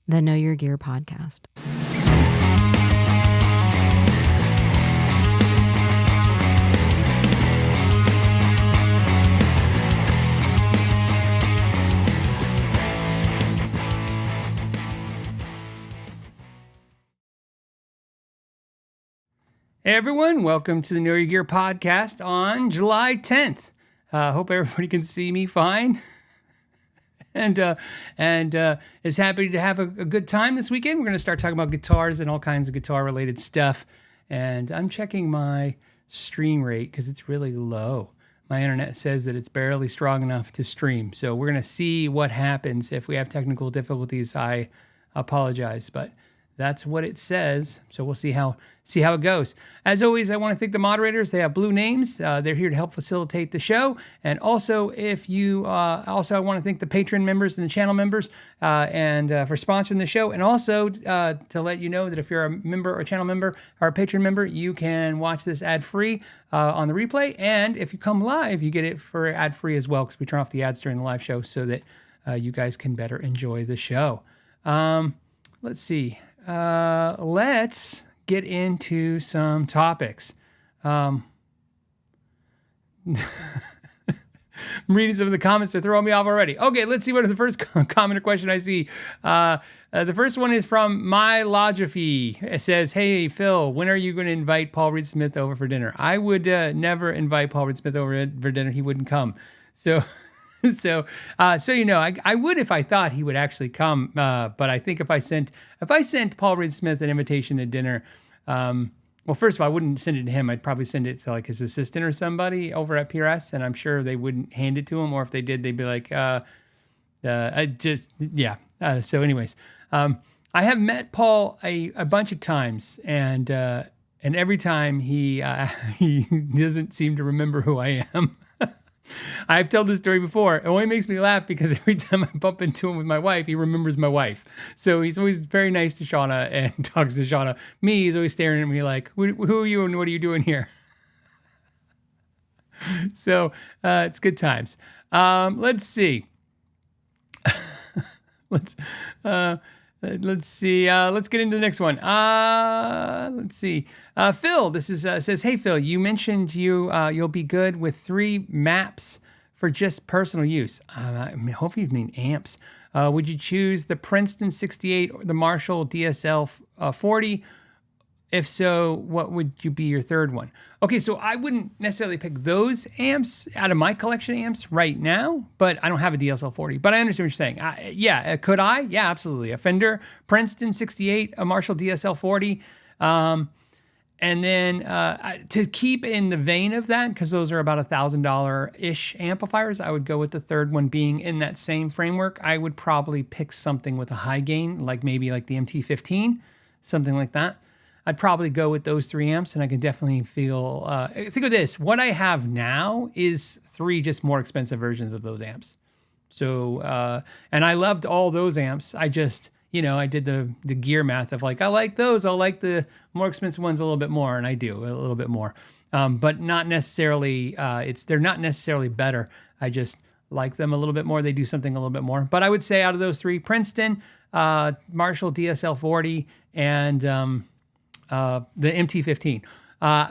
the Know Your Gear podcast. Hey everyone, welcome to the Know Your Gear podcast on July 10th. Hope everybody can see me fine and is happy to have a good time this weekend. We're going to start talking about guitars and all kinds of guitar related stuff. And I'm checking my stream rate because it's really low. My internet says that it's barely strong enough to stream. So we're going to see what happens if we have technical difficulties. I apologize, but that's what it says. So we'll see how it goes. As always, I want to thank the moderators. They have blue names. They're here to help facilitate the show. And also, if you I want to thank the patron members and the channel members and for sponsoring the show. And also to let you know that if you're a member or a channel member or a patron member, you can watch this ad-free on the replay. And if you come live, you get it for ad-free as well, because we turn off the ads during the live show so that you guys can better enjoy the show. Let's see. Let's get into some topics. I'm reading some of the comments. They're throwing me off already. Okay, let's see what the first comment or question I see. The first one is from My Logify. It says, "Hey, Phil, when are you going to invite Paul Reed Smith over for dinner?" I would never invite Paul Reed Smith over for dinner. He wouldn't come. So you know, I would if I thought he would actually come. But I think if I sent Paul Reed Smith an invitation to dinner, well, first of all, I wouldn't send it to him. I'd probably send it to like his assistant or somebody over at PRS, and I'm sure they wouldn't hand it to him. Or if they did, they'd be like, So anyways, I have met Paul a bunch of times, and every time he doesn't seem to remember who I am. I've told this story before. It only makes me laugh because every time I bump into him with my wife, he remembers my wife. So he's always very nice to Shauna and talks to Shauna. Me, he's always staring at me like, who are you and what are you doing here? So it's good times. Let's see. Let's see. Let's get into the next one. Let's see. Phil, this is says, "Hey Phil, you mentioned you'll be good with 3 maps for just personal use. Hopefully you mean amps. Would you choose the Princeton 68 or the Marshall DSL 40? If so, what would you be your third one?" Okay, so I wouldn't necessarily pick those amps out of my collection of amps right now, but I don't have a DSL 40. But I understand what you're saying. Could I? Yeah, absolutely. A Fender Princeton 68, a Marshall DSL 40. And then to keep in the vein of that, because those are about $1,000-ish amplifiers, I would go with the third one being in that same framework. I would probably pick something with a high gain, like maybe like the MT15, something like that. I'd probably go with those 3 amps, and I can definitely feel... think of this. What I have now is 3 just more expensive versions of those amps. So, and I loved all those amps. I just, I did the gear math of like, I like those. I'll like the more expensive ones a little bit more, and I do a little bit more. But not necessarily... they're not necessarily better. I just like them a little bit more. They do something a little bit more. But I would say out of those 3, Princeton, Marshall DSL 40, and... the MT15.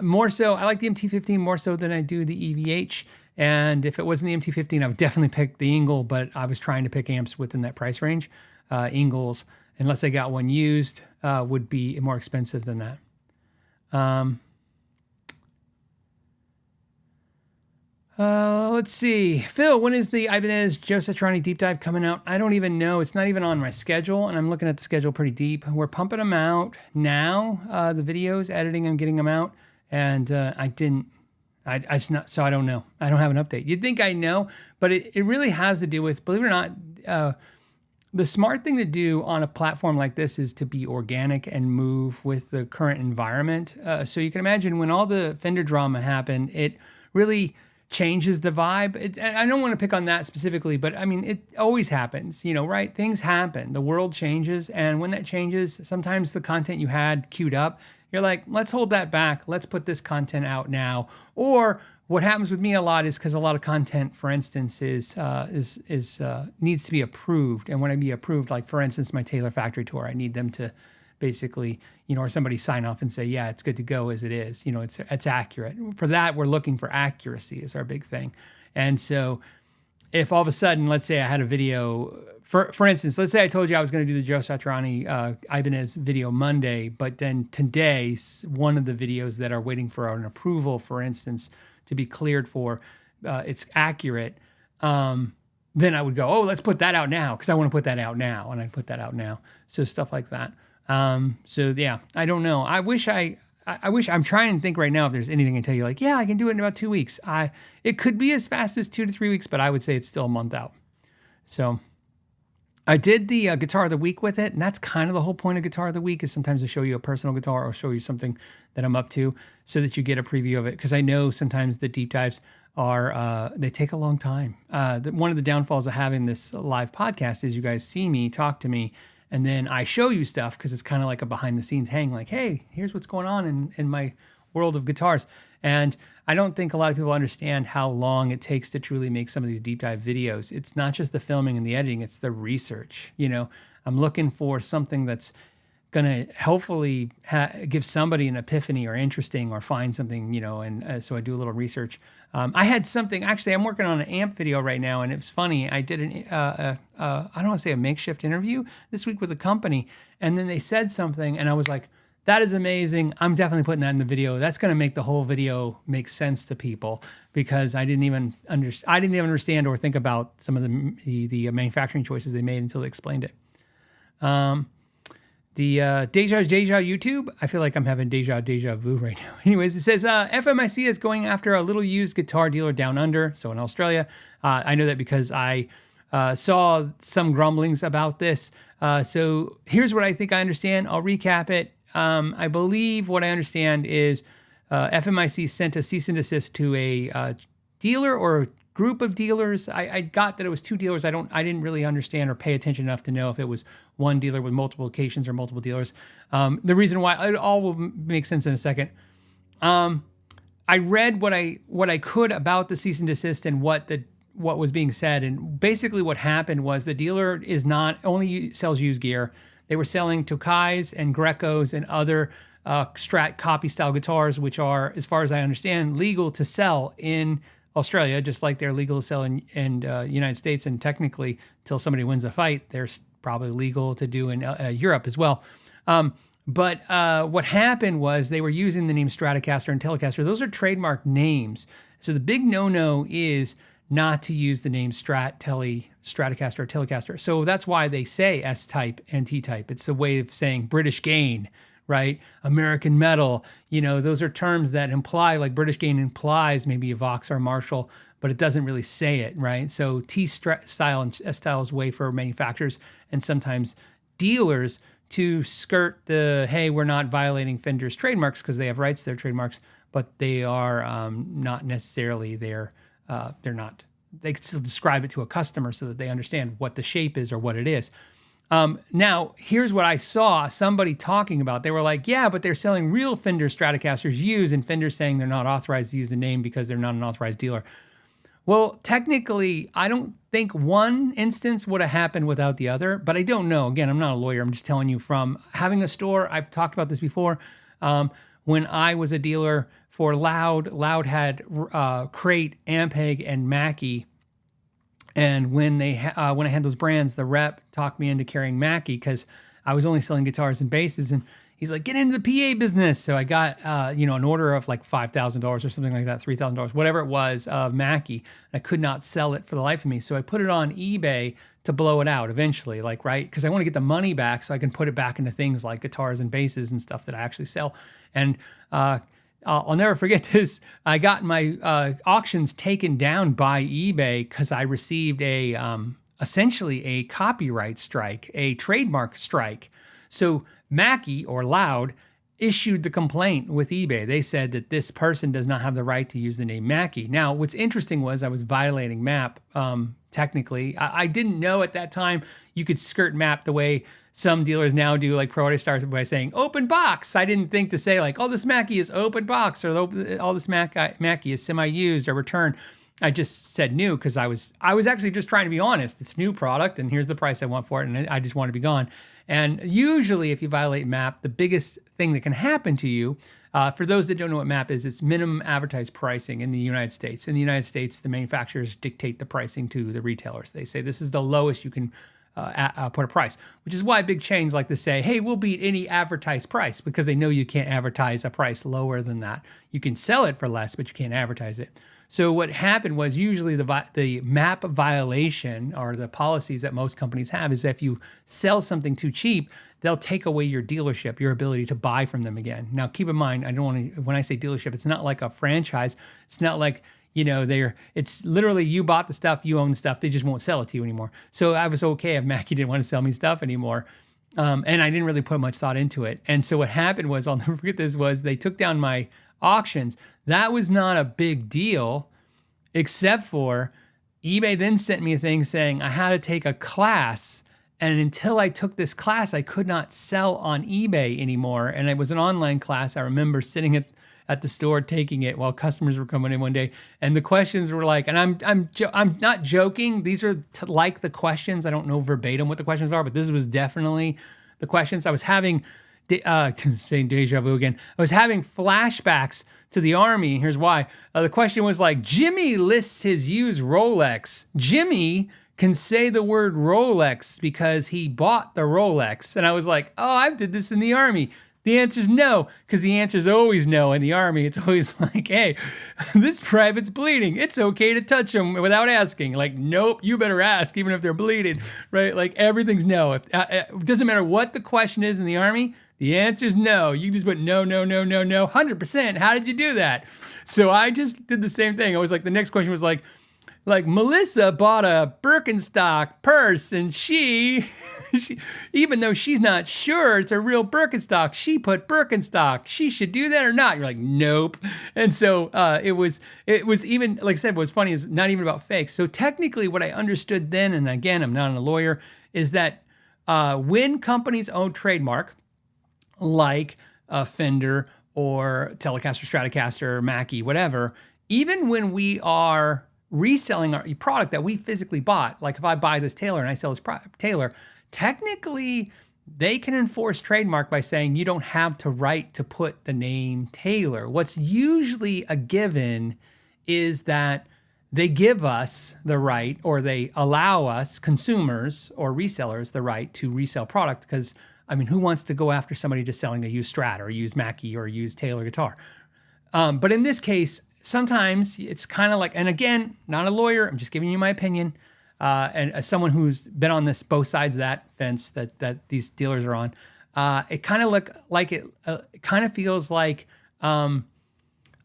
More so, I like the MT15 more so than I do the EVH. And if it wasn't the MT15, I would definitely pick the Ingle, but I was trying to pick amps within that price range. Ingles, unless I got one used, would be more expensive than that. Let's see. Phil, when is the Ibanez Joe Satriani deep dive coming out? I don't even know. It's not even on my schedule, and I'm looking at the schedule pretty deep. We're pumping them out now, the videos, editing and getting them out, and I don't know. I don't have an update. You'd think I know, but it really has to do with, believe it or not, the smart thing to do on a platform like this is to be organic and move with the current environment. So you can imagine when all the Fender drama happened, it really changes the vibe. I don't want to pick on that specifically, but I mean, it always happens, right? Things happen. The world changes. And when that changes, sometimes the content you had queued up, you're like, let's hold that back. Let's put this content out now. Or what happens with me a lot is because a lot of content, for instance, is needs to be approved. And when I be approved, like for instance, my Taylor Factory tour, I need them to basically, or somebody sign off and say, yeah, it's good to go as it is. It's accurate. For that, we're looking for accuracy is our big thing. And so if all of a sudden, let's say I had a video, for instance, let's say I told you I was going to do the Joe Satriani Ibanez video Monday, but then today, one of the videos that are waiting for an approval, for instance, to be cleared for, it's accurate, then I would go, oh, let's put that out now because I want to put that out now, and I'd put that out now. So stuff like that. So yeah, I don't know. I wish I'm trying to think right now if there's anything I can tell you like, yeah, I can do it in about 2 weeks. It could be as fast as 2 to 3 weeks, but I would say it's still a month out. So I did the Guitar of the Week with it, and that's kind of the whole point of Guitar of the Week is sometimes I show you a personal guitar or show you something that I'm up to so that you get a preview of it. Because I know sometimes the deep dives they take a long time. One of the downfalls of having this live podcast is you guys see me, talk to me, and then I show you stuff because it's kind of like a behind the scenes hang, like, hey, here's what's going on in my world of guitars. And I don't think a lot of people understand how long it takes to truly make some of these deep dive videos. It's not just the filming and the editing, it's the research. I'm looking for something that's going to hopefully give somebody an epiphany or interesting or find something, and so I do a little research. I had something, actually, I'm working on an amp video right now, and it was funny. I did I don't want to say a makeshift interview this week with a company, and then they said something, and I was like, that is amazing. I'm definitely putting that in the video. That's going to make the whole video make sense to people because I didn't even understand or think about some of the manufacturing choices they made until they explained it. The Deja YouTube, I feel like I'm having deja vu right now. Anyways, it says FMIC is going after a little used guitar dealer down under, so in Australia. I know that because I saw some grumblings about this. So here's what I think I understand. I'll recap it. I believe what I understand is FMIC sent a cease and desist to a dealer or a group of dealers. I got that it was 2 dealers. I didn't really understand or pay attention enough to know if it was one dealer with multiple locations or multiple dealers. The reason why it all will make sense in a second. I read what I could about the cease and desist and what was being said, and basically what happened was the dealer is not only sells used gear. They were selling Tokais and Grecos and other Strat copy style guitars, which are, as far as I understand, legal to sell in Australia, just like they're legal to sell in United States. And technically, till somebody wins a fight, they're probably legal to do in Europe as well. But what happened was they were using the name Stratocaster and Telecaster. Those are trademark names. So the big no-no is not to use the name Stratocaster, or Telecaster. So that's why they say S-type and T-type. It's a way of saying British gain, right? American metal. Those are terms that imply, like British gain implies maybe a Vox or Marshall, but it doesn't really say it, right? So T-style and S-style is a way for manufacturers and sometimes dealers to skirt the, hey, we're not violating Fender's trademarks because they have rights to their trademarks, but they are not necessarily they're not. They can still describe it to a customer so that they understand what the shape is or what it is. Now, here's what I saw somebody talking about. They were like, yeah, but they're selling real Fender Stratocasters used, and Fender's saying they're not authorized to use the name because they're not an authorized dealer. Well, technically, I don't think one instance would have happened without the other, but I don't know. Again, I'm not a lawyer. I'm just telling you from having a store. I've talked about this before. When I was a dealer for Loud had Crate, Ampeg, and Mackie. And when I had those brands, the rep talked me into carrying Mackie because I was only selling guitars and basses. And he's like, get into the PA business. So I got, an order of like $5,000 or something like that, $3,000, whatever it was, of Mackie. I could not sell it for the life of me. So I put it on eBay to blow it out eventually, right? Because I want to get the money back so I can put it back into things like guitars and basses and stuff that I actually sell. And I'll never forget this. I got my auctions taken down by eBay because I received essentially a copyright strike, a trademark strike. So Mackie, or Loud, issued the complaint with eBay. They said that this person does not have the right to use the name Mackie. Now, what's interesting was I was violating MAP, technically. I didn't know at that time you could skirt MAP the way some dealers now do like priority start by saying open box. I didn't think to say like, oh, this Mackie is open box, or all this Mackie is semi-used or returned. I just said new because I was actually just trying to be honest. It's new product, and here's the price I want for it, and I just want to be gone. And usually, if you violate MAP, the biggest thing that can happen to you, for those that don't know what MAP is, it's minimum advertised pricing in the United States. In the United States, the manufacturers dictate the pricing to the retailers. They say this is the lowest you can put a price, which is why big chains like to say, hey, we'll beat any advertised price, because they know you can't advertise a price lower than that. You can sell it for less, but you can't advertise it. So what happened was usually the MAP violation, or the policies that most companies have, is if you sell something too cheap, they'll take away your dealership, your ability to buy from them again. Now, keep in mind, when I say dealership, it's not like a franchise. It's not like, it's literally you bought the stuff, you own the stuff, they just won't sell it to you anymore. So I was okay if Mackie didn't want to sell me stuff anymore. And I didn't really put much thought into it. And so what happened was, I'll never forget this, was they took down my auctions. That was not a big deal, except for eBay then sent me a thing saying I had to take a class, and until I took this class, I could not sell on eBay anymore. And it was an online class. I remember sitting at the store taking it while customers were coming in one day, and the questions were like, and I'm not joking. These are like the questions. I don't know verbatim what the questions are, but this was definitely the questions. I was having saying deja vu again. I was having flashbacks to the Army. Here's why. The question was like, Jimmy lists his used Rolex. Jimmy can say the word Rolex because he bought the Rolex. And I was like, oh, I did this in the Army. The answer is no, because the answer is always no in the Army. It's always like, hey, this private's bleeding. It's okay to touch them without asking. Like, nope, you better ask, even if they're bleeding, right? Like, everything's no. It doesn't matter what the question is in the Army. The answer is no. You just put no, 100%. How did you do that? So I just did the same thing. I was like, the next question was like Melissa bought a Birkenstock purse, and she even though she's not sure it's a real Birkenstock, she put Birkenstock. She should do that or not? You're like, nope. And so it was even, like I said, what's funny is not even about fakes. So technically what I understood then, and again, I'm not a lawyer, is that when companies own trademark, like Fender or Telecaster, Stratocaster, Mackie, whatever, even when we are reselling our product that we physically bought, like if I buy this Taylor and I sell this Taylor, technically they can enforce trademark by saying you don't have to right to put the name Taylor. What's usually a given is that they give us the right, or they allow us, consumers or resellers, the right to resell product, because I mean, who wants to go after somebody just selling a used Strat or a used Mackie or a used Taylor guitar? But in this case, sometimes it's kind of like, and again, not a lawyer, I'm just giving you my opinion, and as someone who's been on this both sides of that fence that these dealers are on, it kind of it kind of feels like when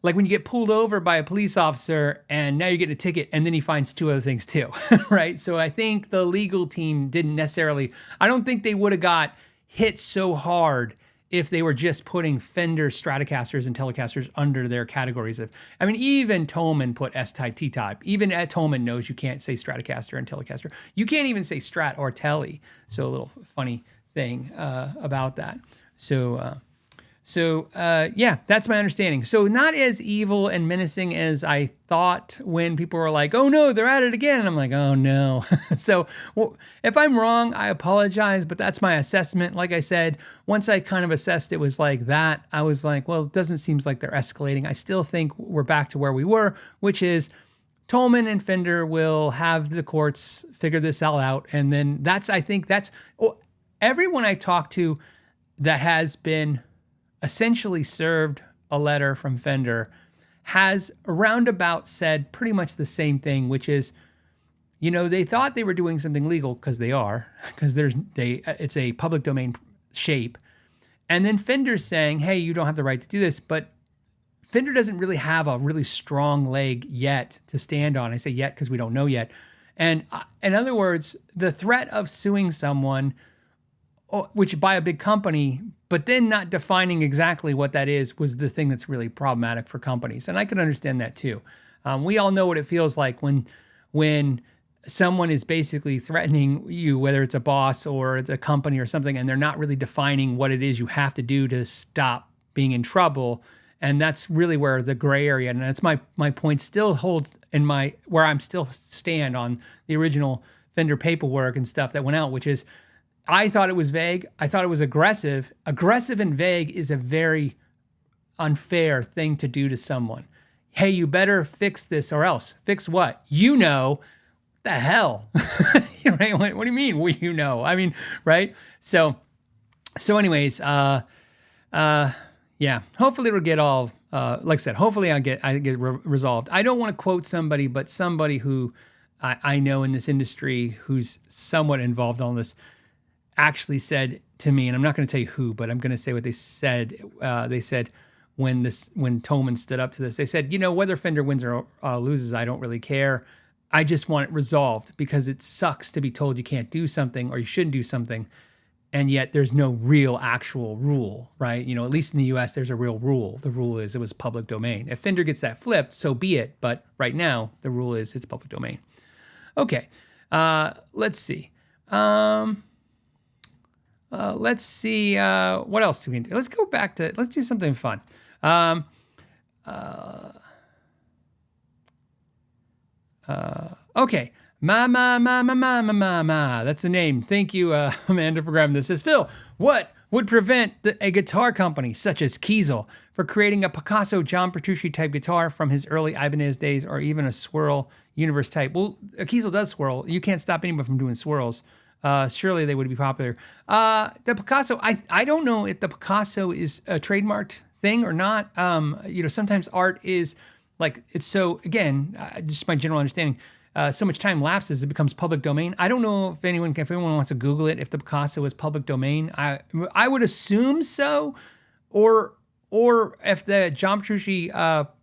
you get pulled over by a police officer and now you're getting a ticket, and then he finds two other things too, right? So I think the legal team didn't necessarily, I don't think they would have got hit so hard if they were just putting Fender, Stratocasters, and Telecasters under their categories of, I mean, even Tolman put S-type, T-type. Even Tolman knows you can't say Stratocaster and Telecaster. You can't even say Strat or Tele. So a little funny thing about that. So yeah, that's my understanding. So not as evil and menacing as I thought when people were like, oh no, they're at it again. And I'm like, oh no. So if I'm wrong, I apologize, but that's my assessment. Like I said, once I kind of assessed it was like that, I was like, well, it doesn't seem like they're escalating. I still think we're back to where we were, which is Tolman and Fender will have the courts figure this all out. And then I think that's everyone I talked to that has been essentially served a letter from Fender has roundabout said pretty much the same thing, which is, they thought they were doing something legal, because they are, because it's a public domain shape. And then Fender's saying, hey, you don't have the right to do this, but Fender doesn't really have a really strong leg yet to stand on. I say yet because we don't know yet. And in other words, the threat of suing someone, which by a big company, but then not defining exactly what that is, was the thing that's really problematic for companies. And I can understand that too. We all know what it feels like when someone is basically threatening you, whether it's a boss or the company or something, and they're not really defining what it is you have to do to stop being in trouble. And that's really where the gray area, and that's my point still holds in where I'm still stand on the original Fender paperwork and stuff that went out, which is, I thought it was vague. I thought it was aggressive. Aggressive and vague is a very unfair thing to do to someone. Hey, you better fix this or else. Fix what? What the hell? Right? What do you mean? Well, I mean, right? So anyways, yeah. Hopefully it'll get all, like I said, hopefully I get resolved. I don't want to quote somebody, but somebody who I know in this industry who's somewhat involved on this actually said to me, and I'm not going to tell you who, but I'm going to say what they said. They said when Thoman stood up to this, they said, whether Fender wins or loses, I don't really care. I just want it resolved because it sucks to be told you can't do something or you shouldn't do something. And yet there's no real actual rule, right? At least in the US, there's a real rule. The rule is it was public domain. If Fender gets that flipped, so be it. But right now, the rule is it's public domain. Okay, let's see. Let's see, what else do we do? Let's go back to, let's do something fun. Okay. Ma. That's the name. Thank you, Amanda, for grabbing this. It says, Phil, what would prevent a guitar company such as Kiesel for creating a Picasso John Petrucci type guitar from his early Ibanez days, or even a swirl universe type? Well, a Kiesel does swirl. You can't stop anyone from doing swirls. Surely they would be popular. The Picasso, I don't know if the Picasso is a trademarked thing or not. Sometimes art is like, it's so, again, just my general understanding, so much time lapses, it becomes public domain. I don't know if anyone wants to Google it, if the Picasso is public domain. I would assume so, or if the John Petrucci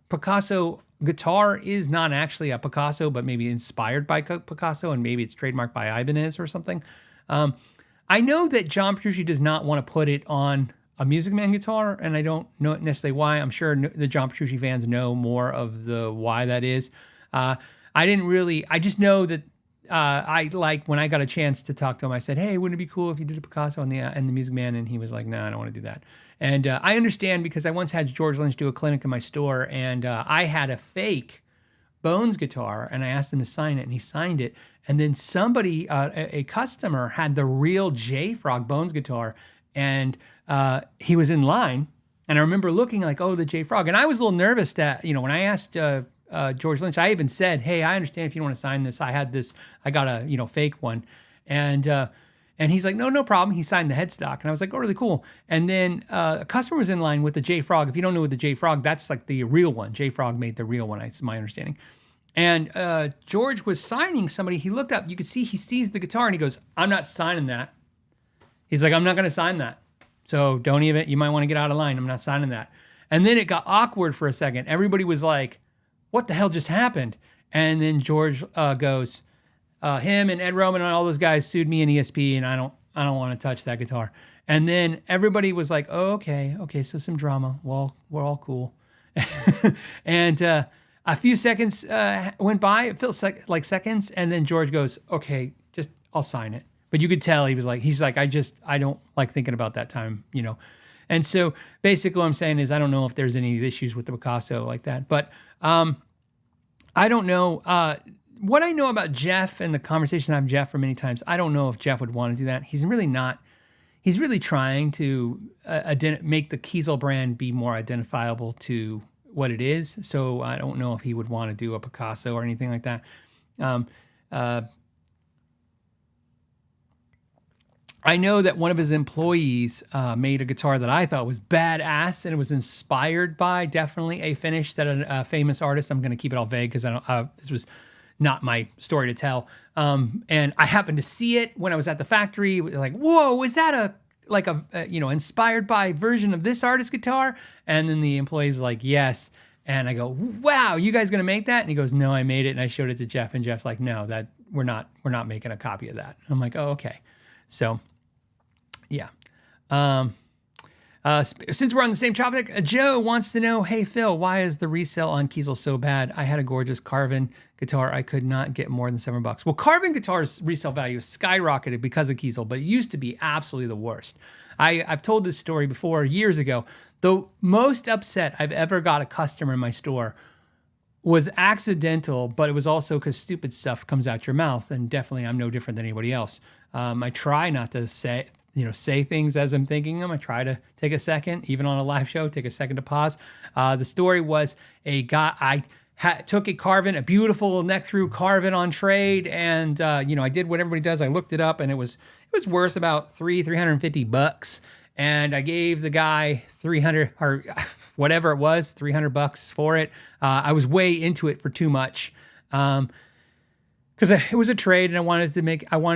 Picasso guitar is not actually a Picasso, but maybe inspired by Picasso, and maybe it's trademarked by Ibanez or something. I know that John Petrucci does not want to put it on a Music Man guitar, and I don't know necessarily why. I'm sure the John Petrucci fans know more of the why that is. I just know that when I got a chance to talk to him, I said, hey, wouldn't it be cool if you did a Picasso and the Music Man? And he was like, no, I don't want to do that. And I understand, because I once had George Lynch do a clinic in my store, and I had a fake Bones guitar, and I asked him to sign it, and he signed it. And then somebody, a customer, had the real J-Frog Bones guitar, and he was in line, and I remember looking like, oh, the J-Frog. And I was a little nervous that, when I asked George Lynch, I even said, hey, I understand if you don't want to sign this. I got a fake one. And he's like, no problem. He signed the headstock. And I was like, oh, really cool. And then a customer was in line with the J-Frog. If you don't know what the J-Frog, that's like the real one. J-Frog made the real one, it's my understanding. And George was signing somebody. He looked up. You could see he sees the guitar, and he goes, I'm not signing that. He's like, I'm not going to sign that. So don't even, you might want to get out of line. I'm not signing that. And then it got awkward for a second. Everybody was like, what the hell just happened? And then George goes, him and Ed Roman and all those guys sued me in ESP, and I don't want to touch that guitar. And then everybody was like, oh, okay, so some drama. Well, we're all cool. And a few seconds went by. It felt like seconds. And then George goes, okay, just, I'll sign it. But you could tell he's like, I don't like thinking about that time, And so basically what I'm saying is, I don't know if there's any issues with the Picasso like that. But I don't know. What I know about Jeff and the conversation I've had with Jeff for many times, I don't know if Jeff would want to do that. He's really not. He's really trying to make the Kiesel brand be more identifiable to what it is. So I don't know if he would want to do a Picasso or anything like that. I know that one of his employees made a guitar that I thought was badass, and it was inspired by definitely a finish that a famous artist. I'm going to keep it all vague because this was not my story to tell. And I happened to see it when I was at the factory. Like, whoa, is that inspired by version of this artist's guitar? And then the employee's like, yes. And I go, wow, you guys going to make that? And he goes, no, I made it. And I showed it to Jeff, and Jeff's like, no, that we're not making a copy of that. I'm like, oh, okay. So, yeah. Since we're on the same topic, Joe wants to know, hey, Phil, why is the resale on Kiesel so bad? I had a gorgeous Carvin guitar. I could not get more than $7. Well, Carvin guitars resale value skyrocketed because of Kiesel, but it used to be absolutely the worst. I've told this story before years ago. The most upset I've ever got a customer in my store was accidental, but it was also because stupid stuff comes out your mouth, and definitely I'm no different than anybody else. I try not to say things as I'm thinking them. I try to take a second, even on a live show, take a second to pause. The story was a guy, took a beautiful neck through Carvin on trade. And, I did what everybody does. I looked it up and it was worth about $350. And I gave the guy 300 or whatever it was, $300 for it. I was way into it for too much. Because it was a trade and I wanted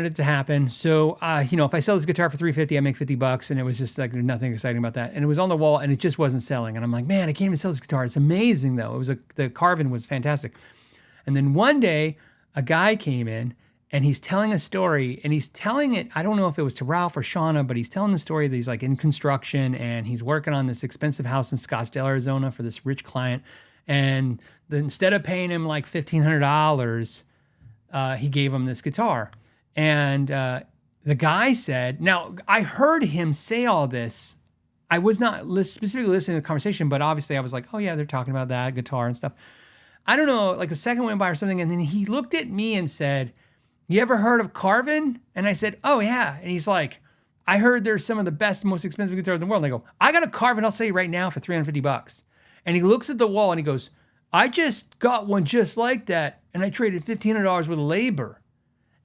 it to happen. So, if I sell this guitar for $350, I make $50, and it was just like nothing exciting about that. And it was on the wall and it just wasn't selling. And I'm like, man, I can't even sell this guitar. It's amazing though. The Carvin was fantastic. And then one day a guy came in and he's telling a story, and he's telling it, I don't know if it was to Ralph or Shauna, but he's telling the story that he's like in construction and he's working on this expensive house in Scottsdale, Arizona for this rich client. And then instead of paying him like $1,500, he gave him this guitar. And the guy said, now I heard him say all this. I was not specifically listening to the conversation, but obviously I was like, oh yeah, they're talking about that guitar and stuff. I don't know, like a second went by or something. And then he looked at me and said, you ever heard of Carvin? And I said, oh yeah. And he's like, I heard there's some of the best, most expensive guitars in the world. And I go, I got a Carvin, I'll sell you right now for $350. And he looks at the wall and he goes, I just got one just like that, and I traded $1,500 with labor.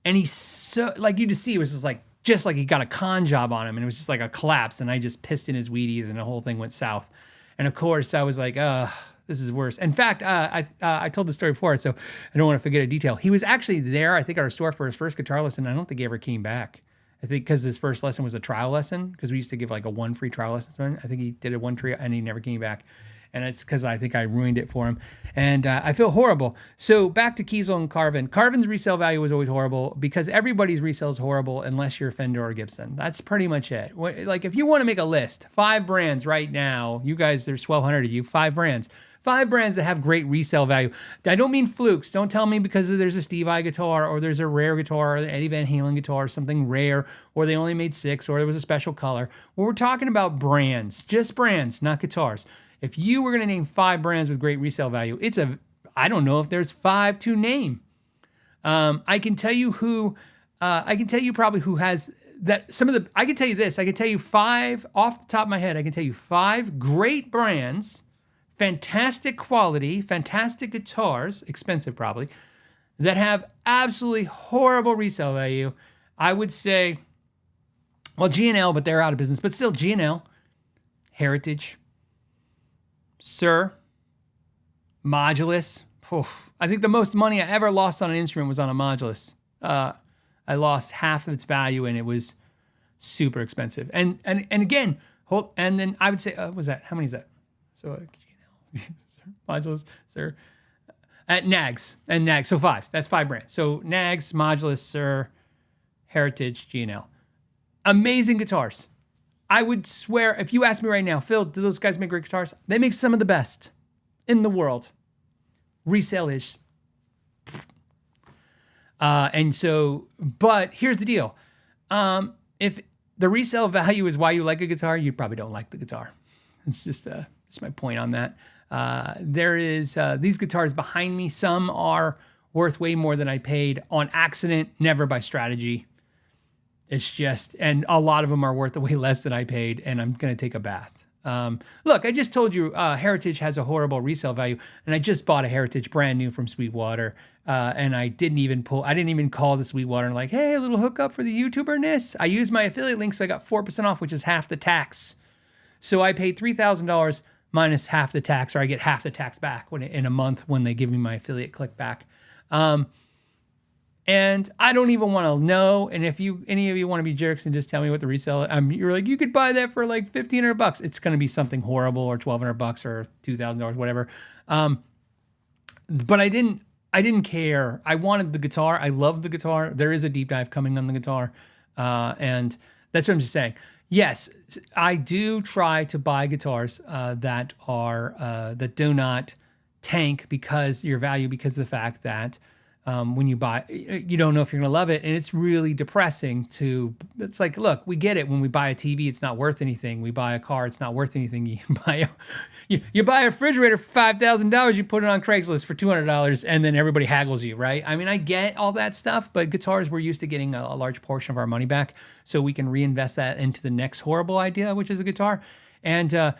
And he's so, like, you just see, it was just like he got a con job on him, and it was just like a collapse, and I just pissed in his Wheaties, and the whole thing went south. And of course, I was like, this is worse. In fact, I told the story before, so I don't want to forget a detail. He was actually there, I think, at our store for his first guitar lesson. I don't think he ever came back. I think because his first lesson was a trial lesson, because we used to give like a one free trial lesson. I think he did a one free, and he never came back. And it's because I think I ruined it for him. And I feel horrible. So back to Kiesel and Carvin. Carvin's resale value was always horrible because everybody's resale is horrible unless you're Fender or Gibson. That's pretty much it. Like if you want to make a list, 5 brands right now, you guys, there's 1,200 of you, 5 brands. 5 brands that have great resale value. I don't mean flukes. Don't tell me because there's a Steve Vai guitar or there's a rare guitar or an Eddie Van Halen guitar or something rare, or they only made 6 or there was a special color. Well, we're talking about brands, just brands, not guitars. If you were going to name 5 brands with great resale value, I don't know if there's 5 to name. I can tell you probably who has that. I can tell you this. I can tell you 5 off the top of my head. I can tell you 5 great brands, fantastic quality, fantastic guitars, expensive probably, that have absolutely horrible resale value. I would say, well, G&L, but they're out of business, but still G&L, Heritage, Sir, Modulus. Oof. I think the most money I ever lost on an instrument was on a Modulus. I lost half of its value, and it was super expensive. And again, and then I would say, was that, how many is that? So Modulus, Sir, Nags, and Nags. So 5. That's 5 brands. So Nags, Modulus, Sir, Heritage, G&L. Amazing guitars. I would swear, if you ask me right now, Phil, do those guys make great guitars? They make some of the best in the world. Resale is. And so, but here's the deal. If the resale value is why you like a guitar, you probably don't like the guitar. It's just my point on that. There is these guitars behind me. Some are worth way more than I paid on accident, never by strategy. It's just, and a lot of them are worth way less than I paid, and I'm going to take a bath. Look, I just told you Heritage has a horrible resale value, and I just bought a Heritage brand new from Sweetwater, and I didn't even call the Sweetwater and like, hey, a little hookup for the YouTuberness. I used my affiliate link, so I got 4% off, which is half the tax. So I paid $3,000 minus half the tax, or I get half the tax back in a month when they give me my affiliate click back. And I don't even want to know. And if any of you want to be jerks and just tell me what the resale, you're like, you could buy that for like $1,500. It's going to be something horrible, or $1,200 or $2,000, whatever. But I didn't care. I wanted the guitar. I love the guitar. There is a deep dive coming on the guitar. And that's what I'm just saying. Yes, I do try to buy guitars that are that do not tank because your value because of the fact that when you buy, you don't know if you're going to love it, and it's really depressing to. It's like, look, we get it. When we buy a TV, it's not worth anything. We buy a car, it's not worth anything. You buy a refrigerator for $5,000, you put it on Craigslist for $200, and then everybody haggles you, right? I mean, I get all that stuff, but guitars, we're used to getting a large portion of our money back, so we can reinvest that into the next horrible idea, which is a guitar. And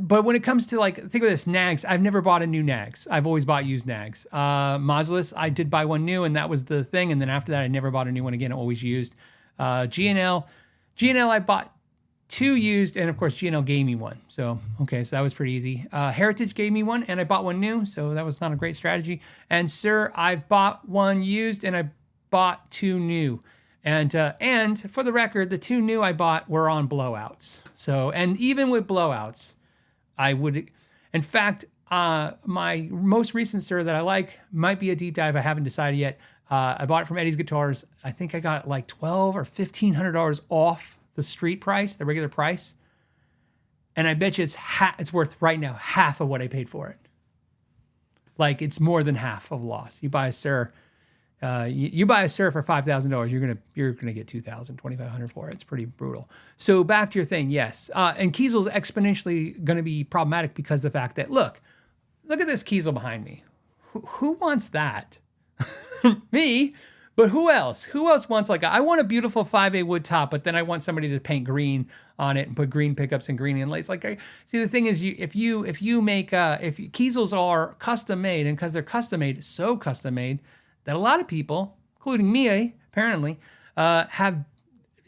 but when it comes to like, think of this, Nags, I've never bought a new Nags. I've always bought used Nags. Modulus, I did buy one new, and that was the thing. And then after that, I never bought a new one again, always used. G&L, I bought 2 used, and of course, G&L gave me one. So, okay, so that was pretty easy. Heritage gave me one, and I bought one new, so that was not a great strategy. And Sir, I've bought 1 used, and I bought 2 new. And for the record, the 2 new I bought were on blowouts. So, and even with blowouts, I would, in fact, my most recent Sir that I like might be a deep dive. I haven't decided yet. I bought it from Eddie's Guitars. I think I got like $1,200 or $1,500 off the street price, the regular price. And I bet you it's worth right now half of what I paid for it. Like, it's more than half of loss. You buy a Sir. You buy a Sir for $5,000, you're gonna get $2,000, $2,500 for it. It's pretty brutal. So back to your thing, yes. And Kiesel's exponentially gonna be problematic because of the fact that look at this Kiesel behind me. Who wants that? Me, but who else? Who else wants I want a beautiful 5A wood top, but then I want somebody to paint green on it and put green pickups and green inlays. See, the thing is, if Kiesels are custom made, and because they're custom made, so custom made, that a lot of people, including me, apparently, have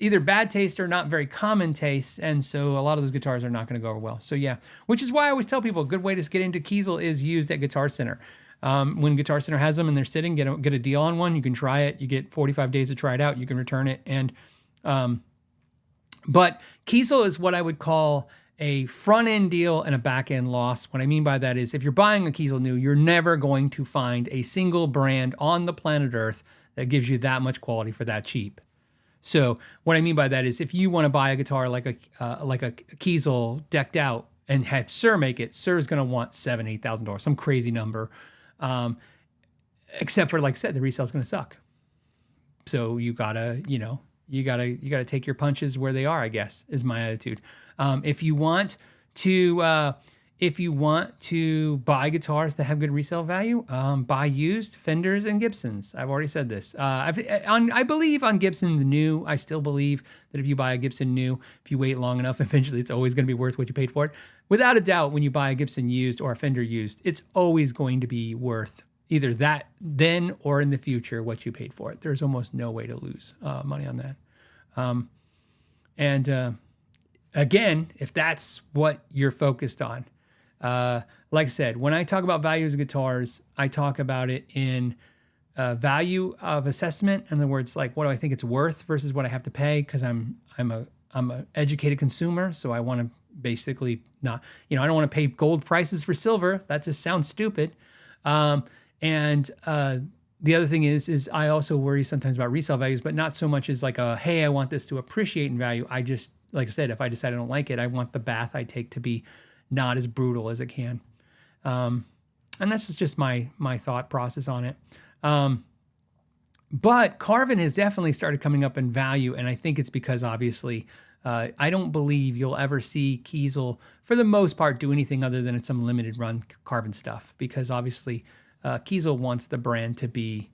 either bad taste or not very common tastes, and so a lot of those guitars are not going to go over well. So yeah, which is why I always tell people a good way to get into Kiesel is used at Guitar Center. When Guitar Center has them and they're sitting, get a deal on one. You can try it. You get 45 days to try it out. You can return it. And but Kiesel is what I would call a front-end deal and a back-end loss. What I mean by that is if you're buying a Kiesel new, you're never going to find a single brand on the planet Earth that gives you that much quality for that cheap. So what I mean by that is if you want to buy a guitar like a Kiesel decked out and have Sir make it, Sir's going to want $7,000, $8,000, some crazy number. Except for, like I said, the resale's going to suck. So you gotta take your punches where they are, I guess, is my attitude. If you want to buy guitars that have good resale value, buy used Fenders and Gibsons. I've already said this. I believe on Gibsons new. I still believe that if you buy a Gibson new, if you wait long enough, eventually it's always going to be worth what you paid for it. Without a doubt, when you buy a Gibson used or a Fender used, it's always going to be worth either that then or in the future what you paid for it. There's almost no way to lose money on that. Again, if that's what you're focused on, like I said, when I talk about values of guitars, I talk about it in value of assessment. In other words, like what do I think it's worth versus what I have to pay, because I'm a educated consumer, so I want to basically not, I don't want to pay gold prices for silver. That just sounds stupid. The other thing is I also worry sometimes about resale values, but not so much as like hey, I want this to appreciate in value. I just, like I said, if I decide I don't like it, I want the bath I take to be not as brutal as it can. And that's just my thought process on it. But Carvin has definitely started coming up in value, and I think it's because obviously I don't believe you'll ever see Kiesel, for the most part, do anything other than some limited run Carvin stuff, because obviously Kiesel wants the brand to be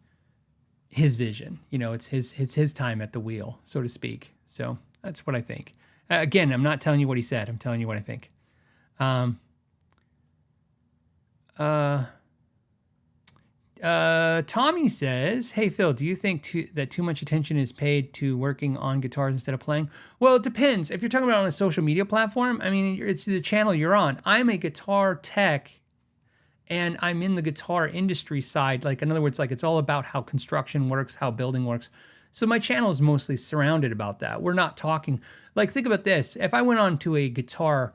his vision. It's his time at the wheel, so to speak. So that's what I think. Again, I'm not telling you what he said. I'm telling you what I think. Tommy says, hey, Phil, do you think that too much attention is paid to working on guitars instead of playing? Well, it depends. If you're talking about on a social media platform, I mean, it's the channel you're on. I'm a guitar tech, and I'm in the guitar industry side. Like, in other words, like it's all about how construction works, how building works. So my channel is mostly surrounded about that. We're not talking, like, think about this. If I went on to a guitar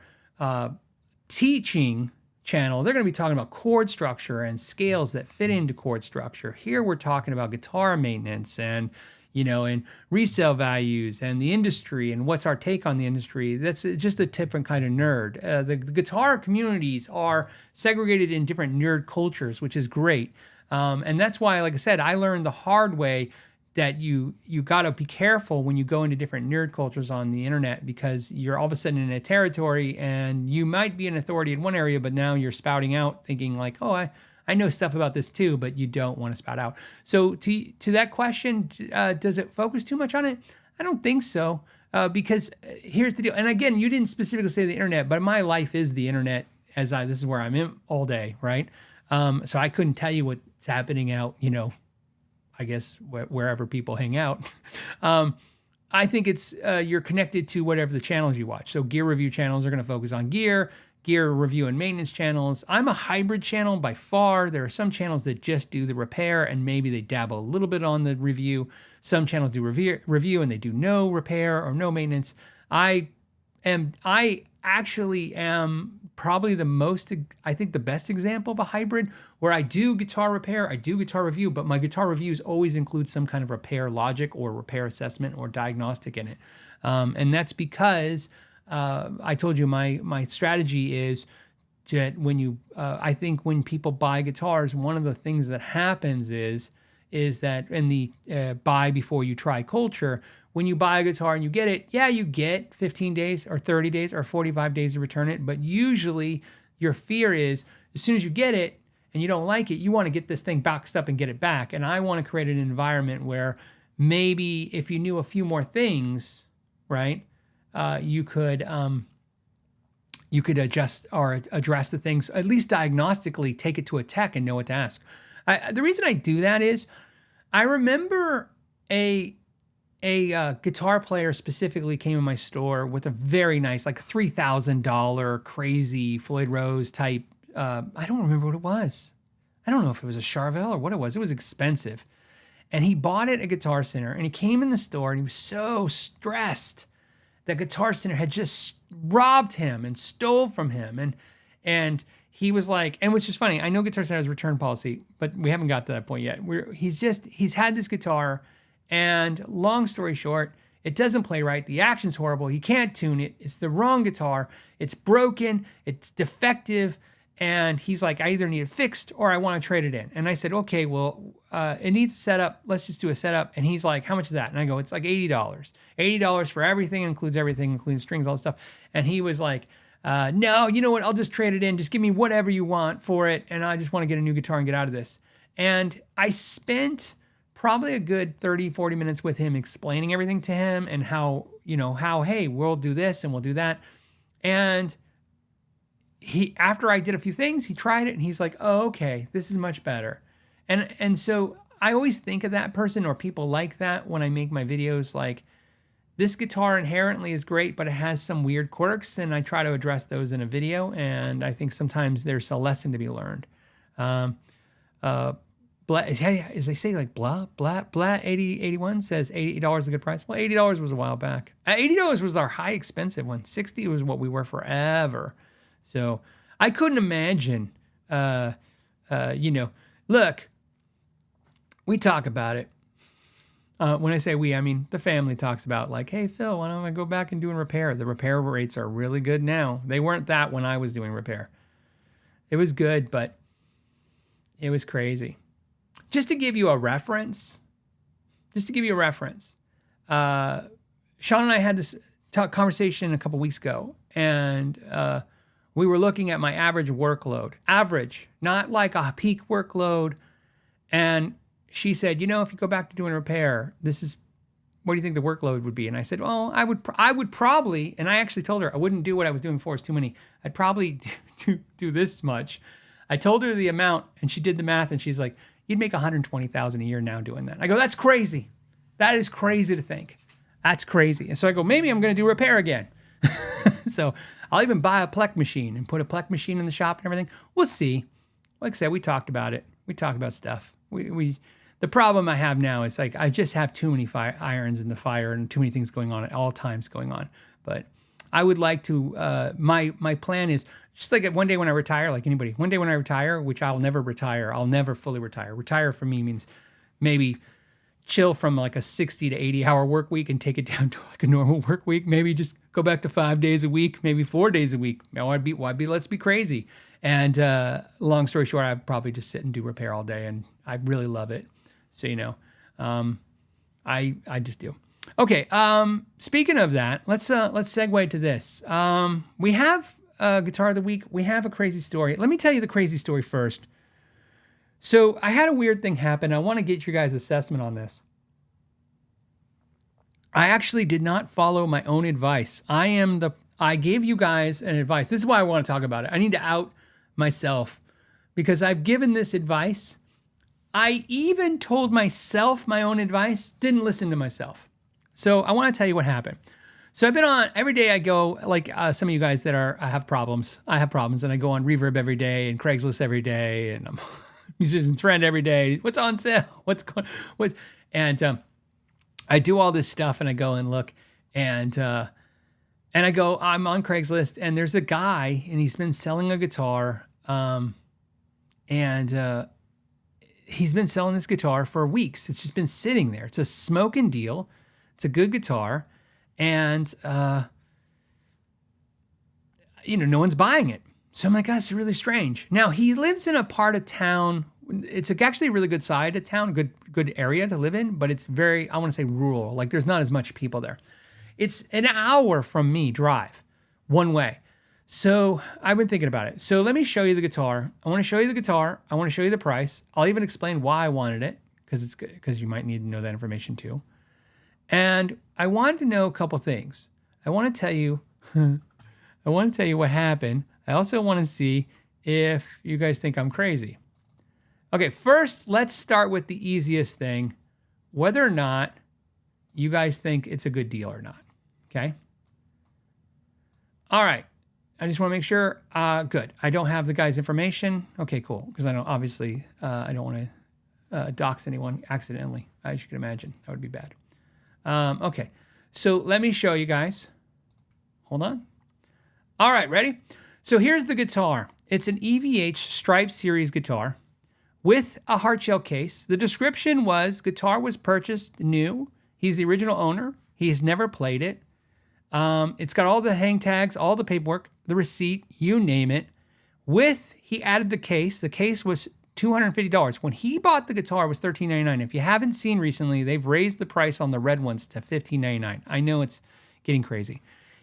teaching channel, they're going to be talking about chord structure and scales that fit into chord structure. Here we're talking about guitar maintenance and, and resale values and the industry and what's our take on the industry. That's just a different kind of nerd. The guitar communities are segregated in different nerd cultures, which is great. And that's why, like I said, I learned the hard way that you got to be careful when you go into different nerd cultures on the internet, because you're all of a sudden in a territory and you might be an authority in one area, but now you're spouting out thinking like, oh, I know stuff about this too, but you don't want to spout out. So to that question, does it focus too much on it? I don't think so, because here's the deal. And again, you didn't specifically say the internet, but my life is the internet, this is where I'm in all day, right? So I couldn't tell you what's happening out, I guess wherever people hang out. I think it's you're connected to whatever the channels you watch. So gear review channels are going to focus on gear review and maintenance channels. I'm a hybrid channel by far. There are some channels that just do the repair and maybe they dabble a little bit on the review. Some channels do review and they do no repair or no maintenance. I actually am probably the best example of a hybrid, where I do guitar repair, I do guitar review, but my guitar reviews always include some kind of repair logic or repair assessment or diagnostic in it. And that's because I told you my strategy is that I think when people buy guitars, one of the things that happens is that in the buy before you try culture, when you buy a guitar and you get it, you get 15 days or 30 days or 45 days to return it. But usually your fear is as soon as you get it and you don't like it, you want to get this thing boxed up and get it back. And I want to create an environment where maybe if you knew a few more things, right, you could adjust or address the things, at least diagnostically, take it to a tech and know what to ask. The reason I do that is I remember a guitar player specifically came in my store with a very nice, like $3,000 crazy Floyd Rose type. I don't remember what it was. I don't know if it was a Charvel or what it was. It was expensive. And he bought it at Guitar Center and he came in the store and he was so stressed that Guitar Center had just robbed him and stole from him. And he was like, and which is funny, I know Guitar Center has a return policy, but we haven't got to that point yet. He's had this guitar, and long story short, it doesn't play right. The action's horrible. He can't tune it. It's the wrong guitar. It's broken. It's defective. And he's like, I either need it fixed or I want to trade it in. And I said, okay, well, it needs a setup. Let's just do a setup. And he's like, how much is that? And I go, it's like $80. $80 for everything, includes everything, including strings, all this stuff. And he was like, no, you know what? I'll just trade it in. Just give me whatever you want for it. And I just want to get a new guitar and get out of this. And I spent probably a good 30, 40 minutes with him explaining everything to him and how, hey, we'll do this and we'll do that. And after I did a few things, he tried it and he's like, oh, okay, this is much better. And so I always think of that person or people like that when I make my videos, like, this guitar inherently is great, but it has some weird quirks, and I try to address those in a video, and I think sometimes there's a lesson to be learned. As they say, like, blah 8081 says $80 is a good price. Well, $80 was a while back. $80 was our high expensive one. $60 was what we were forever. So I couldn't imagine, look, we talk about it. When I say we, I mean the family talks about, like, hey, Phil, why don't I go back and do repair? The repair rates are really good now. They weren't that when I was doing repair. It was good, but it was crazy. Just to give you a reference, Sean and I had this conversation a couple weeks ago, and we were looking at my average workload. Average, not like a peak workload. And she said, if you go back to doing repair, what do you think the workload would be? And I said, well, I would probably, and I actually told her I wouldn't do what I was doing before. It's too many. I'd probably do this much. I told her the amount, and she did the math, and she's like, you'd make $120,000 a year now doing that. I go, that's crazy. That is crazy to think. That's crazy. And so I go, maybe I'm going to do repair again. So I'll even buy a Plek machine and put a Plek machine in the shop and everything. We'll see. Like I said, we talked about it. We talk about stuff. The problem I have now is, like, I just have too many irons in the fire and too many things going on at all times going on. But I would like to, my plan is just like one day when I retire, like anybody, one day when I retire, which I'll never retire, I'll never fully retire. Retire for me means maybe chill from like a 60 to 80 hour work week and take it down to like a normal work week. Maybe just go back to 5 days a week, maybe 4 days a week. Let's be crazy. And long story short, I'd probably just sit and do repair all day, and I really love it. So, you know, I just do. Okay. Speaking of that, let's segue to this. We have a guitar of the week. We have a crazy story. Let me tell you the crazy story first. So I had a weird thing happen. I want to get your guys' assessment on this. I actually did not follow my own advice. I gave you guys an advice. This is why I want to talk about it. I need to out myself because I've given this advice. I even told myself my own advice, didn't listen to myself. So I want to tell you what happened. So I've been on, every day I go, like some of you guys that I have problems, and I go on Reverb every day and Craigslist every day, and I'm Musician's Friend every day. What's on sale? And I do all this stuff, and I go and look, and I go, I'm on Craigslist, and there's a guy, and he's been selling a guitar, and he's been selling this guitar for weeks. It's just been sitting there. It's a smoking deal. It's a good guitar, and no one's buying it. So I'm like, that's really strange. Now, he lives in a part of town. It's actually a really good side of town, good area to live in, but it's very, I want to say rural. Like there's not as much people there. It's an hour from me drive one way. So I've been thinking about it. So let me show you the guitar. I want to show you the guitar. I want to show you the price. I'll even explain why I wanted it because you might need to know that information too. And I wanted to know a couple things. I want to tell you what happened. I also want to see if you guys think I'm crazy. Okay, first, let's start with the easiest thing, whether or not you guys think it's a good deal or not, okay? All right, I just want to make sure, good. I don't have the guy's information. Okay, cool, because I don't want to dox anyone accidentally, as you can imagine. That would be bad. Okay, so let me show you guys. Hold on. All right, ready? So here's the guitar. It's an EVH Stripe Series guitar with a hardshell case. The description was, guitar was purchased new. He's the original owner. He's never played it. It's got all the hang tags, all the paperwork, the receipt, you name it. He added the case. The case was $250. When he bought the guitar, it was $13.99. If you haven't seen recently, they've raised the price on the red ones to $15.99. I know it's getting crazy.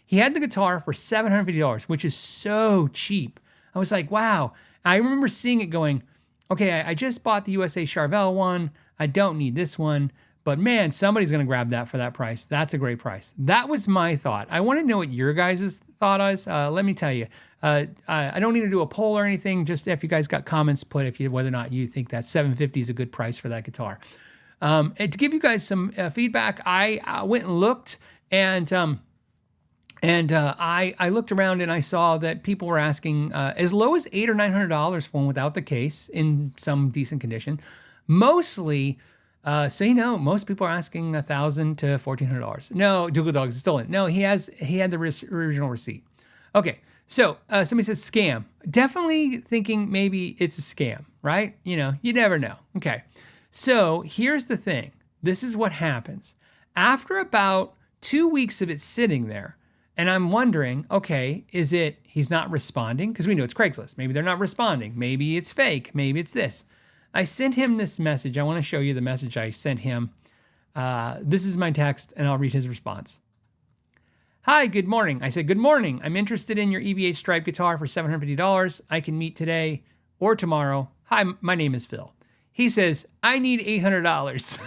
He had the guitar for $750, which is so cheap. I was like, wow. I remember seeing it going, okay, I just bought the USA Charvel one. I don't need this one. But man, somebody's going to grab that for that price. That's a great price. That was my thought. I want to know what your guys' thought is. Let me tell you. I don't need to do a poll or anything. Just if you guys got comments, put whether or not you think that $750 is a good price for that guitar. And to give you guys some feedback, I went and looked, and I looked around and I saw that people were asking as low as $800 or $900 for one without the case in some decent condition. Mostly, most people are asking $1,000 to $1,400. No, Dougal Dog is stolen. No, he had the original receipt. Okay, so somebody says scam. Definitely thinking maybe it's a scam, right? You never know. Okay, so here's the thing. This is what happens. After about 2 weeks of it sitting there, and I'm wondering, okay, is it he's not responding? Because we know it's Craigslist. Maybe they're not responding. Maybe it's fake. Maybe it's this. I sent him this message. I want to show you the message I sent him. This is my text, and I'll read his response. Hi, good morning. I said, good morning. I'm interested in your EVH Stripe guitar for $750. I can meet today or tomorrow. Hi, my name is Phil. He says, I need $800.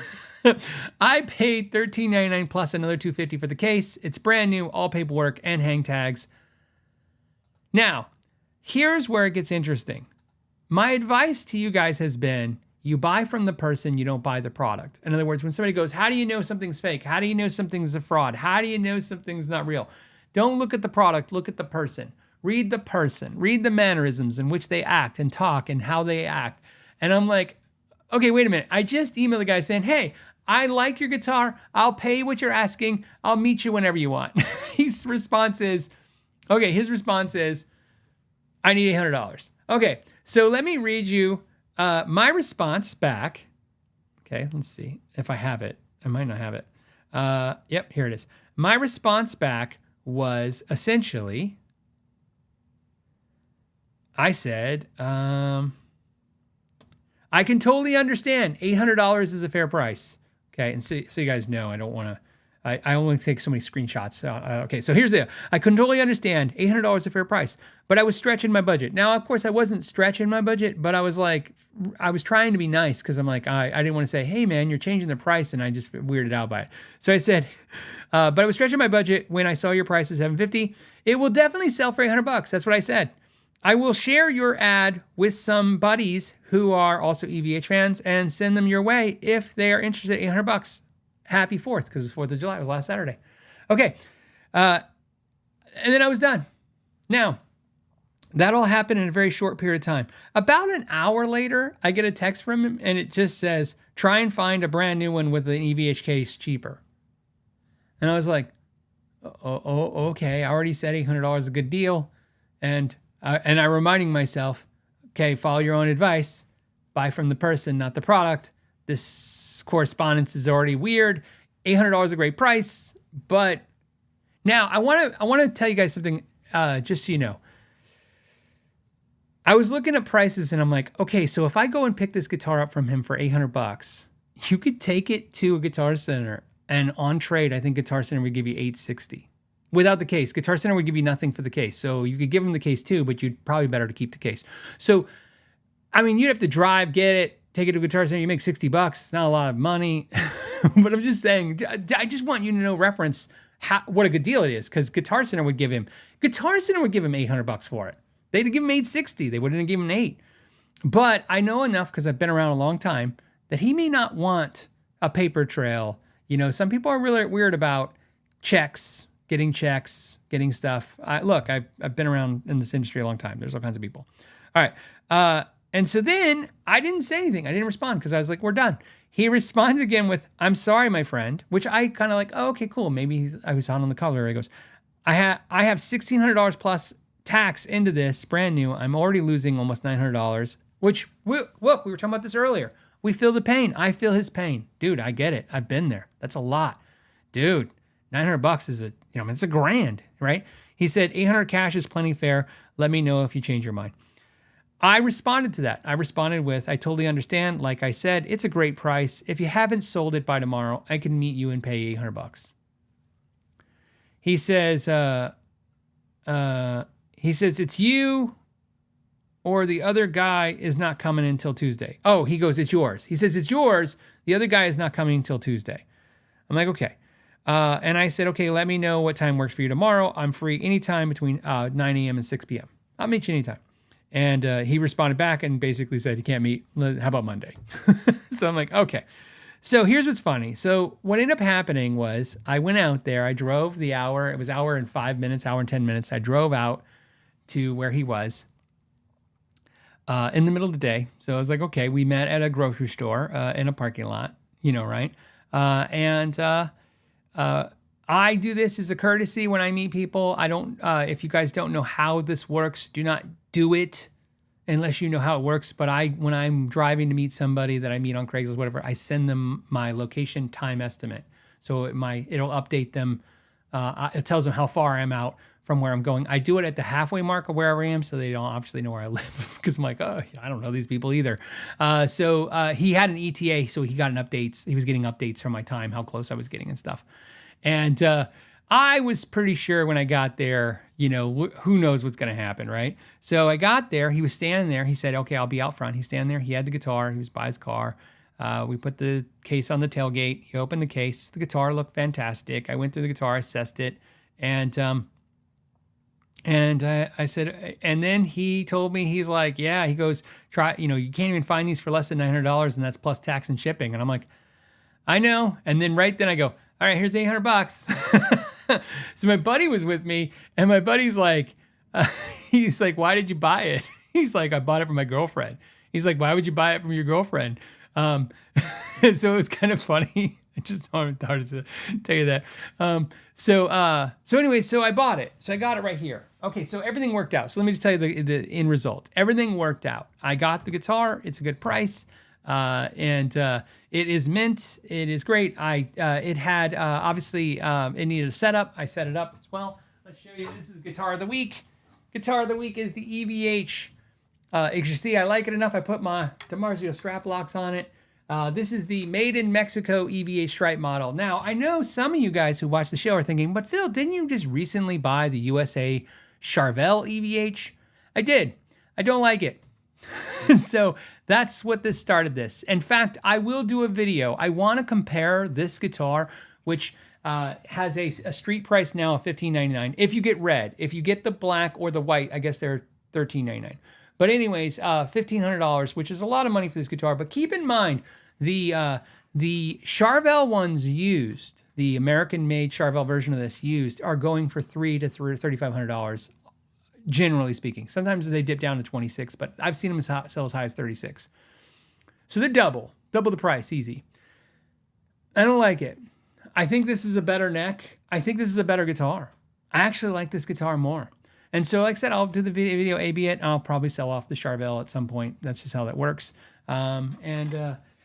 I paid $13.99 plus another $250 for the case. It's brand new, all paperwork and hang tags. Now, here's where it gets interesting. My advice to you guys has been, you buy from the person, you don't buy the product. In other words, when somebody goes, how do you know something's fake? How do you know something's a fraud? How do you know something's not real? Don't look at the product, look at the person. Read the person. Read the mannerisms in which they act and talk and how they act. And I'm like, okay, wait a minute. I just emailed the guy saying, hey, I like your guitar. I'll pay what you're asking. I'll meet you whenever you want. His response is, I need $800. Okay, so let me read you my response back. Okay, let's see if I have it. I might not have it. Yep, here it is. My response back was essentially, I said, I can totally understand $800 is a fair price. Okay, and so you guys know I don't want to. I only take so many screenshots. Okay, so here's I can totally understand $800 is a fair price, but I was stretching my budget. Now, of course, I wasn't stretching my budget, but I was trying to be nice because I'm like, I didn't want to say, hey, man, you're changing the price, and I just weirded out by it. So I said, but I was stretching my budget when I saw your price is $750. It will definitely sell for $800. That's what I said. I will share your ad with some buddies who are also EVH fans and send them your way if they are interested at $800. Happy 4th, because it was 4th of July. It was last Saturday. Okay. And then I was done. Now, that all happened in a very short period of time. About an hour later, I get a text from him, and it just says, try and find a brand new one with an EVH case cheaper. And I was like, okay. I already said $800 is a good deal. And I'm reminding myself, okay, follow your own advice. Buy from the person, not the product. This correspondence is already weird. $800 is a great price, but now I want to tell you guys something, just so you know. I was looking at prices and I'm like, okay, so if I go and pick this guitar up from him for $800, you could take it to a Guitar Center, and on trade, I think Guitar Center would give you $860 without the case. Guitar Center would give you nothing for the case, so you could give him the case too, but you'd probably better to keep the case. So, I mean, you'd have to drive, get it, take it to a Guitar Center, you make $60. Not a lot of money, but I'm just saying, I just want you to know reference what a good deal it is, because Guitar Center would give him $800 for it. They'd give him $860. They wouldn't have given him $8. But I know enough, because I've been around a long time, that he may not want a paper trail. You know, some people are really weird about checks, getting stuff. I've been around in this industry a long time. There's all kinds of people. All right. And so then I didn't say anything. I didn't respond because I was like, we're done. He responded again with, I'm sorry, my friend, which I kind of like, oh, okay, cool. Maybe I was on the color. He goes, I have $1,600 plus tax into this, brand new. I'm already losing almost $900, which, look, we were talking about this earlier. We feel the pain. I feel his pain. Dude, I get it. I've been there. That's a lot. Dude, $900 is it's $1,000, right? He said, 800 cash is plenty fair. Let me know if you change your mind. I responded to that. I responded with, I totally understand. Like I said, it's a great price. If you haven't sold it by tomorrow, I can meet you and pay $800. He says, it's you or the other guy is not coming until Tuesday. Oh, he goes, it's yours. He says, it's yours. The other guy is not coming until Tuesday. I'm like, okay. And I said, okay, let me know what time works for you tomorrow. I'm free anytime between 9 a.m. and 6 p.m. I'll meet you anytime. And he responded back and basically said, you can't meet. How about Monday? So I'm like, okay. So here's what's funny. So what ended up happening was I went out there. I drove the hour. It was hour and 5 minutes, hour and 10 minutes. I drove out to where he was in the middle of the day. So I was like, okay, we met at a grocery store in a parking lot, right? I do this as a courtesy when I meet people. I don't, if you guys don't know how this works, do not do it unless you know how it works. But when I'm driving to meet somebody that I meet on Craigslist, whatever, I send them my location time estimate. So it'll update them. It tells them how far I'm out from where I'm going. I do it at the halfway mark of wherever I am, so they don't obviously know where I live, because I'm like, oh, I don't know these people either. So he had an ETA, so he got updates. He was getting updates from my time, how close I was getting and stuff. And I was pretty sure when I got there, who knows what's going to happen, right? So I got there. He was standing there. He said, okay, I'll be out front. He's standing there. He had the guitar. He was by his car. We put the case on the tailgate. He opened the case. The guitar looked fantastic. I went through the guitar, assessed it, and I said, and then he told me, he's like, yeah, he goes, try, you can't even find these for less than $900, and that's plus tax and shipping. And I'm like, I know. And then right then I go, all right, here's $800. So my buddy was with me, and my buddy's like, he's like, why did you buy it? He's like, I bought it from my girlfriend. He's like, why would you buy it from your girlfriend? So it was kind of funny. I just hard to tell you that. So anyway, so I bought it. So I got it right here. Okay, so everything worked out. So let me just tell you the end result. Everything worked out. I got the guitar. It's a good price. And it is mint. It is great. It had obviously it needed a setup. I set it up as well. Let's show you. This is Guitar of the Week. Guitar of the Week is the EVH. As you see, I like it enough. I put my Dimarzio strap locks on it. This is the Made in Mexico EVH stripe model. Now, I know some of you guys who watch the show are thinking, but Phil, didn't you just recently buy the USA Charvel EVH? I did. I don't like it. So that's what this started this. In fact, I will do a video. I want to compare this guitar, which has a street price now of $15.99. If you get red, if you get the black or the white, I guess they're $13.99. But anyways, $1,500, which is a lot of money for this guitar. But keep in mind, the Charvel ones used, the American-made Charvel version of this used, are going for $300 to $3,500. Generally speaking. Sometimes they dip down to 26, but I've seen them sell as high as 36. So they're double the price, easy. I don't like it. I think this is a better neck. I think this is a better guitar. I actually like this guitar more. And so, like I said, I'll do the video A/B it. I'll probably sell off the Charvel at some point. That's just how that works. And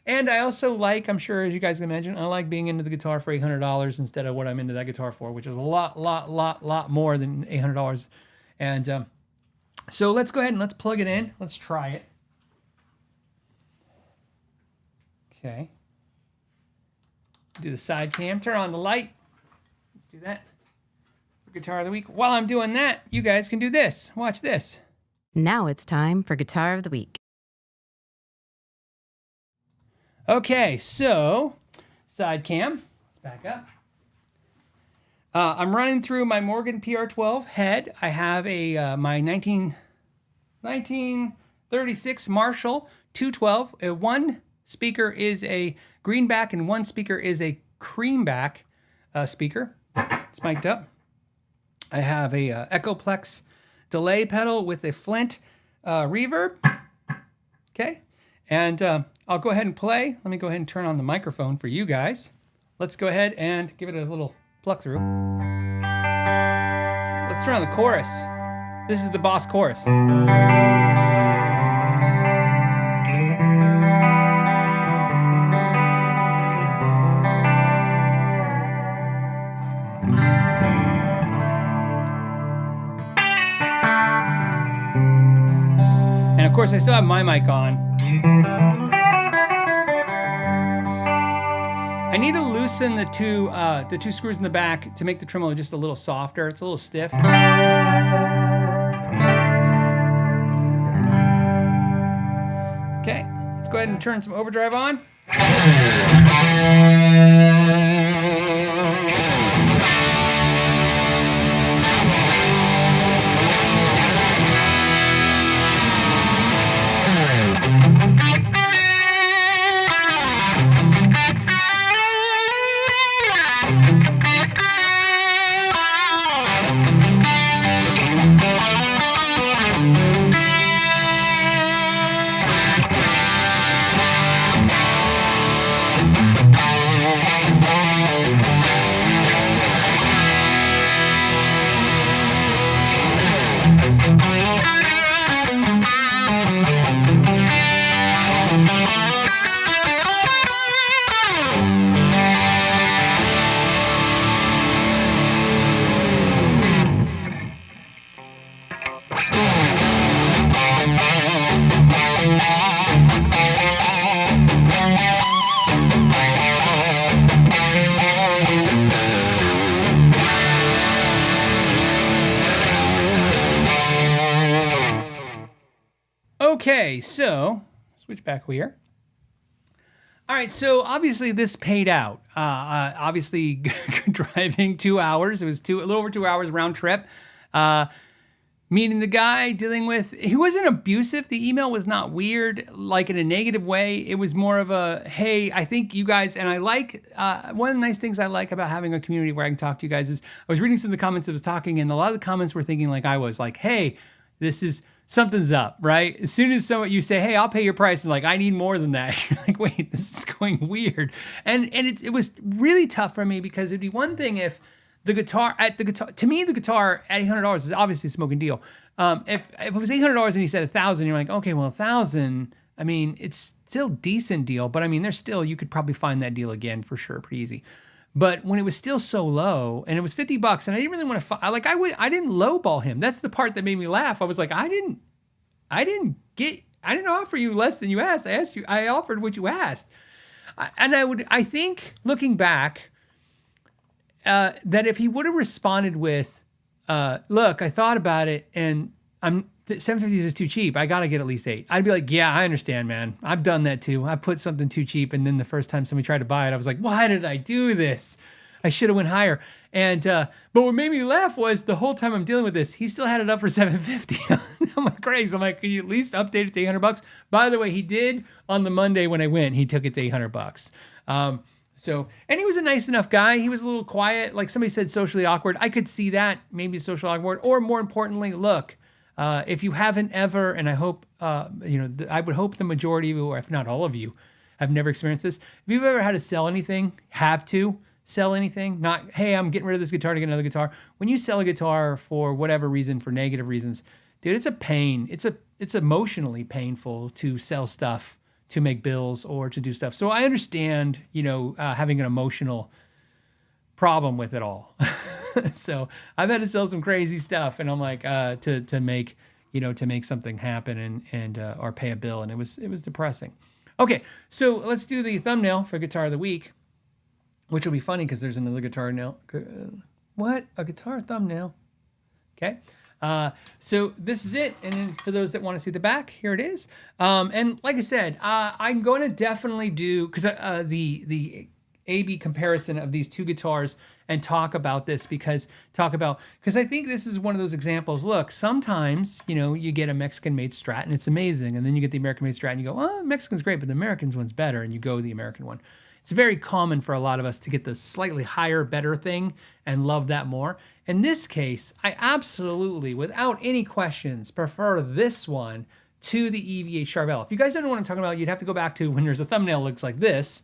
I also like, I'm sure as you guys can imagine, I like being into the guitar for $800 instead of what I'm into that guitar for, which is a lot more than $800. And so let's go ahead and let's plug it in. Let's try it. Okay. Do the side cam. Turn on the light. Let's do that. Guitar of the Week. While I'm doing that, you guys can do this. Watch this. Now it's time for Guitar of the Week. Okay, so side cam. Let's back up. I'm running through my Morgan PR12 head. I have a my 1936 Marshall 212. One speaker is a greenback and one speaker is a creamback speaker. It's mic'd up. I have a Echoplex delay pedal with a Flint reverb. Okay, and I'll go ahead and play. Let me go ahead and turn on the microphone for you guys. Let's go ahead and give it a little pluck through. Let's turn on the chorus. This is the Boss chorus. And of course, I still have my mic on. I need to loosen the two screws in the back to make the tremolo just a little softer. It's a little stiff. Okay, let's go ahead and turn some overdrive on. Okay, so switch back here. All right, so obviously this paid out. Obviously driving 2 hours. It was a little over 2 hours round trip. Meeting the guy, dealing with, he wasn't abusive. The email was not weird, like in a negative way. It was more of a, hey, I think you guys, and I like, one of the nice things I like about having a community where I can talk to you guys is, I was reading some of the comments I was talking, and a lot of the comments were thinking like I was, like, hey, this is, something's up, right? As soon as you say, hey, I'll pay your price, and like, I need more than that. You're like, wait, this is going weird. And it was really tough for me because it'd be one thing if to me, the guitar at $800 is obviously a smoking deal. If it was $800 and you said $1,000, you're like, okay, well, $1,000, I mean, it's still decent deal, but I mean, there's still, you could probably find that deal again for sure, pretty easy. But when it was still so low, and it was $50, and I didn't really want to, I didn't lowball him. That's the part that made me laugh. I was like, I didn't offer you less than you asked. I offered what you asked. I think looking back, that if he would have responded with, look, I thought about it and $750 is too cheap. I got to get at least 8. I'd be like, yeah, I understand, man. I've done that too. I put something too cheap. And then the first time somebody tried to buy it, I was like, why did I do this? I should have went higher. And, but what made me laugh was the whole time I'm dealing with this, he still had it up for $750. I'm like, crazy. I'm like, can you at least update it to $800? By the way, he did on the Monday when I went, he took it to $800. And he was a nice enough guy. He was a little quiet. Like somebody said, socially awkward. I could see that, maybe social awkward. Or more importantly, look, if you haven't ever, and I hope, I would hope the majority of you, or if not all of you, have never experienced this. If you've ever had to sell anything, sell anything, not, hey, I'm getting rid of this guitar to get another guitar. When you sell a guitar for whatever reason, for negative reasons, dude, it's a pain. It's emotionally painful to sell stuff, to make bills, or to do stuff. So I understand, having an emotional problem with it all. So I've had to sell some crazy stuff, and I'm like, to make something happen and or pay a bill, and it was depressing. Okay, so let's do the thumbnail for Guitar of the Week, which will be funny because there's another guitar now. What? A guitar thumbnail? Okay. So this is it. And then for those that want to see the back, here it is. And like I said, I'm going to definitely do, because the A/B comparison of these two guitars and talk about this, because I think this is one of those examples. Look, sometimes, you get a Mexican-made Strat and it's amazing. And then you get the American-made Strat and you go, oh, Mexican's great, but the American's one's better. And you go the American one. It's very common for a lot of us to get the slightly higher, better thing and love that more. In this case, I absolutely, without any questions, prefer this one to the EVH Charvel. If you guys don't know what I'm talking about, you'd have to go back to when there's a thumbnail that looks like this.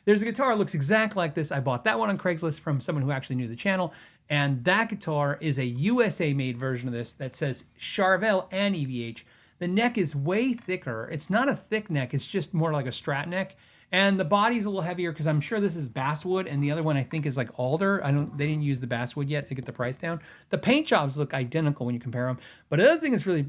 There's a guitar that looks exactly like this. I bought that one on Craigslist from someone who actually knew the channel. And that guitar is a USA-made version of this that says Charvel and EVH. The neck is way thicker. It's not a thick neck. It's just more like a Strat neck. And the body's a little heavier because I'm sure this is basswood, and the other one I think is like alder. They didn't use the basswood yet to get the price down. The paint jobs look identical when you compare them. But the other thing is really,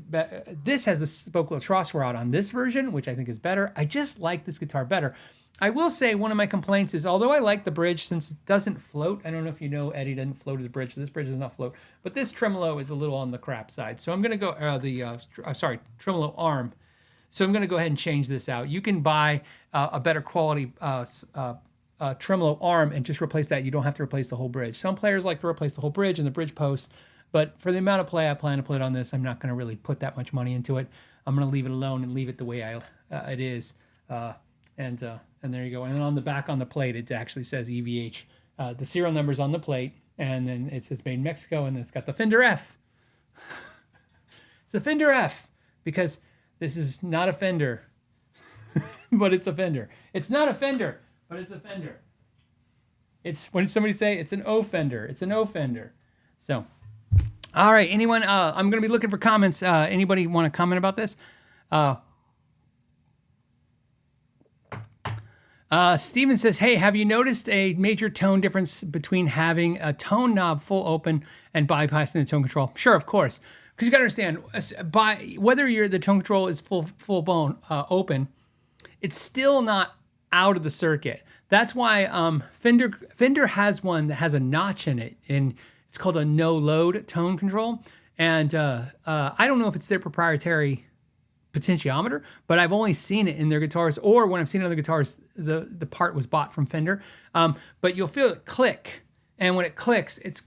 this has the spoke wheel truss rod on this version, which I think is better. I just like this guitar better. I will say one of my complaints is, although I like the bridge since it doesn't float, I don't know if you know, Eddie doesn't float his bridge, so this bridge does not float, but this tremolo is a little on the crap side. So I'm going to go, tremolo arm. So I'm going to go ahead and change this out. You can buy a better quality tremolo arm and just replace that. You don't have to replace the whole bridge. Some players like to replace the whole bridge and the bridge posts, but for the amount of play I plan to put on this, I'm not going to really put that much money into it. I'm going to leave it alone and leave it the way it is. And there you go. And then on the back on the plate, it actually says EVH. The serial number's on the plate, and then it says made in Mexico, and it's got the Fender F. It's a Fender F because this is not a Fender, but it's a Fender. It's not a Fender, but it's a Fender. What did somebody say? It's an O Fender. It's an O Fender. So, all right. Anyone? I'm going to be looking for comments. Anybody want to comment about this? Steven says, hey, have you noticed a major tone difference between having a tone knob full open and bypassing the tone control? Sure, of course. Because you got to understand, whether the tone control is full blown open, it's still not out of the circuit. That's why Fender has one that has a notch in it, and it's called a no load tone control. And I don't know if it's their proprietary potentiometer, but I've only seen it in their guitars, or when I've seen other guitars, the part was bought from Fender. But you'll feel it click, and when it clicks, it's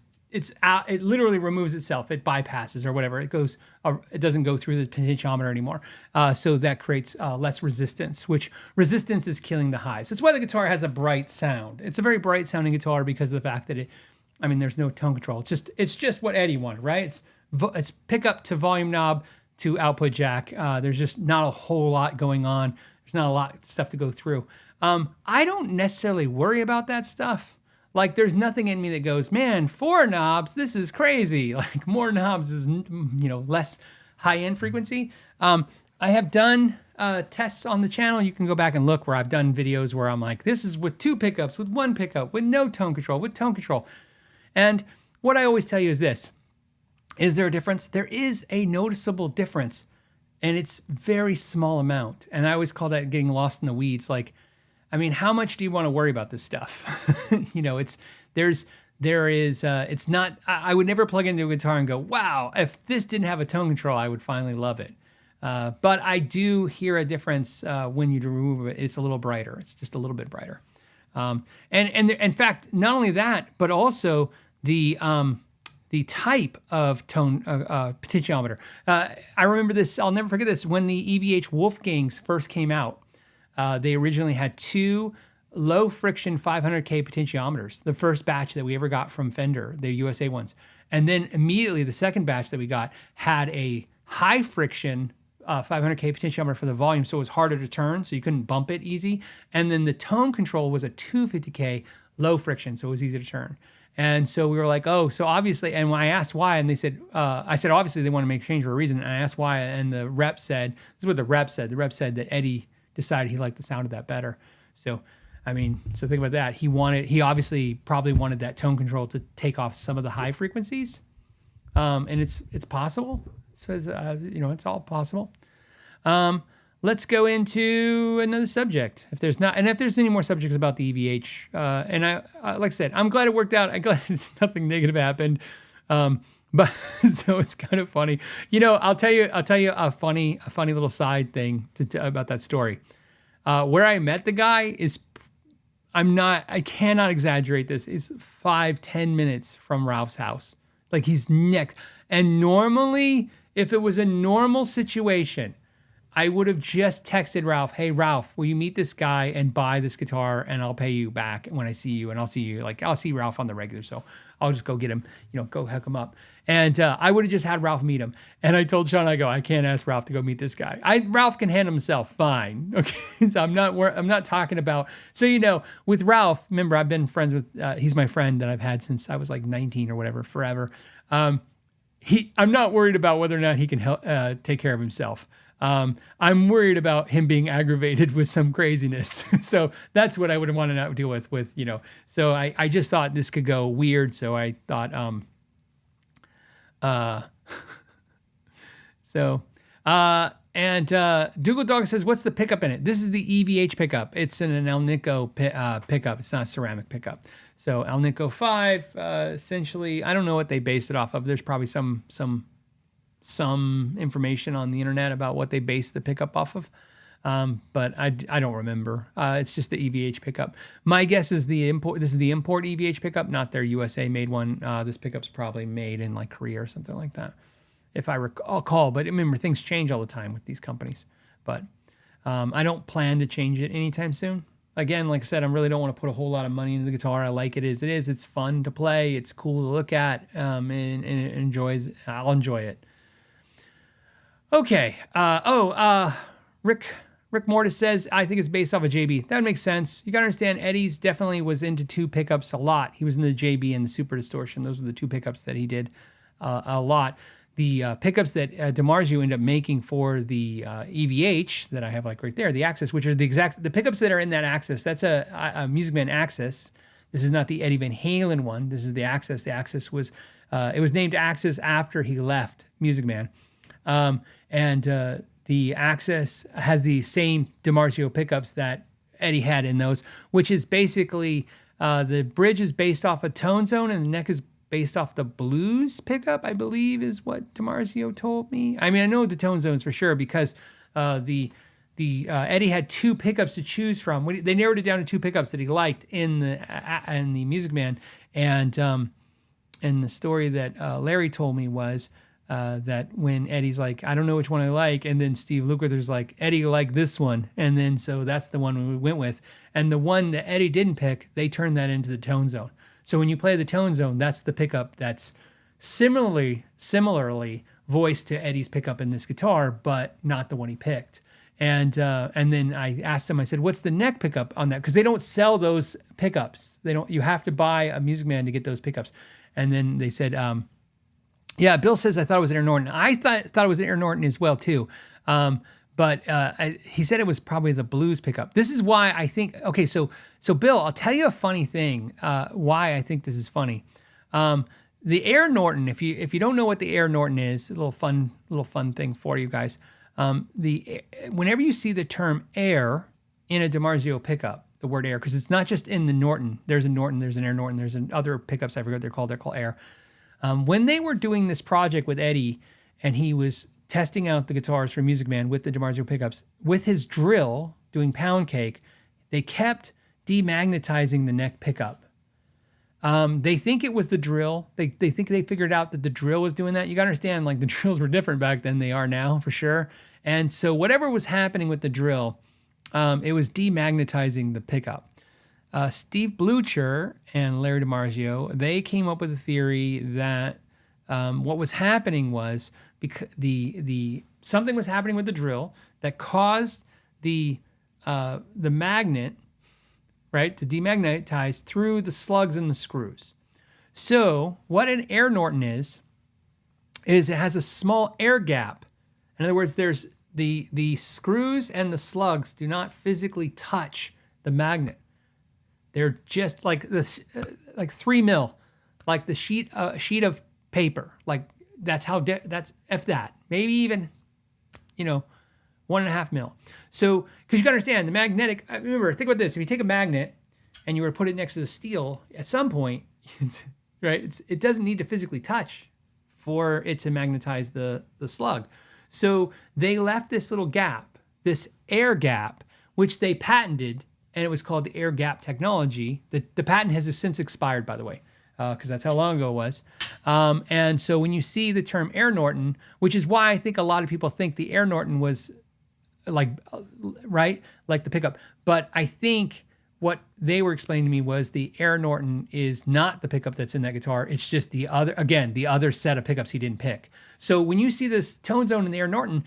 out. It literally removes itself. It bypasses or whatever. It goes. It doesn't go through the potentiometer anymore. So that creates less resistance. Which resistance is killing the highs. That's why the guitar has a bright sound. It's a very bright sounding guitar because of the fact that there's no tone control. It's just what Eddie wanted, right? It's pickup to volume knob to output jack. There's just not a whole lot going on. There's not a lot of stuff to go through. I don't necessarily worry about that stuff. Like, there's nothing in me that goes, man, 4 knobs, this is crazy. Like, more knobs is, less high-end frequency. I have done tests on the channel, you can go back and look where I've done videos where I'm like, this is with 2 pickups, with 1 pickup, with no tone control, with tone control. And what I always tell you is this. Is there a difference? There is a noticeable difference, and it's very small amount. And I always call that getting lost in the weeds. Like, I mean, how much do you want to worry about this stuff? It's not, I would never plug into a guitar and go, wow, if this didn't have a tone control, I would finally love it. But I do hear a difference when you remove it. It's a little brighter. It's just a little bit brighter. And in fact, not only that, but also the type of tone potentiometer. I remember this. I'll never forget this. When the EVH Wolfgangs first came out, they originally had 2 low friction 500K potentiometers. The first batch that we ever got from Fender, the USA ones, and then immediately the second batch that we got had a high friction 500K potentiometer for the volume, so it was harder to turn, so you couldn't bump it easy. And then the tone control was a 250K low friction, so it was easy to turn. And so we were like, oh, so obviously, and when I asked why, and they said, I said, obviously they want to make a change for a reason. And I asked why, and the rep said, this is what the rep said. The rep said that Eddie decided he liked the sound of that better. So, I mean, so think about that. He obviously probably wanted that tone control to take off some of the high frequencies. And it's possible. So, it's all possible. Let's go into another subject. If there's any more subjects about the EVH, and I like I said, I'm glad it worked out. I'm glad nothing negative happened. But so it's kind of funny. I'll tell you a funny little side thing about that story. Where I met the guy is, I cannot exaggerate this, is 5-10 minutes from Ralph's house. Like, he's next. And normally, if it was a normal situation, I would have just texted Ralph, hey, Ralph, will you meet this guy and buy this guitar, and I'll pay you back when I see you, and I'll see Ralph on the regular, so I'll just go get him, go hook him up. And I would have just had Ralph meet him. And I told Sean, I can't ask Ralph to go meet this guy. Ralph can handle himself fine. Okay, so I'm not talking about, so with Ralph, remember, I've been friends with, he's my friend that I've had since I was like 19 or whatever, forever. I'm not worried about whether or not he can take care of himself. I'm worried about him being aggravated with some craziness. So that's what I would want to deal with, so I just thought this could go weird. So I thought, Dougal Dog says, what's the pickup in it? This is the EVH pickup. It's an Alnico pickup. It's not a ceramic pickup. So Alnico 5, essentially, I don't know what they based it off of. There's probably some information on the internet about what they based the pickup off of. But I don't remember. It's just the EVH pickup. My guess is this is the import EVH pickup, not their USA made one. This pickup's probably made in like Korea or something like that, if I recall. But remember, things change all the time with these companies. But I don't plan to change it anytime soon. Again, like I said, I really don't want to put a whole lot of money into the guitar. I like it as it is. It's fun to play. It's cool to look at, and it I'll enjoy it. Okay. Rick Mortis says, I think it's based off of JB. That makes sense. You got to understand, Eddie's definitely was into 2 pickups a lot. He was in the JB and the Super Distortion. Those were the 2 pickups that he did a lot. The pickups that Dimarzio ended up making for the EVH that I have like right there, the Axis, which are the pickups that are in that Axis. That's a Music Man Axis. This is not the Eddie Van Halen one. This is the Axis. The Axis was, it was named Axis after he left Music Man. The Axis has the same Dimarzio pickups that Eddie had in those, which is basically the bridge is based off a tone zone and the neck is based off the blues pickup, I believe is what Dimarzio told me. I mean, I know the tone zones for sure because Eddie had 2 pickups to choose from. They narrowed it down to 2 pickups that he liked in the Music Man, and the story that Larry told me was that when Eddie's like, I don't know which one I like, and then Steve Lukather's like, Eddie liked this one, and then so that's the one we went with, and the one that Eddie didn't pick, they turned that into the tone zone. So when you play the tone zone, that's the pickup that's similarly voiced to Eddie's pickup in this guitar, but not the one he picked. And then I asked him, I said, what's the neck pickup on that? Because they don't sell those pickups. You have to buy a Music Man to get those pickups. And then they said, yeah, Bill says, I thought it was Aaron Norton. I thought it was Aaron Norton as well, too. But but he said it was probably the blues pickup. This is why I think. Okay, so Bill, I'll tell you a funny thing. Why I think this is funny. The Air Norton. If you don't know what the Air Norton is, a little fun thing for you guys. Whenever you see the term air in a Dimarzio pickup, the word air, because it's not just in the Norton. There's a Norton, there's an Air Norton, there's other pickups. I forget what they're called. They're called air. When they were doing this project with Eddie, and he was testing out the guitars for Music Man with the Dimarzio pickups, with his drill doing pound cake, they kept demagnetizing the neck pickup. They think it was the drill. They think they figured out that the drill was doing that. You got to understand, like, the drills were different back then they are now, for sure. And so whatever was happening with the drill, it was demagnetizing the pickup. Steve Blucher and Larry Dimarzio, they came up with a theory that what was happening was because something was happening with the drill that caused the magnet, right, to demagnetize through the slugs and the screws. So what an Air Norton is it has a small air gap. In other words, there's the screws and the slugs do not physically touch the magnet. They're just like this, like 3 mil, like the sheet of paper. Like that's that's if that, maybe even, 1.5 mil. So, because you got to understand the magnetic. Remember, think about this: if you take a magnet and you were to put it next to the steel, at some point, right? It doesn't need to physically touch for it to magnetize the slug. So they left this little gap, this air gap, which they patented, and it was called the air gap technology. The patent has since expired, by the way, because that's how long ago it was. And so when you see the term Air Norton, which is why I think a lot of people think the Air Norton was like the pickup. But I think what they were explaining to me was the Air Norton is not the pickup that's in that guitar. It's just the other set of pickups he didn't pick. So when you see this tone zone in the Air Norton,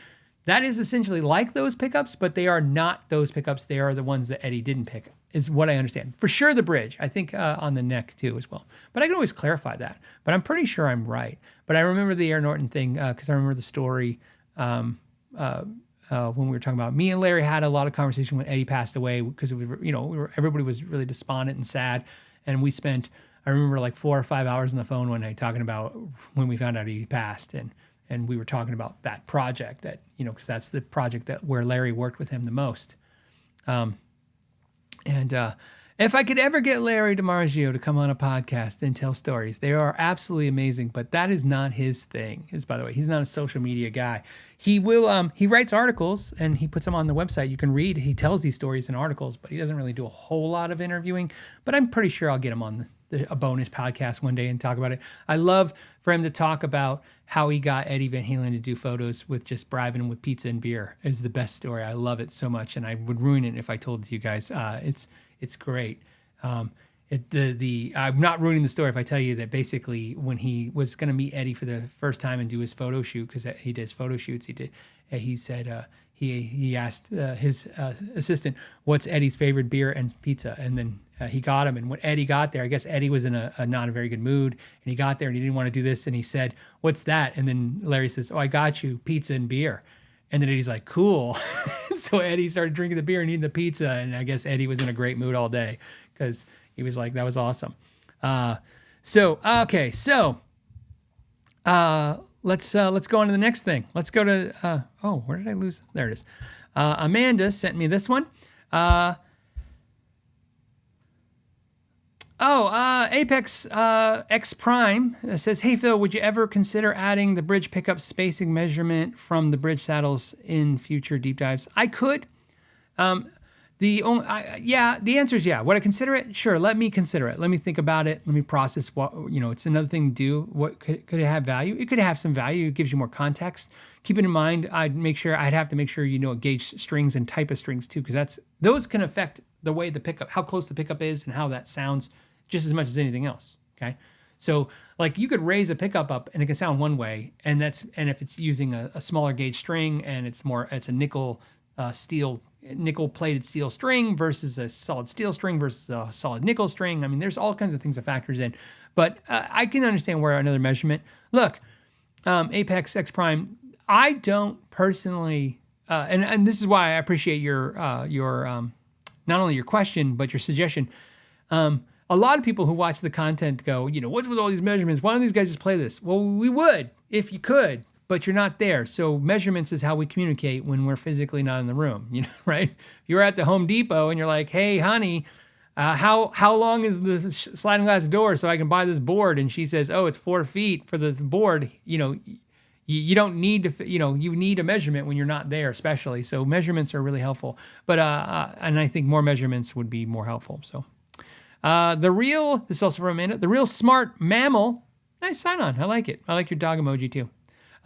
that is essentially like those pickups, but they are not those pickups. They are the ones that Eddie didn't pick, is what I understand. For sure the bridge, I think on the neck too as well. But I can always clarify that. But I'm pretty sure I'm right. But I remember the Air Norton thing because I remember the story when we were talking about, me and Larry had a lot of conversation when Eddie passed away because everybody was really despondent and sad, and we spent, I remember, like 4 or 5 hours on the phone one night talking about when we found out he passed, and we were talking about that project that because that's the project where Larry worked with him the most, if I could ever get Larry Dimarzio to come on a podcast and tell stories, they are absolutely amazing, but that is not his thing. By the way, he's not a social media guy. He will, he writes articles and he puts them on the website. You can read, he tells these stories in articles, but he doesn't really do a whole lot of interviewing, but I'm pretty sure I'll get him on a bonus podcast one day and talk about it. I love for him to talk about how he got Eddie Van Halen to do photos with just bribing him with pizza and beer. Is the best story. I love it so much, and I would ruin it if I told it to you guys. It's great. I'm not ruining the story if I tell you that basically when he was going to meet Eddie for the first time and do his photo shoot, because he does photo shoots, he said he asked his assistant, what's Eddie's favorite beer and pizza? And then he got him. And when Eddie got there, I guess Eddie was in a not a very good mood, and he got there and he didn't want to do this. And he said, what's that? And then Larry says, oh, I got you pizza and beer. And then Eddie's like, cool. So Eddie started drinking the beer and eating the pizza. And I guess Eddie was in a great mood all day because he was like, that was awesome. Let's go on to the next thing. Let's go to, where did I lose? There it is. Amanda sent me this one. Apex X Prime says, hey, Phil, would you ever consider adding the bridge pickup spacing measurement from the bridge saddles in future deep dives? I could. The answer is yeah. Would I consider it? Sure. Let me consider it. Let me think about it. Let me process it's another thing to do. What could it have value? It could have some value. It gives you more context. Keep it in mind. I'd have to make sure gauge strings and type of strings too, because those can affect the way the pickup, how close the pickup is and how that sounds just as much as anything else. Okay. So like you could raise a pickup up and it can sound one way, and if it's using a smaller gauge string and it's a nickel plated steel string versus a solid steel string versus a solid nickel string. I mean, there's all kinds of things that factors in, but I can understand where another measurement. Look, Apex X Prime, I don't personally and this is why I appreciate your not only your question but your suggestion. A lot of people who watch the content go, what's with all these measurements? Why don't these guys just play this? Well, we would if you could, but you're not there. So measurements is how we communicate when we're physically not in the room, right? If you're at the Home Depot and you're like, hey, honey, how long is the sliding glass door so I can buy this board? And she says, oh, it's 4 feet for the board. You don't need to, you need a measurement when you're not there, especially. So measurements are really helpful. But, and I think more measurements would be more helpful. So, this is also from Amanda, the real smart mammal. Nice sign on. I like it. I like your dog emoji too.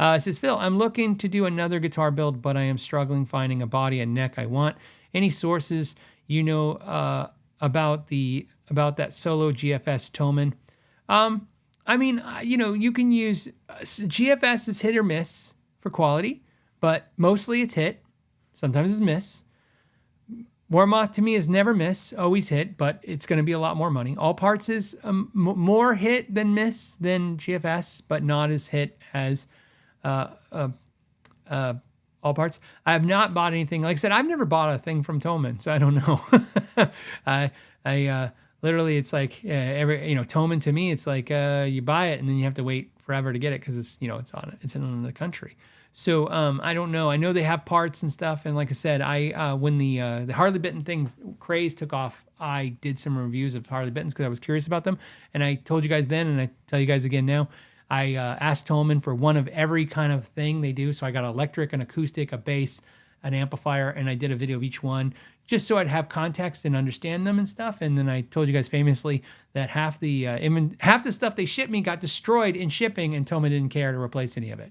It says, Phil, I'm looking to do another guitar build, but I am struggling finding a body and neck I want. Any sources, about that solo GFS Toman? You can use GFS is hit or miss for quality, but mostly it's hit. Sometimes it's miss. Warmoth to me is never miss, always hit, but it's going to be a lot more money. All Parts is more hit than miss than GFS, but not as hit as All Parts. I have not bought anything. Like I said, I've never bought a thing from Toman, so I don't know. I literally, it's like Toman to me, it's like you buy it and then you have to wait forever to get it because it's in another country. So I don't know. I know they have parts and stuff, and like I said, when the Harley Benton thing craze took off, I did some reviews of Harley Benton's because I was curious about them, and I told you guys then, and I tell you guys again now. I asked Toman for one of every kind of thing they do. So I got an electric, an acoustic, a bass, an amplifier, and I did a video of each one just so I'd have context and understand them and stuff. And then I told you guys famously that half the stuff they shipped me got destroyed in shipping, and Toman didn't care to replace any of it.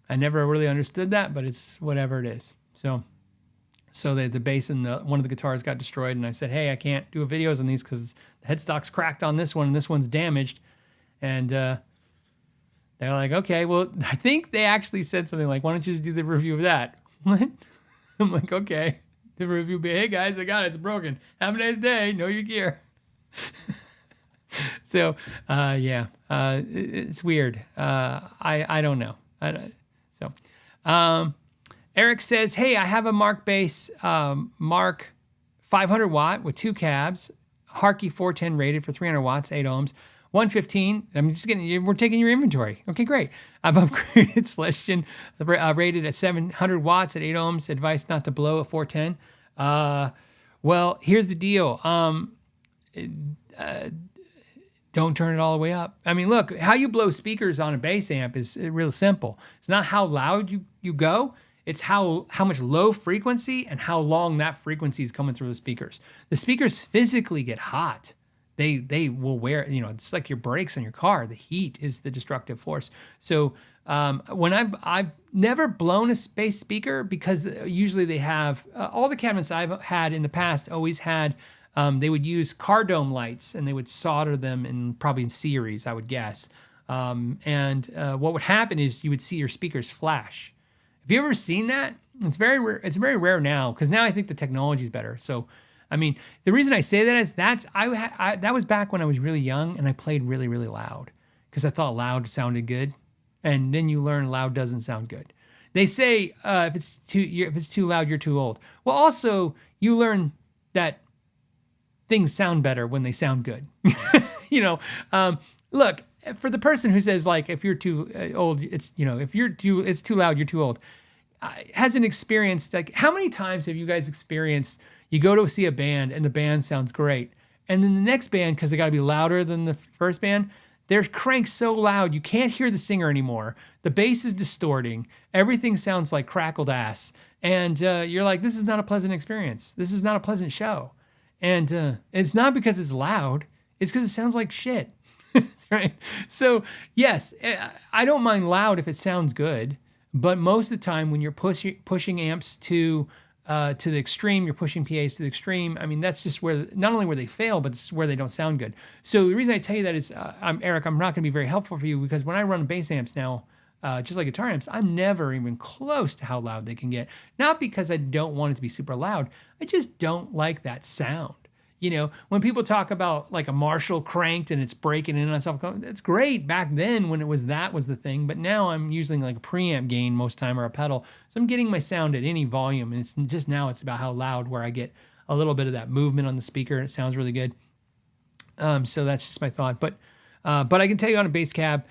I never really understood that, but it's whatever it is. So the bass and one of the guitars got destroyed, and I said, hey, I can't do videos on these because the headstock's cracked on this one, and this one's damaged. And they're like, okay, well, I think they actually said something like, why don't you just do the review of that? What? I'm like, okay. The review be, hey guys, I got it. It's broken. Have a nice day. Know your gear. So, it's weird. I don't know. Eric says, hey, I have a Mark bass, Mark 500 watt with 2 cabs, Harkey 410 rated for 300 watts, 8 ohms. 115. We're taking your inventory. Okay, great. I've upgraded Celestion, rated at 700 watts at 8 ohms. Advice not to blow at 410. Well, here's the deal. Don't turn it all the way up. I mean, look, how you blow speakers on a bass amp is real simple. It's not how loud you go. It's how much low frequency and how long that frequency is coming through the speakers. The speakers physically get hot. They will wear, it's like your brakes on your car. The heat is the destructive force. So when I've never blown a bass speaker because usually they have, all the cabinets I've had in the past always had, they would use car dome lights and they would solder them probably in series, I would guess. And what would happen is you would see your speakers flash. Have you ever seen that? It's very rare. It's very rare now because now I think the technology is better. So I mean, the reason I say that is that was back when I was really young and I played really, really loud because I thought loud sounded good. And then you learn loud doesn't sound good. They say if it's too loud, you're too old. Well, also you learn that things sound better when they sound good. Look, for the person who says like if you're too old, it's too loud, you're too old. Hasn't experienced like how many times have you guys experienced? You go to see a band and the band sounds great. And then the next band, because they got to be louder than the first band, they're cranked so loud you can't hear the singer anymore. The bass is distorting. Everything sounds like crackled ass. And you're like, this is not a pleasant experience. This is not a pleasant show. And it's not because it's loud. It's because it sounds like shit. Right? So, yes, I don't mind loud if it sounds good. But most of the time when you're pushing amps to the extreme, you're pushing PAs to the extreme. I mean, that's just where, not only where they fail, but it's where they don't sound good. So the reason I tell you that is, Eric, I'm not going to be very helpful for you because when I run bass amps now, just like guitar amps, I'm never even close to how loud they can get. Not because I don't want it to be super loud. I just don't like that sound. You know, when people talk about like a Marshall cranked and it's breaking in on itself, that's great back then when that was the thing. But now I'm using like a preamp gain most time or a pedal. So I'm getting my sound at any volume. And it's just now it's about how loud where I get a little bit of that movement on the speaker and it sounds really good. So that's just my thought. But I can tell you on a bass cab,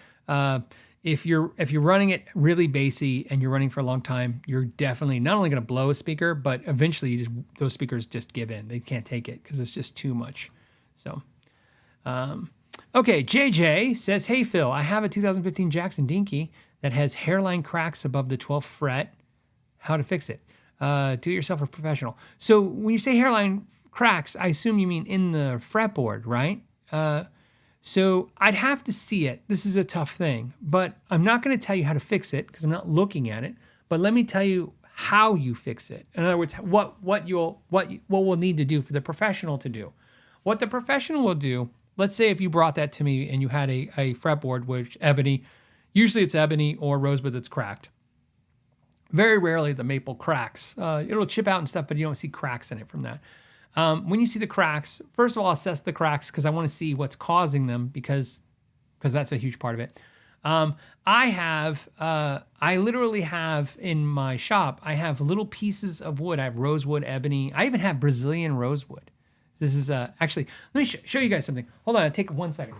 if you're running it really bassy and you're running for a long time, you're definitely not only going to blow a speaker, but eventually those speakers just give in. They can't take it because it's just too much. So, okay, JJ says, "Hey Phil, I have a 2015 Jackson Dinky that has hairline cracks above the 12th fret. How to fix it? Do it yourself or professional." So when you say hairline cracks, I assume you mean in the fretboard, right? So I'd have to see it. This is a tough thing, but I'm not going to tell you how to fix it because I'm not looking at it. But let me tell you how you fix it. In other words, what we'll need to do for the professional to do. What the professional will do. Let's say if you brought that to me and you had a fretboard which ebony, usually it's ebony or rosewood that's cracked. Very rarely the maple cracks. It'll chip out and stuff, but you don't see cracks in it from that. When you see the cracks, first of all, assess the cracks because I want to see what's causing them because that's a huge part of it. I literally have in my shop, I have little pieces of wood. I have rosewood, ebony. I even have Brazilian rosewood. This is actually, let me show you guys something. Hold on, take 1 second.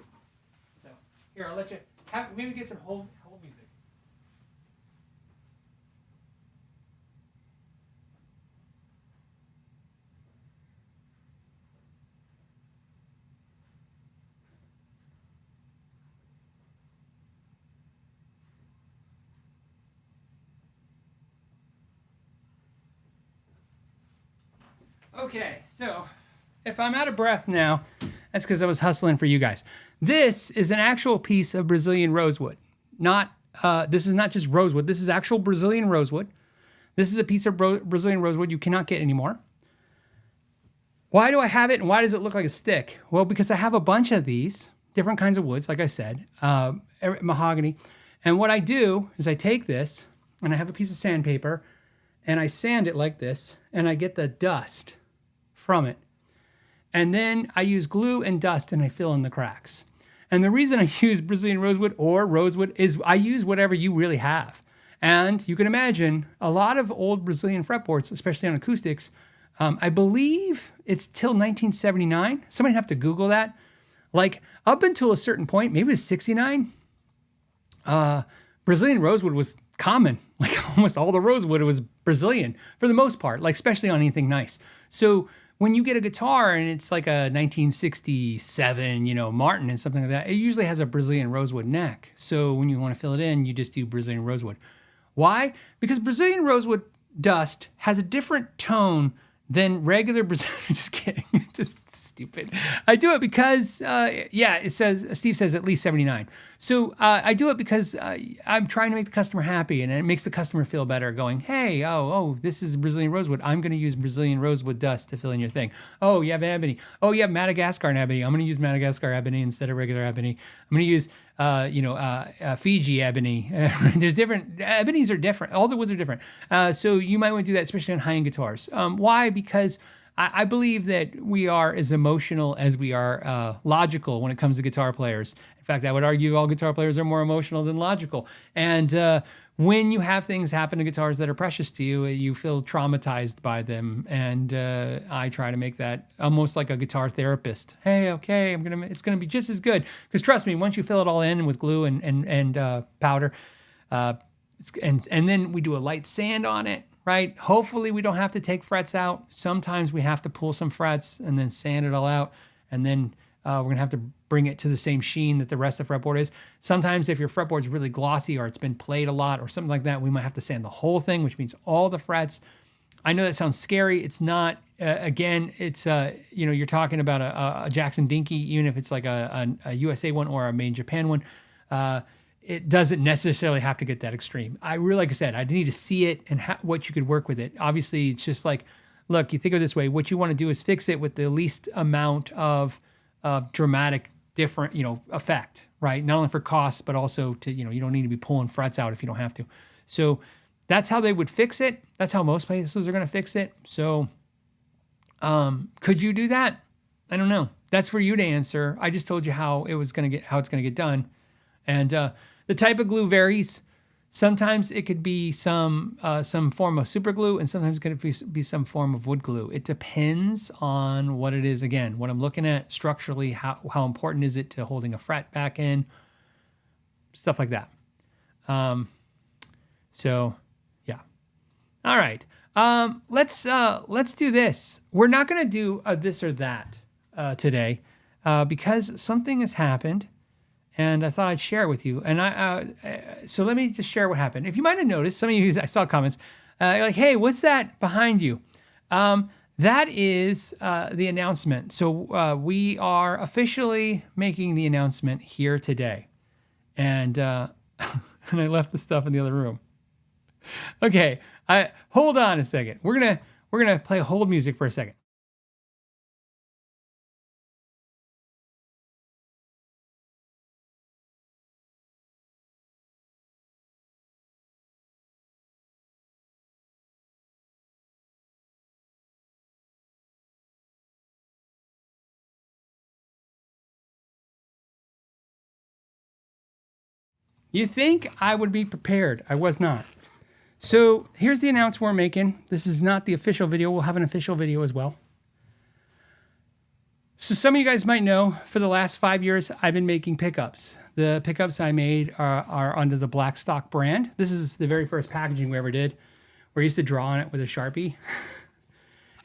So here, I'll let you maybe get some hold music. Okay, so if I'm out of breath now, that's because I was hustling for you guys. This is an actual piece of Brazilian rosewood. This is not just rosewood. This is actual Brazilian rosewood. This is a piece of Brazilian rosewood you cannot get anymore. Why do I have it and why does it look like a stick? Well, because I have a bunch of these different kinds of woods, like I said, mahogany. And what I do is I take this and I have a piece of sandpaper and I sand it like this and I get the dust from it. And then I use glue and dust and I fill in the cracks. And the reason I use Brazilian rosewood or rosewood is I use whatever you really have. And you can imagine a lot of old Brazilian fretboards, especially on acoustics, I believe it's till 1979. Somebody have to Google that. Like up until a certain point, maybe it was 69, Brazilian rosewood was common. Like almost all the rosewood was Brazilian for the most part, like especially on anything nice. So when you get a guitar and it's like a 1967, Martin and something like that, it usually has a Brazilian rosewood neck. So when you want to fill it in, you just do Brazilian rosewood. Why? Because Brazilian rosewood dust has a different tone than regular Brazilian. Just kidding. Just stupid. I do it because, it says, Steve says at least 79. So I do it because I'm trying to make the customer happy and it makes the customer feel better going, hey, this is Brazilian rosewood. I'm going to use Brazilian rosewood dust to fill in your thing. Oh, you have ebony. Oh, you have Madagascar and ebony. I'm going to use Madagascar ebony instead of regular ebony. I'm going to use, Fiji ebony. There's different, ebonies are different. All the woods are different. So you might want to do that, especially on high-end guitars. Why? Because I believe that we are as emotional as we are logical when it comes to guitar players. In fact, I would argue all guitar players are more emotional than logical. And when you have things happen to guitars that are precious to you, you feel traumatized by them. And I try to make that almost like a guitar therapist. Hey, okay, it's gonna be just as good. Because trust me, once you fill it all in with glue and powder, and then we do a light sand on it. Right? Hopefully we don't have to take frets out. Sometimes we have to pull some frets and then sand it all out. And then we're going to have to bring it to the same sheen that the rest of the fretboard is. Sometimes if your fretboard is really glossy or it's been played a lot or something like that, we might have to sand the whole thing, which means all the frets. I know that sounds scary. It's not. Again, it's, you're talking about a Jackson Dinky, even if it's like a USA one or a made in Japan one. It doesn't necessarily have to get that extreme. Like I said, I need to see it and what you could work with it. Obviously, it's just like, look, you think of it this way. What you want to do is fix it with the least amount of dramatic different, effect, right? Not only for cost, but also to, you don't need to be pulling frets out if you don't have to. So that's how they would fix it. That's how most places are going to fix it. So could you do that? I don't know. That's for you to answer. I just told you how it's going to get done. And the type of glue varies. Sometimes it could be some form of super glue, and sometimes it's going to be some form of wood glue. It depends on what it is. Again, what I'm looking at structurally, how important is it to holding a fret back in, stuff like that. So yeah. All right. Let's do this. We're not going to do this or that today because something has happened. And I thought I'd share it with you. And so let me just share what happened. If you might have noticed, some of you, I saw comments, like, hey, what's that behind you? That is the announcement. So we are officially making the announcement here today. And and I left the stuff in the other room. Okay, hold on a second. We're gonna play hold music for a second. You think I would be prepared? I was not. So here's the announcement we're making. This is not the official video. We'll have an official video as well. So some of you guys might know, for the last 5 years, I've been making pickups. The pickups I made are under the Blackstock brand. This is the very first packaging we ever did, where I used to draw on it with a Sharpie.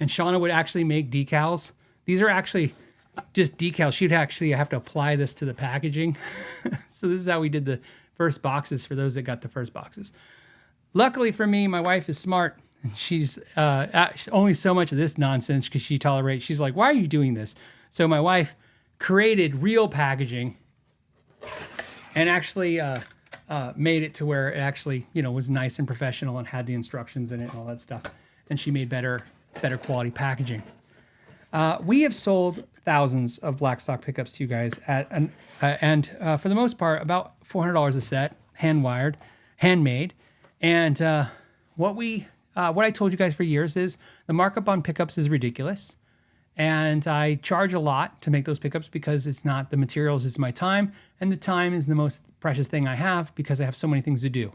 And Shauna would actually make decals. These are actually just decals. She'd actually have to apply this to the packaging. So this is how we did the first boxes for those that got the first boxes. Luckily for me, my wife is smart. She's only so much of this nonsense because she tolerates. She's like, why are you doing this? So my wife created real packaging and actually made it to where it actually, was nice and professional and had the instructions in it and all that stuff. And she made better quality packaging. We have sold thousands of Blackstock pickups to you guys and for the most part, about $400 a set, hand-wired, handmade. And what I told you guys for years is the markup on pickups is ridiculous. And I charge a lot to make those pickups because it's not the materials, it's my time. And the time is the most precious thing I have because I have so many things to do.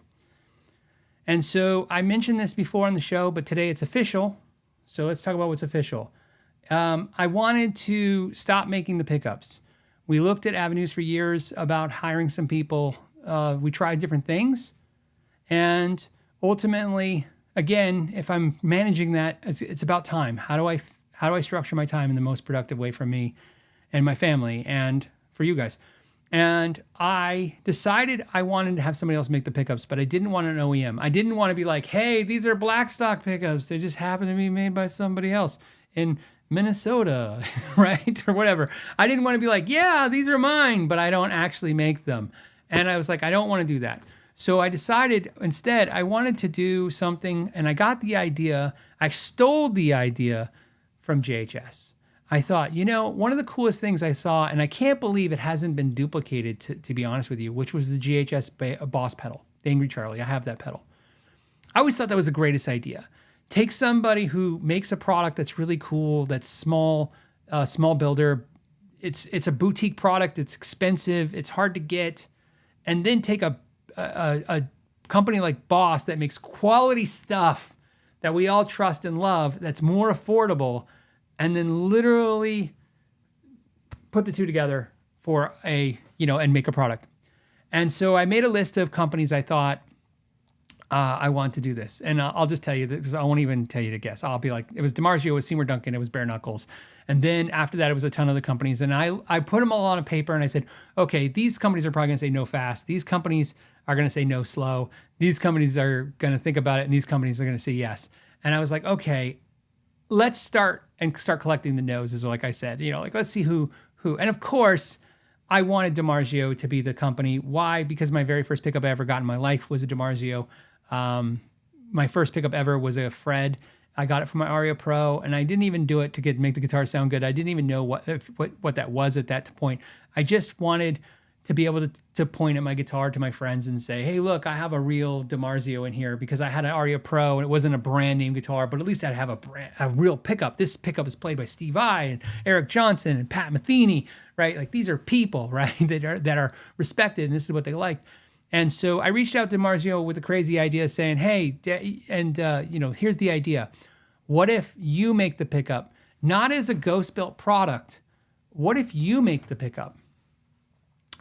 And so I mentioned this before on the show, but today it's official. So let's talk about what's official. I wanted to stop making the pickups. We looked at avenues for years about hiring some people. We tried different things. And ultimately, again, if I'm managing that, it's about time. How do I structure my time in the most productive way for me and my family and for you guys? And I decided I wanted to have somebody else make the pickups, but I didn't want an OEM. I didn't want to be like, hey, these are Blackstock pickups. They just happen to be made by somebody else in Minnesota, right? Or whatever. I didn't want to be like, yeah, these are mine, but I don't actually make them. And I was like, I don't want to do that. So I decided instead I wanted to do something, and I got the idea. I stole the idea from JHS. I thought, one of the coolest things I saw, and I can't believe it hasn't been duplicated, to be honest with you, which was the JHS Boss pedal, the Angry Charlie. I have that pedal. I always thought that was the greatest idea. Take somebody who makes a product that's really cool, that's small builder. It's a boutique product. It's expensive. It's hard to get. And then take a company like Boss that makes quality stuff that we all trust and love, that's more affordable, and then literally put the two together for and make a product. And so I made a list of companies I thought I want to do this. And I'll just tell you this, because I won't even tell you to guess. I'll be like, it was Dimarzio, it was Seymour Duncan, it was Bare Knuckles. And then after that, it was a ton of the companies. And I put them all on a paper and I said, okay, these companies are probably going to say no fast. These companies are going to say no slow. These companies are going to think about it. And these companies are going to say yes. And I was like, okay, let's start collecting the no's, like I said, let's see who. And of course, I wanted Dimarzio to be the company. Why? Because my very first pickup I ever got in my life was a Dimarzio. My first pickup ever was a Fred. I got it from my Aria Pro, and I didn't even do it to make the guitar sound good. I didn't even know what that was at that point. I just wanted to be able to point at my guitar to my friends and say, hey, look, I have a real Dimarzio in here because I had an Aria Pro and it wasn't a brand name guitar, but at least I'd have a real pickup. This pickup is played by Steve Vai and Eric Johnson and Pat Metheny, right? Like these are people, right, that are respected, and this is what they like. And so I reached out to Dimarzio with a crazy idea saying, hey, here's the idea. What if you make the pickup, not as a Ghost built product? What if you make the pickup?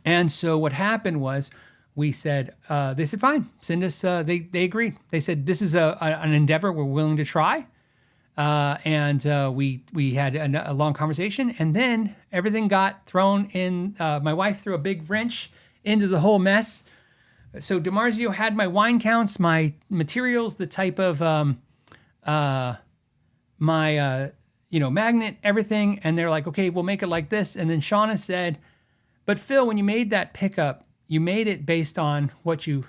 And so what happened was they said, fine, send us, they agreed. They said, this is an endeavor we're willing to try. We had a long conversation, and then everything got thrown in. My wife threw a big wrench into the whole mess. So Dimarzio had my wine counts, my materials, the type of magnet, everything. And they're like, okay, we'll make it like this. And then Shauna said, but Phil, when you made that pickup, you made it based on what you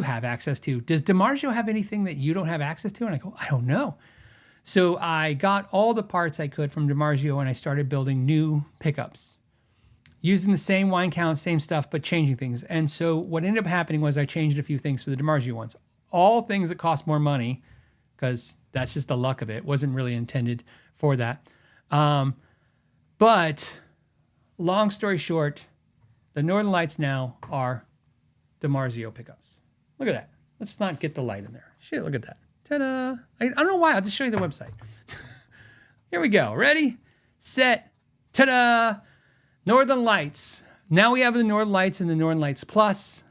have access to. Does Dimarzio have anything that you don't have access to? And I go, I don't know. So I got all the parts I could from Dimarzio and I started building new pickups using the same wine count, same stuff, but changing things. And so what ended up happening was I changed a few things to the Dimarzio ones. All things that cost more money, because that's just the luck of it. It wasn't really intended for that. But long story short, the Northern Lights now are Dimarzio pickups. Look at that. Let's not get the light in there. Shit, look at that. Ta-da. I don't know why. I'll just show you the website. Here we go. Ready, set, ta-da. Northern Lights. Now we have the Northern Lights and the Northern Lights Plus.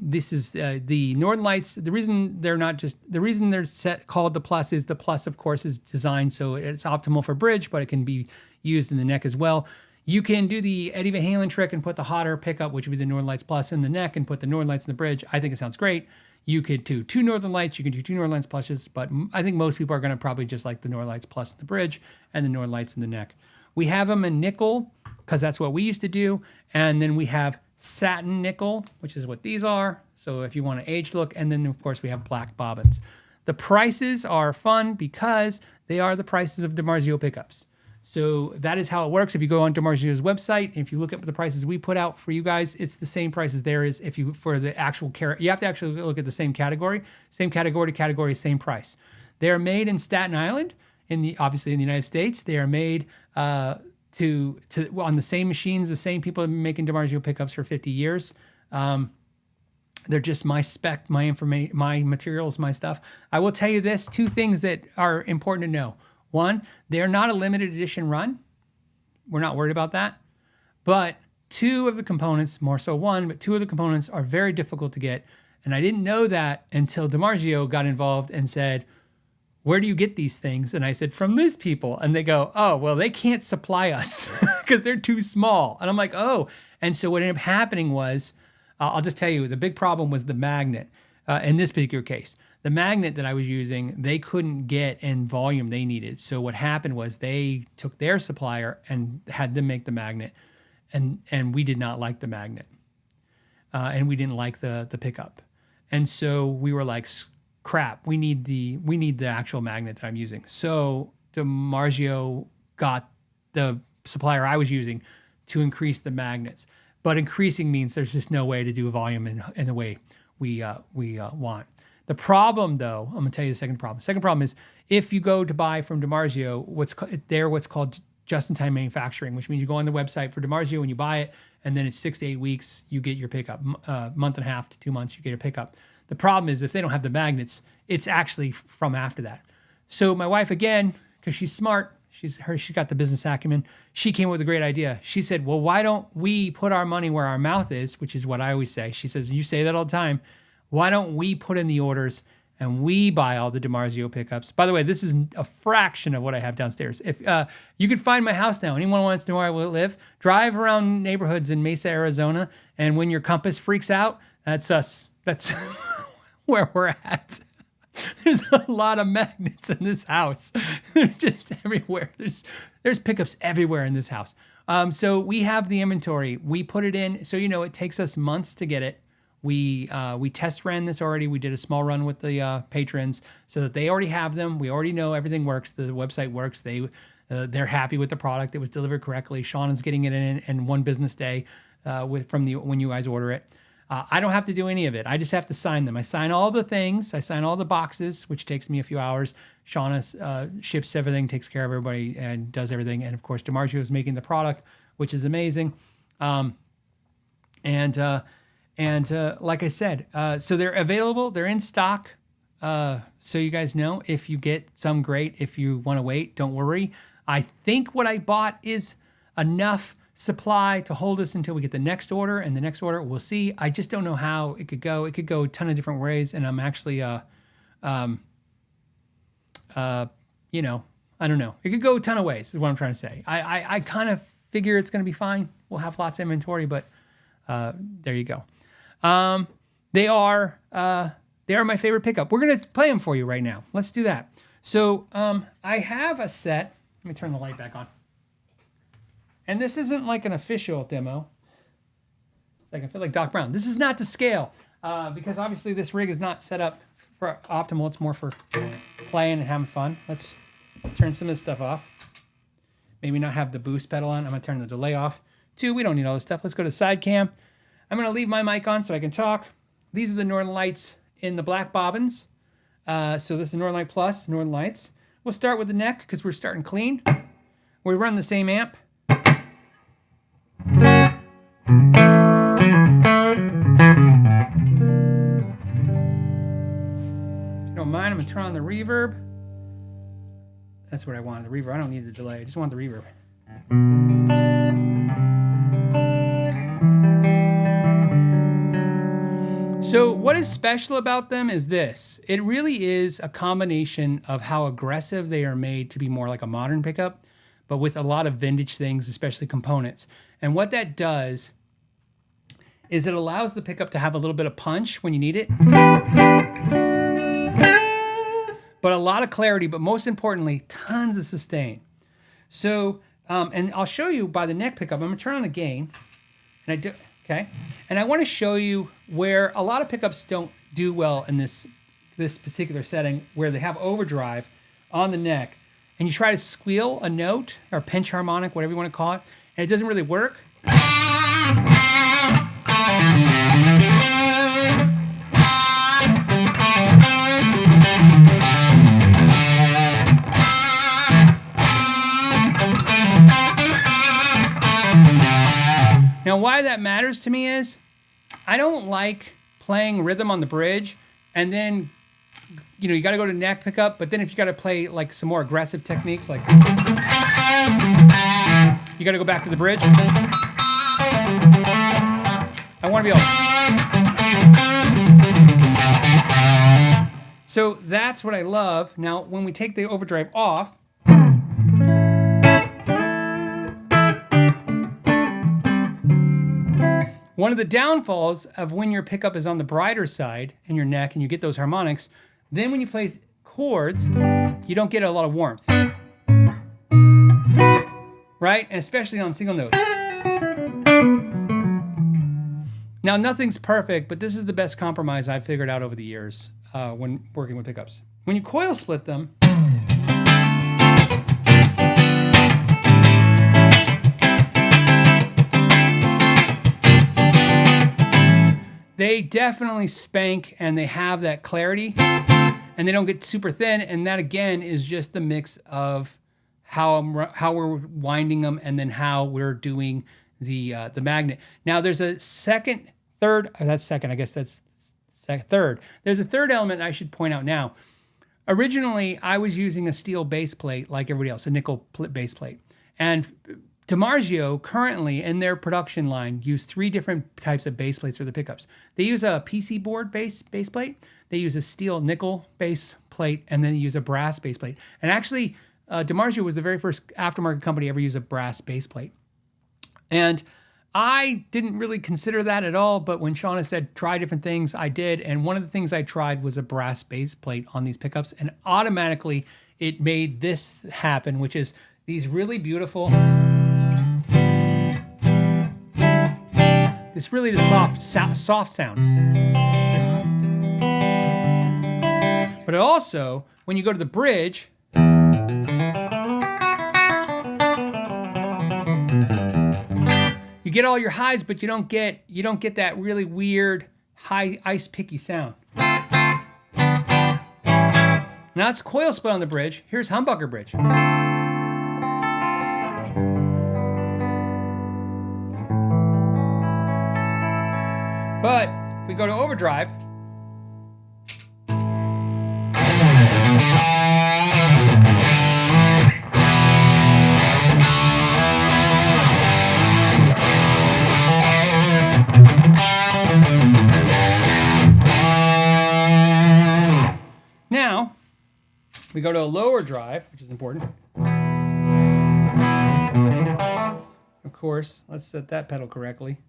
This is the Northern Lights. The reason they're called the Plus is the Plus, of course, is designed so it's optimal for bridge, but it can be used in the neck as well. You can do the Eddie Van Halen trick and put the hotter pickup, which would be the Northern Lights Plus, in the neck and put the Northern Lights in the bridge. I think it sounds great. You could do two Northern Lights. You can do two Northern Lights Pluses, but I think most people are going to probably just like the Northern Lights Plus in the bridge and the Northern Lights in the neck. We have them in nickel because that's what we used to do. And then we have satin nickel, which is what these are. So if you want an aged look, and then of course we have black bobbins. The prices are fun because they are the prices of Dimarzio pickups. So that is how it works. If you go on Dimarzio's website, if you look at the prices we put out for you guys, it's the same prices there is if you for the actual you have to actually look at the same category to category, same price. They are made in Staten Island, obviously in the United States. They are made on the same machines, the same people have been making Dimarzio pickups for 50 years. They're just my spec, my information, my materials, my stuff. I will tell you this, two things that are important to know. One, they're not a limited edition run. We're not worried about that. But two of the components, more so one, but two of the components are very difficult to get. And I didn't know that until Dimarzio got involved and said, where do you get these things? And I said, from these people. And they go, oh, well, they can't supply us because they're too small. And I'm like, oh. And so what ended up happening was, I'll just tell you, the big problem was the magnet in this particular case. The magnet that I was using, they couldn't get in volume they needed. So what happened was they took their supplier and had them make the magnet. And we did not like the magnet. And we didn't like the pickup. And so we were like, crap, we need the actual magnet that I'm using. So Dimarzio got the supplier I was using to increase the magnets. But increasing means there's just no way to do volume in the way we want. The problem, though, I'm going to tell you the second problem. Second problem is if you go to buy from Dimarzio, what's called just-in-time manufacturing, which means you go on the website for Dimarzio and you buy it, and then it's 6 to 8 weeks, you get your pickup. Month and a half to 2 months, you get a pickup. The problem is if they don't have the magnets, it's actually from after that. So my wife, again, because she's smart, she's got the business acumen, she came up with a great idea. She said, well, why don't we put our money where our mouth is, which is what I always say. She says, you say that all the time. Why don't we put in the orders and we buy all the Dimarzio pickups? By the way, this is a fraction of what I have downstairs. If you can find my house now, anyone wants to know where I live, drive around neighborhoods in Mesa, Arizona, and when your compass freaks out, that's us. That's where we're at. There's a lot of magnets in this house. They're just everywhere. There's pickups everywhere in this house. So we have the inventory. We put it in. So, it takes us months to get it. We test ran this already. We did a small run with the patrons so that they already have them. We already know everything works. The website works. They're happy with the product. It was delivered correctly. Sean is getting it in one business day. when you guys order it. I don't have to do any of it. I just have to sign them. I sign all the things. I sign all the boxes, which takes me a few hours. Shauna ships everything, takes care of everybody, and does everything. And of course, Dimarzio is making the product, which is amazing. And like I said, so they're available. They're in stock. So you guys know, if you get some, great. If you want to wait, don't worry. I think what I bought is enough supply to hold us until we get the next order, and the next order we'll see. I just don't know how it could go. It could go a ton of different ways, and I'm actually you know, I don't know. It could go a ton of ways is what I'm trying to say. I kind of figure it's going to be fine. We'll have lots of inventory, but there you go. They are my favorite pickup. We're going to play them for you right now. Let's do that. So I have a set. Let me turn the light back on. And this isn't like an official demo. It's like, I feel like Doc Brown. This is not to scale because obviously this rig is not set up for optimal. It's more for playing and having fun. Let's turn some of this stuff off. Maybe not have the boost pedal on. I'm going to turn the delay off. 2, we don't need all this stuff. Let's go to side cam. I'm going to leave my mic on so I can talk. These are the Northern Lights in the black bobbins. So this is Northern Light Plus, Northern Lights. We'll start with the neck because we're starting clean. We run the same amp. If you don't mind, I'm going to turn on the reverb. That's what I want, the reverb. I don't need the delay. I just want the reverb. So what is special about them is this. It really is a combination of how aggressive they are made to be more like a modern pickup, but with a lot of vintage things, especially components. And what that does is it allows the pickup to have a little bit of punch when you need it, but a lot of clarity, but most importantly, tons of sustain. So, and I'll show you by the neck pickup. I'm gonna turn on the gain, and I do, okay? And I wanna show you where a lot of pickups don't do well in this particular setting, where they have overdrive on the neck, and you try to squeal a note, or pinch harmonic, whatever you wanna call it, and it doesn't really work. Now, why that matters to me is I don't like playing rhythm on the bridge and then, you know, you got to go to neck pickup, but then if you got to play like some more aggressive techniques, like you got to go back to the bridge. I want to be able. So that's what I love. Now, when we take the overdrive off, one of the downfalls of when your pickup is on the brighter side in your neck and you get those harmonics, then when you play chords, you don't get a lot of warmth. Right? And especially on single notes. Now, nothing's perfect, but this is the best compromise I've figured out over the years when working with pickups. When you coil split them, they definitely spank and they have that clarity and they don't get super thin. And that again is just the mix of how we're winding them and then how we're doing the magnet. Now there's a third. There's a third element I should point out now. Originally, I was using a steel base plate like everybody else, a nickel base plate. And Dimarzio currently in their production line use 3 different types of base plates for the pickups. They use a PC board base plate, they use a steel nickel base plate, and then they use a brass base plate. And actually, Dimarzio was the very first aftermarket company to ever use a brass base plate. And I didn't really consider that at all, but when Shauna said try different things, I did. And one of the things I tried was a brass base plate on these pickups, and automatically it made this happen, which is these really beautiful, it's really the soft sound. But also, when you go to the bridge, you You get all your highs, but you don't get that really weird high ice picky sound. Now that's coil split on the bridge. Here's humbucker bridge. But if we go to overdrive, now we go to a lower drive, which is important. Of course, let's set that pedal correctly.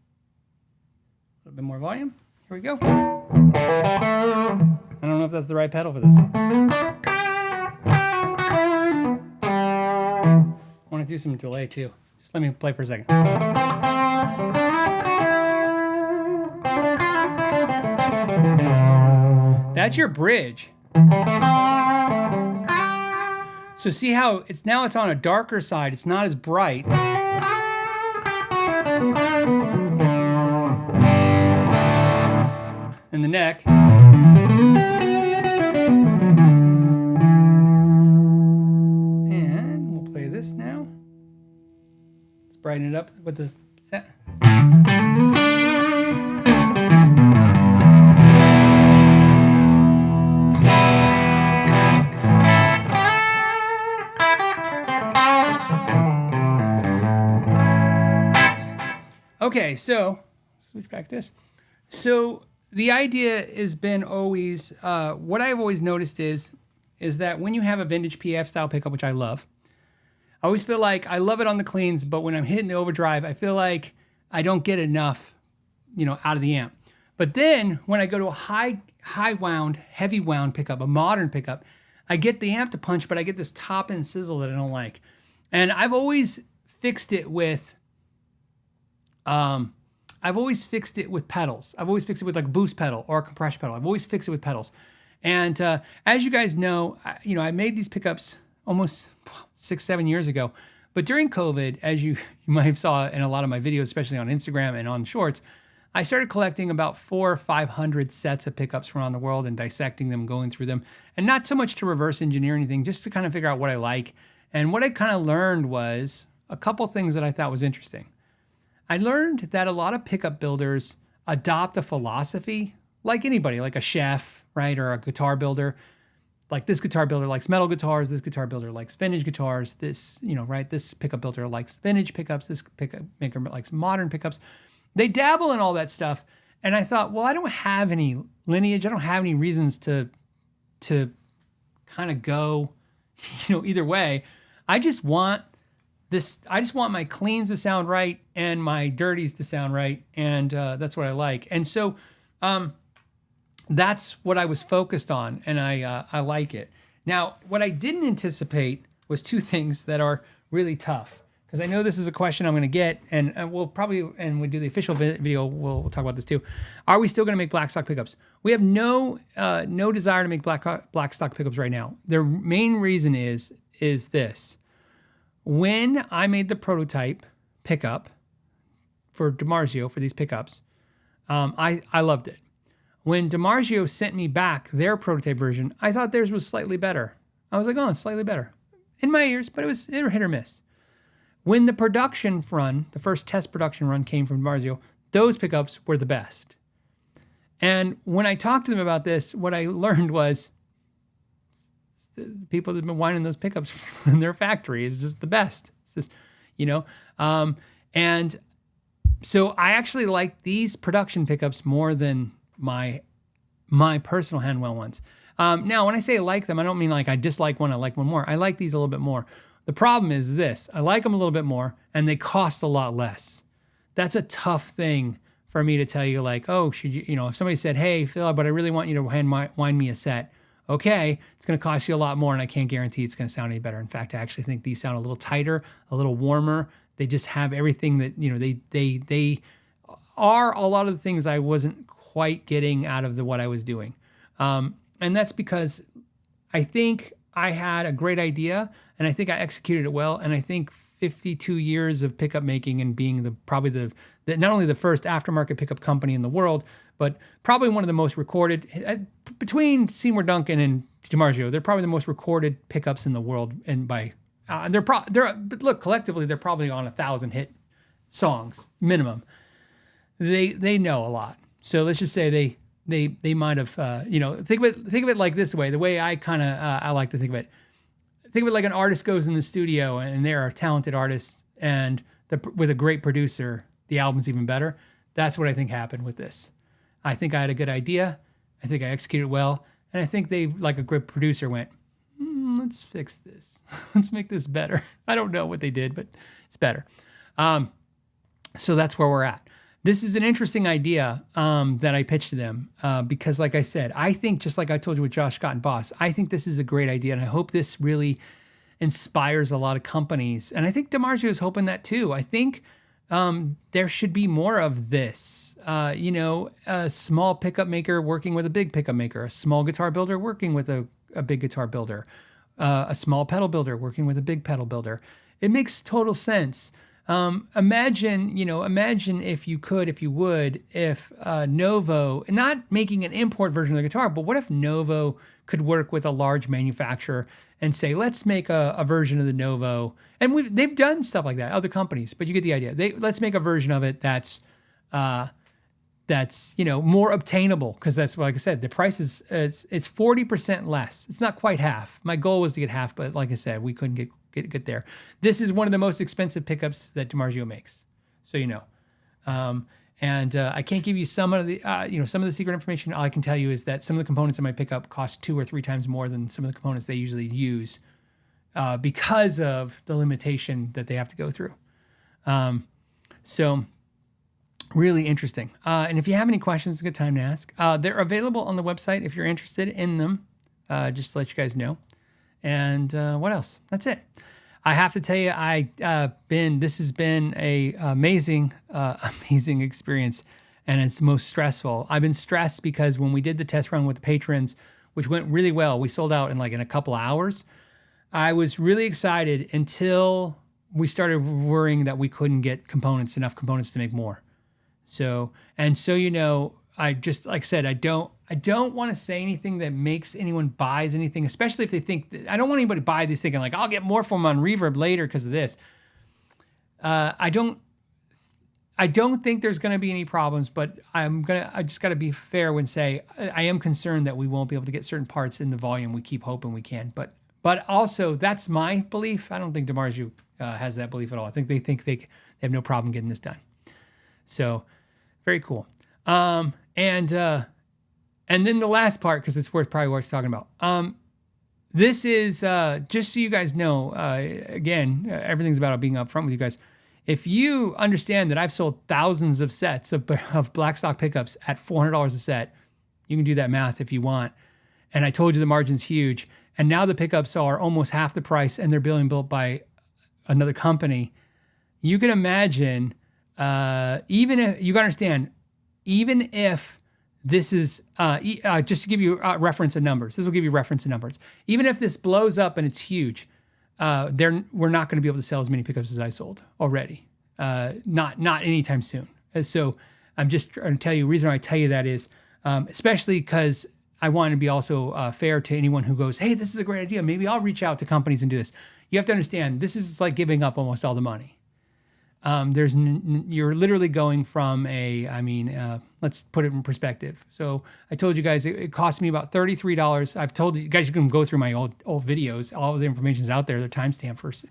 A little bit more volume. Here we go. I don't know if that's the right pedal for this. I want to do some delay too. Just let me play for a second. That's your bridge. So see how it's on a darker side. It's not as bright. In the neck. And we'll play this now. Let's brighten it up with the set. Okay, so switch back to this. So the idea has been always, what I've always noticed is that when you have a vintage PF style pickup, which I love, I always feel like I love it on the cleans, but when I'm hitting the overdrive, I feel like I don't get enough, out of the amp. But then when I go to a high wound, heavy wound pickup, a modern pickup, I get the amp to punch, but I get this top end sizzle that I don't like. And I've always fixed it with pedals. I've always fixed it with like a boost pedal or a compression pedal. I've always fixed it with pedals. And as you guys know, I made these pickups almost 6-7 years ago. But during COVID, as you might have saw in a lot of my videos, especially on Instagram and on Shorts, I started collecting about 400 or 500 sets of pickups from around the world and dissecting them, going through them. And not so much to reverse engineer anything, just to kind of figure out what I like. And what I kind of learned was a couple things that I thought was interesting. I learned that a lot of pickup builders adopt a philosophy, like anybody, like a chef, right, or a guitar builder. Like this guitar builder likes metal guitars, this guitar builder likes vintage guitars, this pickup builder likes vintage pickups, this pickup maker likes modern pickups. They dabble in all that stuff. And I thought, well, I don't have any lineage. I don't have any reasons to kind of go, either way. I just want my cleans to sound right and my dirties to sound right. And that's what I like. And so that's what I was focused on. And I like it. Now, what I didn't anticipate was two things that are really tough. Because I know this is a question I'm going to get. And we'll probably, and we do the official video, we'll talk about this too. Are we still going to make black stock pickups? We have no desire to make black stock pickups right now. The main reason is this. When I made the prototype pickup for Dimarzio for these pickups, I loved it. When Dimarzio sent me back their prototype version, I thought theirs was slightly better. I was like, oh, it's slightly better in my ears, but it was hit or miss. When the production run, the first test production run came from Dimarzio, those pickups were the best. And when I talked to them about this, what I learned was the people that have been winding those pickups from their factory is just the best. It's just, and so I actually like these production pickups more than my personal Handwell ones. Now, when I say I like them, I don't mean like I dislike one, I like one more. I like these a little bit more. The problem is this, I like them a little bit more and they cost a lot less. That's a tough thing for me to tell you, like, oh, should you, if somebody said, hey, Phil, but I really want you to wind me a set. Okay, it's going to cost you a lot more and I can't guarantee it's going to sound any better. In fact, I actually think these sound a little tighter, a little warmer. They just have everything that, they are a lot of the things I wasn't quite getting out of what I was doing. And that's because I think I had a great idea and I think I executed it well. And I think 52 years of pickup making and being probably the not only the first aftermarket pickup company in the world, but probably one of the most recorded between Seymour Duncan and Dimarzio. They're probably the most recorded pickups in the world, and but look, collectively they're probably on 1,000 hit songs minimum. They know a lot. So let's just say they might have think of it like this way. The way I like to think of it. Think of it like an artist goes in the studio and they're a talented artist, and with a great producer, the album's even better. That's what I think happened with this. I think I had a good idea. I think I executed well. And I think they, like a great producer, went, let's fix this. Let's make this better. I don't know what they did, but it's better. So that's where we're at. This is an interesting idea that I pitched to them because, like I said, I think, just like I told you with Josh Scott and Boss, I think this is a great idea, and I hope this really inspires a lot of companies. And I think Dimarzio is hoping that too. I think there should be more of this. A small pickup maker working with a big pickup maker, a small guitar builder working with a big guitar builder, a small pedal builder working with a big pedal builder. It makes total sense. Imagine if Novo, not making an import version of the guitar, but what if Novo could work with a large manufacturer and say, let's make a version of the Novo. And they've done stuff like that, other companies, but you get the idea. Let's make a version of it that's more obtainable, because that's, like I said, the price is it's 40% less. It's not quite half. My goal was to get half, but like I said, we couldn't get there. This is one of the most expensive pickups that Dimarzio makes, so you know. I can't give you some of the secret information. All I can tell you is that some of the components in my pickup cost 2 or 3 times more than some of the components they usually use because of the limitation that they have to go through. So really interesting. And if you have any questions, it's a good time to ask. They're available on the website if you're interested in them. Just to let you guys know. And what else? That's it. I have to tell you, this has been a amazing experience, and it's most stressful. I've been stressed because when we did the test run with the patrons, which went really well, we sold out in a couple of hours. I was really excited until we started worrying that we couldn't get enough components to make more. So I just, like I said, I don't want to say anything that makes anyone buys anything, especially if they think I don't want anybody to buy these thinking I'll get more from them on Reverb later because of this. I don't think there's going to be any problems, but I just got to be fair when say I am concerned that we won't be able to get certain parts in the volume we keep hoping we can. But also that's my belief. I don't think Dimarzio has that belief at all. I think they have no problem getting this done. So very cool. And then the last part, because it's probably worth talking about. This is, just so you guys know, again, everything's about being upfront with you guys. If you understand that I've sold thousands of sets of black stock pickups at $400 a set, you can do that math if you want. And I told you the margin's huge. And now the pickups are almost half the price and they're being built by another company. You can imagine, even if you got to understand, even if this is, just to give you a reference of numbers, this will give you reference of numbers. Even if this blows up and it's huge, we're not going to be able to sell as many pickups as I sold already. Not anytime soon. So I'm just trying to tell you, the reason why I tell you that is, especially because I want to be also fair to anyone who goes, hey, this is a great idea. Maybe I'll reach out to companies and do this. You have to understand, this is like giving up almost all the money. You're literally going from let's put it in perspective. So I told you guys it cost me about $33. I've told you guys, you can go through my old videos. All of the information is out there. They're timestamped first.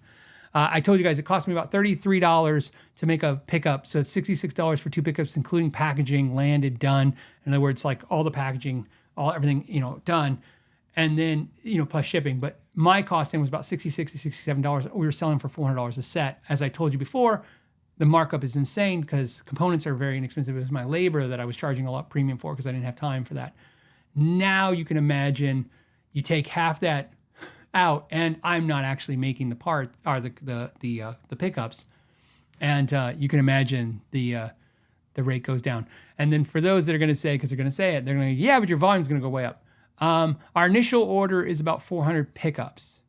I told you guys it cost me about $33 to make a pickup. So it's $66 for 2 pickups, including packaging, landed, done. In other words, like all the packaging, everything, done. And then, plus shipping. But my costing was about $66 to $67. We were selling for $400 a set. As I told you before, the markup is insane because components are very inexpensive. It was my labor that I was charging a lot premium for because I didn't have time for that. Now you can imagine you take half that out, and I'm not actually making the part or the pickups, and you can imagine the rate goes down. And then for those that are going to say, because they're going to say it, they're going to, yeah, but your volume's going to go way up. Our initial order is about 400 pickups.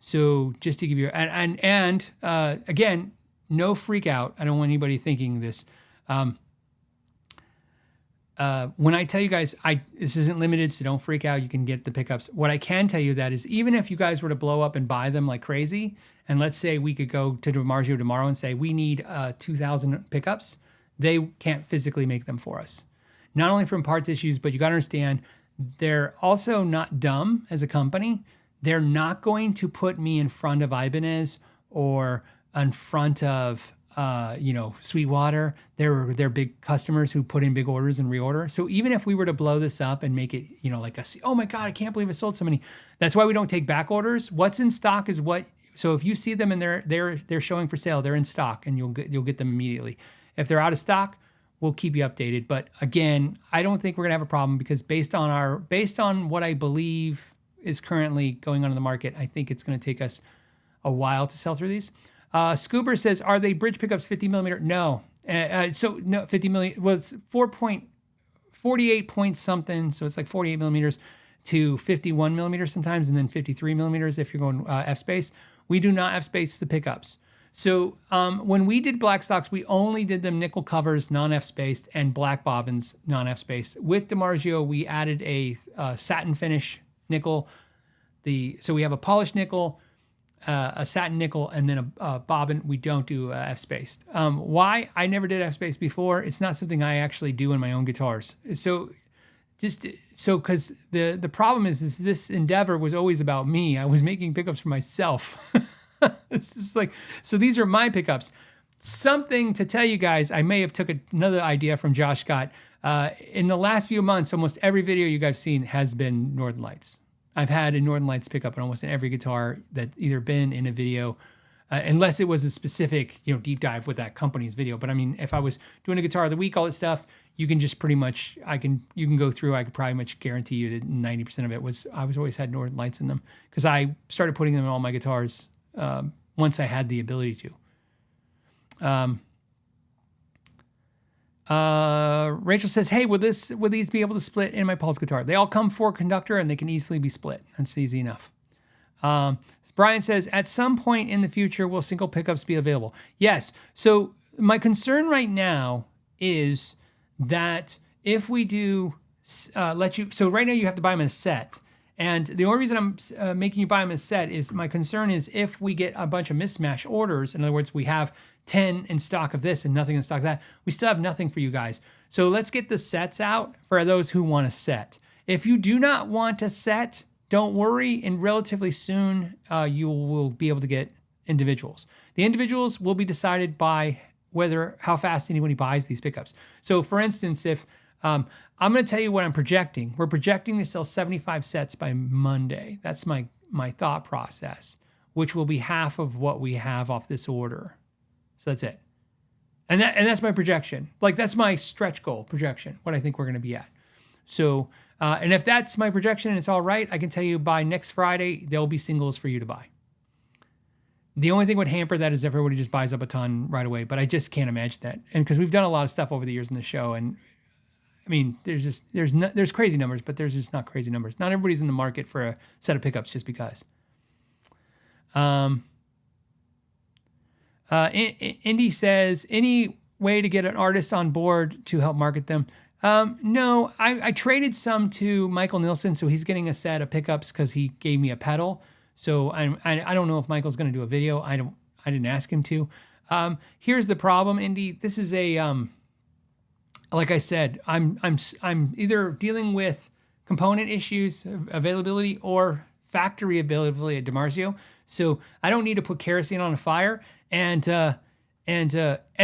So just to give you, again, no freak out. I don't want anybody thinking this. When I tell you guys, this isn't limited, so don't freak out. You can get the pickups. What I can tell you that is even if you guys were to blow up and buy them like crazy, and let's say we could go to Dimarzio tomorrow and say we need 2,000 pickups, they can't physically make them for us. Not only from parts issues, but you got to understand they're also not dumb as a company. They're not going to put me in front of Ibanez or in front of Sweetwater. They're big customers who put in big orders and reorder. So even if we were to blow this up and make it, oh my God, I can't believe I sold so many. That's why we don't take back orders. What's in stock is what. So if you see them and they're showing for sale, they're in stock and you'll get them immediately. If they're out of stock, we'll keep you updated. But again, I don't think we're gonna have a problem because based on what I believe is currently going on in the market, I think it's gonna take us a while to sell through these. Scoober says, are they bridge pickups 50 millimeter? No. No, 50 millimeter. Well, it's 48 point something. So it's like 48 millimeters to 51 millimeters sometimes, and then 53 millimeters if you're going F-space. We do not F-space the pickups. So when we did black stocks, we only did them nickel covers, non-F-spaced, and black bobbins, non-F-spaced. With Dimarzio, we added a satin finish nickel. So we have a polished nickel, a satin nickel, and then a bobbin. We don't do F-spaced. Why? I never did F-spaced before. It's not something I actually do in my own guitars. Because the problem is this endeavor was always about me. I was making pickups for myself. It's just like, so these are my pickups. Something to tell you guys, I may have took another idea from Josh Scott. In the last few months, almost every video you guys seen has been Northern Lights. I've had a Northern Lights pickup in almost every guitar that's either been in a video, unless it was a specific, deep dive with that company's video. But I mean, if I was doing a guitar of the week, all that stuff, you can just pretty much, you can go through, I could probably much guarantee you that 90% of it I was always had Northern Lights in them because I started putting them in all my guitars once I had the ability to. Rachel says, hey, will these be able to split in my Pulse guitar? They all come 4-conductor and they can easily be split. That's easy enough. Brian says, at some point in the future, will single pickups be available? Yes. So my concern right now is that if we do so right now you have to buy them in a set. And the only reason I'm making you buy them in a set is my concern is if we get a bunch of mismatch orders, in other words, we have 10 in stock of this and nothing in stock of that, we still have nothing for you guys. So let's get the sets out for those who want a set. If you do not want a set, don't worry, and relatively soon you will be able to get individuals. The individuals will be decided by how fast anybody buys these pickups. So for instance, if I'm going to tell you what I'm projecting. We're projecting to sell 75 sets by Monday. That's my thought process, which will be half of what we have off this order. So that's it. And that's my projection. Like that's my stretch goal projection, what I think we're going to be at. So, and if that's my projection and it's all right, I can tell you by next Friday, there'll be singles for you to buy. The only thing would hamper that is if everybody just buys up a ton right away, but I just can't imagine that. And because we've done a lot of stuff over the years in the show, and I mean, there's crazy numbers, but there's just not crazy numbers. Not everybody's in the market for a set of pickups just because. Indy says, any way to get an artist on board to help market them? No, I traded some to Michael Nilsson, so he's getting a set of pickups because he gave me a pedal. So I don't know if Michael's going to do a video. I didn't ask him to. Here's the problem, Indy. This is like I said, I'm either dealing with component issues, availability, or factory availability at Dimarzio. So I don't need to put kerosene on a fire. And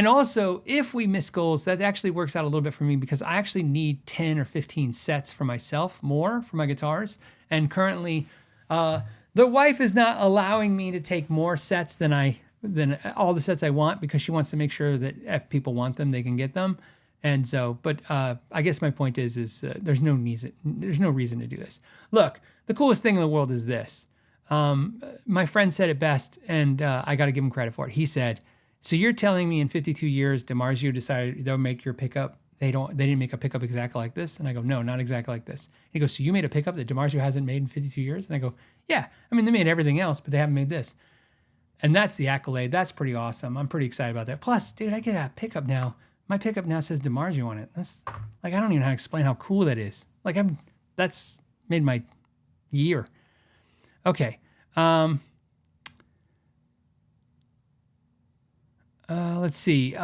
also, if we miss goals, that actually works out a little bit for me because I actually need 10 or 15 sets for myself, more for my guitars. And currently, the wife is not allowing me to take more sets than all the sets I want because she wants to make sure that if people want them, they can get them. And so, but I guess my point is there's no reason to do this. Look, the coolest thing in the world is this. My friend said it best, and I got to give him credit for it. He said, so you're telling me in 52 years, Dimarzio decided they'll make your pickup they didn't make a pickup exactly like this. And I go, no, not exactly like this. And he goes, so you made a pickup that Dimarzio hasn't made in 52 years? And I go, yeah. I mean, they made everything else, but they haven't made this. And that's the accolade. That's pretty awesome. I'm pretty excited about that. Plus, dude, I get a pickup now. My pickup now says Dimarzio on it. That's like, I don't even know how to explain how cool that is. Like, that's made my year. Okay. Let's see.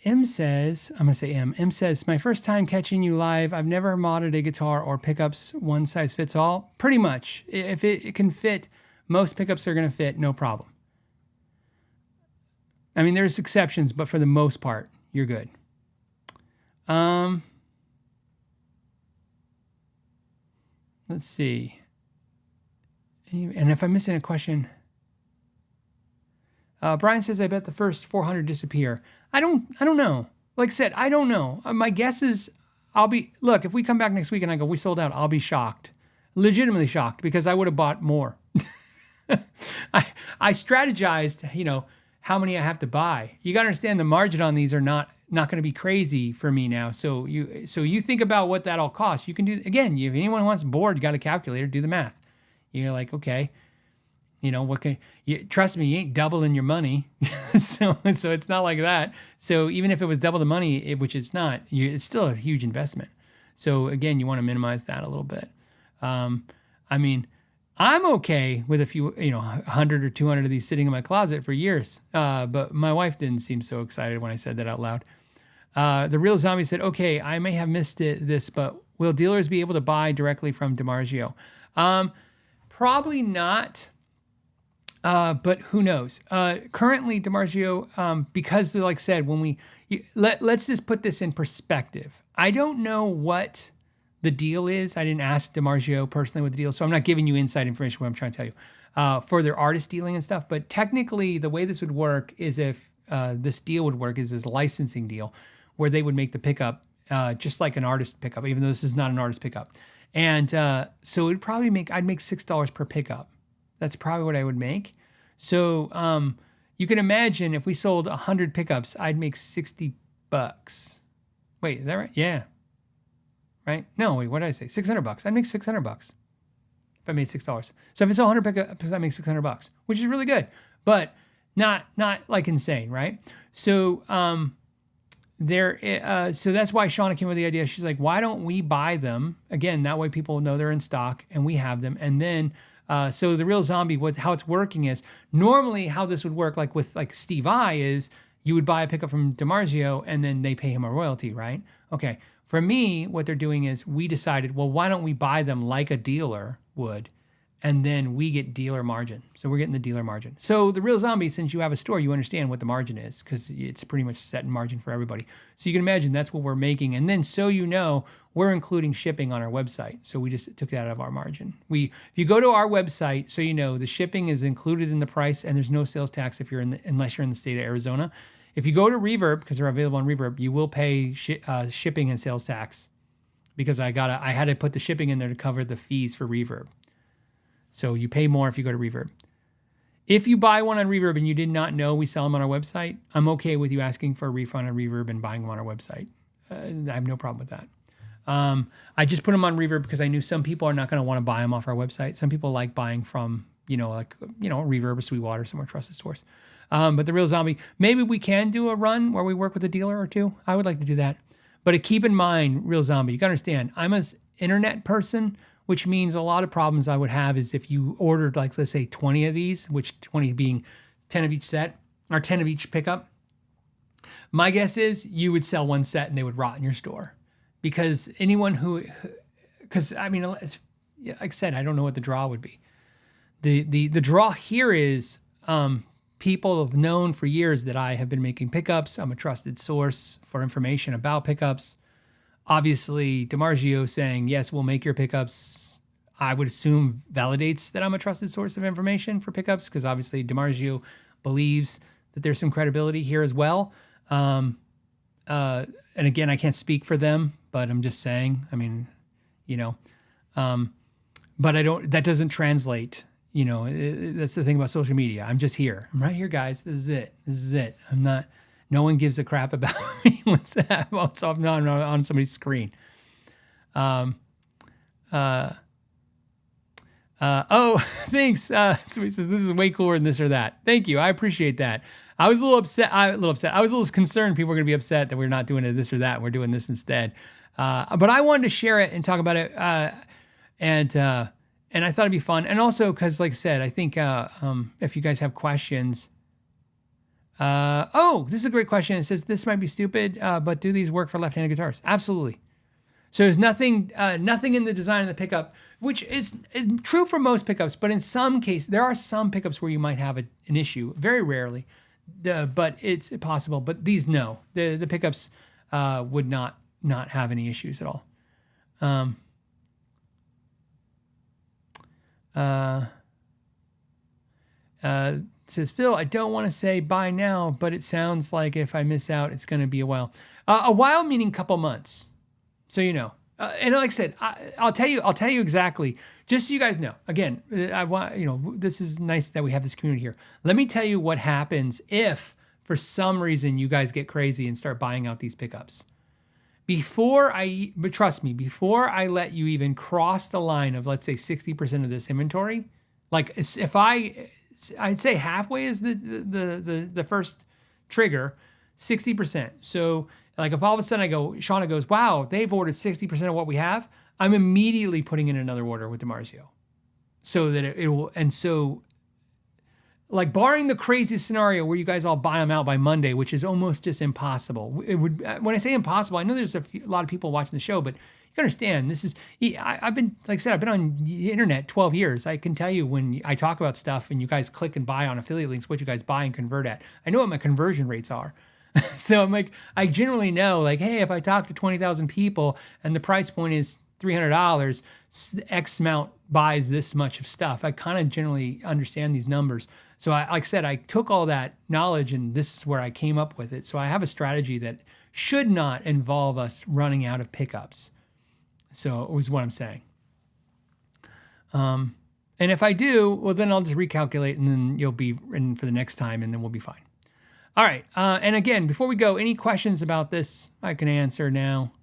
M says, I'm going to say M. M says, my first time catching you live. I've never modded a guitar or pickups one size fits all. Pretty much. If it can fit, most pickups are going to fit, no problem. I mean, there's exceptions, but for the most part, you're good. Let's see. And if I'm missing a question, Brian says, I bet the first 400 disappear. I don't know. Like I said, I don't know. My guess is look, if we come back next week and I go, we sold out, I'll be shocked. Legitimately shocked, because I would have bought more. I strategized, how many I have to buy. You got to understand the margin on these are not going to be crazy for me now. So you think about what that all costs. You can do, again, if anyone wants bored, you got a calculator, do the math. You're like, okay, trust me, you ain't doubling your money. so it's not like that. So even if it was double the money, which it's not, it's still a huge investment. So again, you want to minimize that a little bit. I mean, I'm okay with a few, 100 or 200 of these sitting in my closet for years. But my wife didn't seem so excited when I said that out loud. The Real Zombie said, okay, I may have missed this, but will dealers be able to buy directly from Dimarzio? Probably not, but who knows? Currently, Dimarzio, because like I said, let's just put this in perspective. I don't know what the deal is. I didn't ask Dimarzio personally what the deal is, so I'm not giving you inside information what I'm trying to tell you for their artist dealing and stuff. But technically, the way this would work is if this deal would work is this licensing deal where they would make the pickup just like an artist pickup, even though this is not an artist pickup. And so it'd probably I'd make $6 per pickup. That's probably what I would make. So you can imagine if we sold 100 pickups, I'd make $60. Wait, is that right? Yeah. Right? No, wait, what did I say? $600. I'd make $600 if I made $6. So if it's 100 pickups, I make $600, which is really good, but not like insane, right? So so that's why Shauna came with the idea. She's like, why don't we buy them again? That way people know they're in stock and we have them. And then so the Real Zombie, how it's working is normally how this would work, like with Steve I, is you would buy a pickup from Dimarzio and then they pay him a royalty, right? Okay. For me, what they're doing is we decided, well, why don't we buy them like a dealer would, and then we get dealer margin. So we're getting the dealer margin. So the Real Zombie, since you have a store, you understand what the margin is because it's pretty much set in margin for everybody. So you can imagine that's what we're making. And then we're including shipping on our website. So we just took that out of our margin. If you go to our website, so the shipping is included in the price and there's no sales tax unless you're in the state of Arizona. If you go to Reverb, because they're available on Reverb, you will pay shipping and sales tax because I had to put the shipping in there to cover the fees for Reverb. So you pay more if you go to Reverb. If you buy one on Reverb and you did not know we sell them on our website, I'm okay with you asking for a refund on Reverb and buying them on our website. I have no problem with that. I just put them on Reverb because I knew some people are not going to want to buy them off our website. Some people like buying from, Reverb or Sweetwater, some more trusted stores. But the Real Zombie, maybe we can do a run where we work with a dealer or two. I would like to do that. But keep in mind, Real Zombie, you got to understand, I'm an internet person, which means a lot of problems I would have is if you ordered, let's say 20 of these, which 20 being 10 of each set or 10 of each pickup. My guess is you would sell one set and they would rot in your store because like I said, I don't know what the draw would be. The draw here is people have known for years that I have been making pickups. I'm a trusted source for information about pickups. Obviously, Dimarzio saying, yes, we'll make your pickups, I would assume validates that I'm a trusted source of information for pickups because obviously Dimarzio believes that there's some credibility here as well. And again, I can't speak for them, but I'm just saying, but that doesn't translate. That's the thing about social media. I'm just here. I'm right here, guys. This is it. I'm not No one gives a crap about me what's on somebody's screen. Oh, thanks. So he says, this is way cooler than this or that. Thank you. I appreciate that. I was a little upset. I was a little concerned people were going to be upset that we're not doing it this or that. We're doing this instead. But I wanted to share it and talk about it. And I thought it'd be fun. And also, because like I said, I think if you guys have questions. This is a great question. It says, this might be stupid, but do these work for left-handed guitars? Absolutely. So there's nothing in the design of the pickup, which is true for most pickups, but in some cases, there are some pickups where you might have an issue, very rarely, but it's possible. But these, no. The pickups would not have any issues at all. It says, Phil, I don't want to say bye now, but it sounds like if I miss out, it's going to be a while. A while meaning couple months. So you know, and like I said, I'll tell you exactly, just so you guys know. Again, I want this is nice that we have this community here. Let me tell you what happens if, for some reason, you guys get crazy and start buying out these pickups. But trust me, before I let you even cross the line of, let's say, 60% of this inventory, like if I'd say halfway is the first trigger, 60%. So. Like if all of a sudden Shauna goes, wow, they've ordered 60% of what we have, I'm immediately putting in another order with Dimarzio. So that it will, and so like barring the craziest scenario where you guys all buy them out by Monday, which is almost just impossible. It would, when I say impossible, I know there's a lot of people watching the show, but you can understand this is, I've been, like I said, I've been on the internet 12 years. I can tell you when I talk about stuff and you guys click and buy on affiliate links, what you guys buy and convert at. I know what my conversion rates are. So I'm like, I generally know, like, hey, if I talk to 20,000 people and the price point is $300, X amount buys this much of stuff. I kind of generally understand these numbers. So like I said, I took all that knowledge and this is where I came up with it. So I have a strategy that should not involve us running out of pickups. So it was what I'm saying. And if I do, well, then I'll just recalculate and then you'll be in for the next time and then we'll be fine. All right. And again, before we go, any questions about this, I can answer now,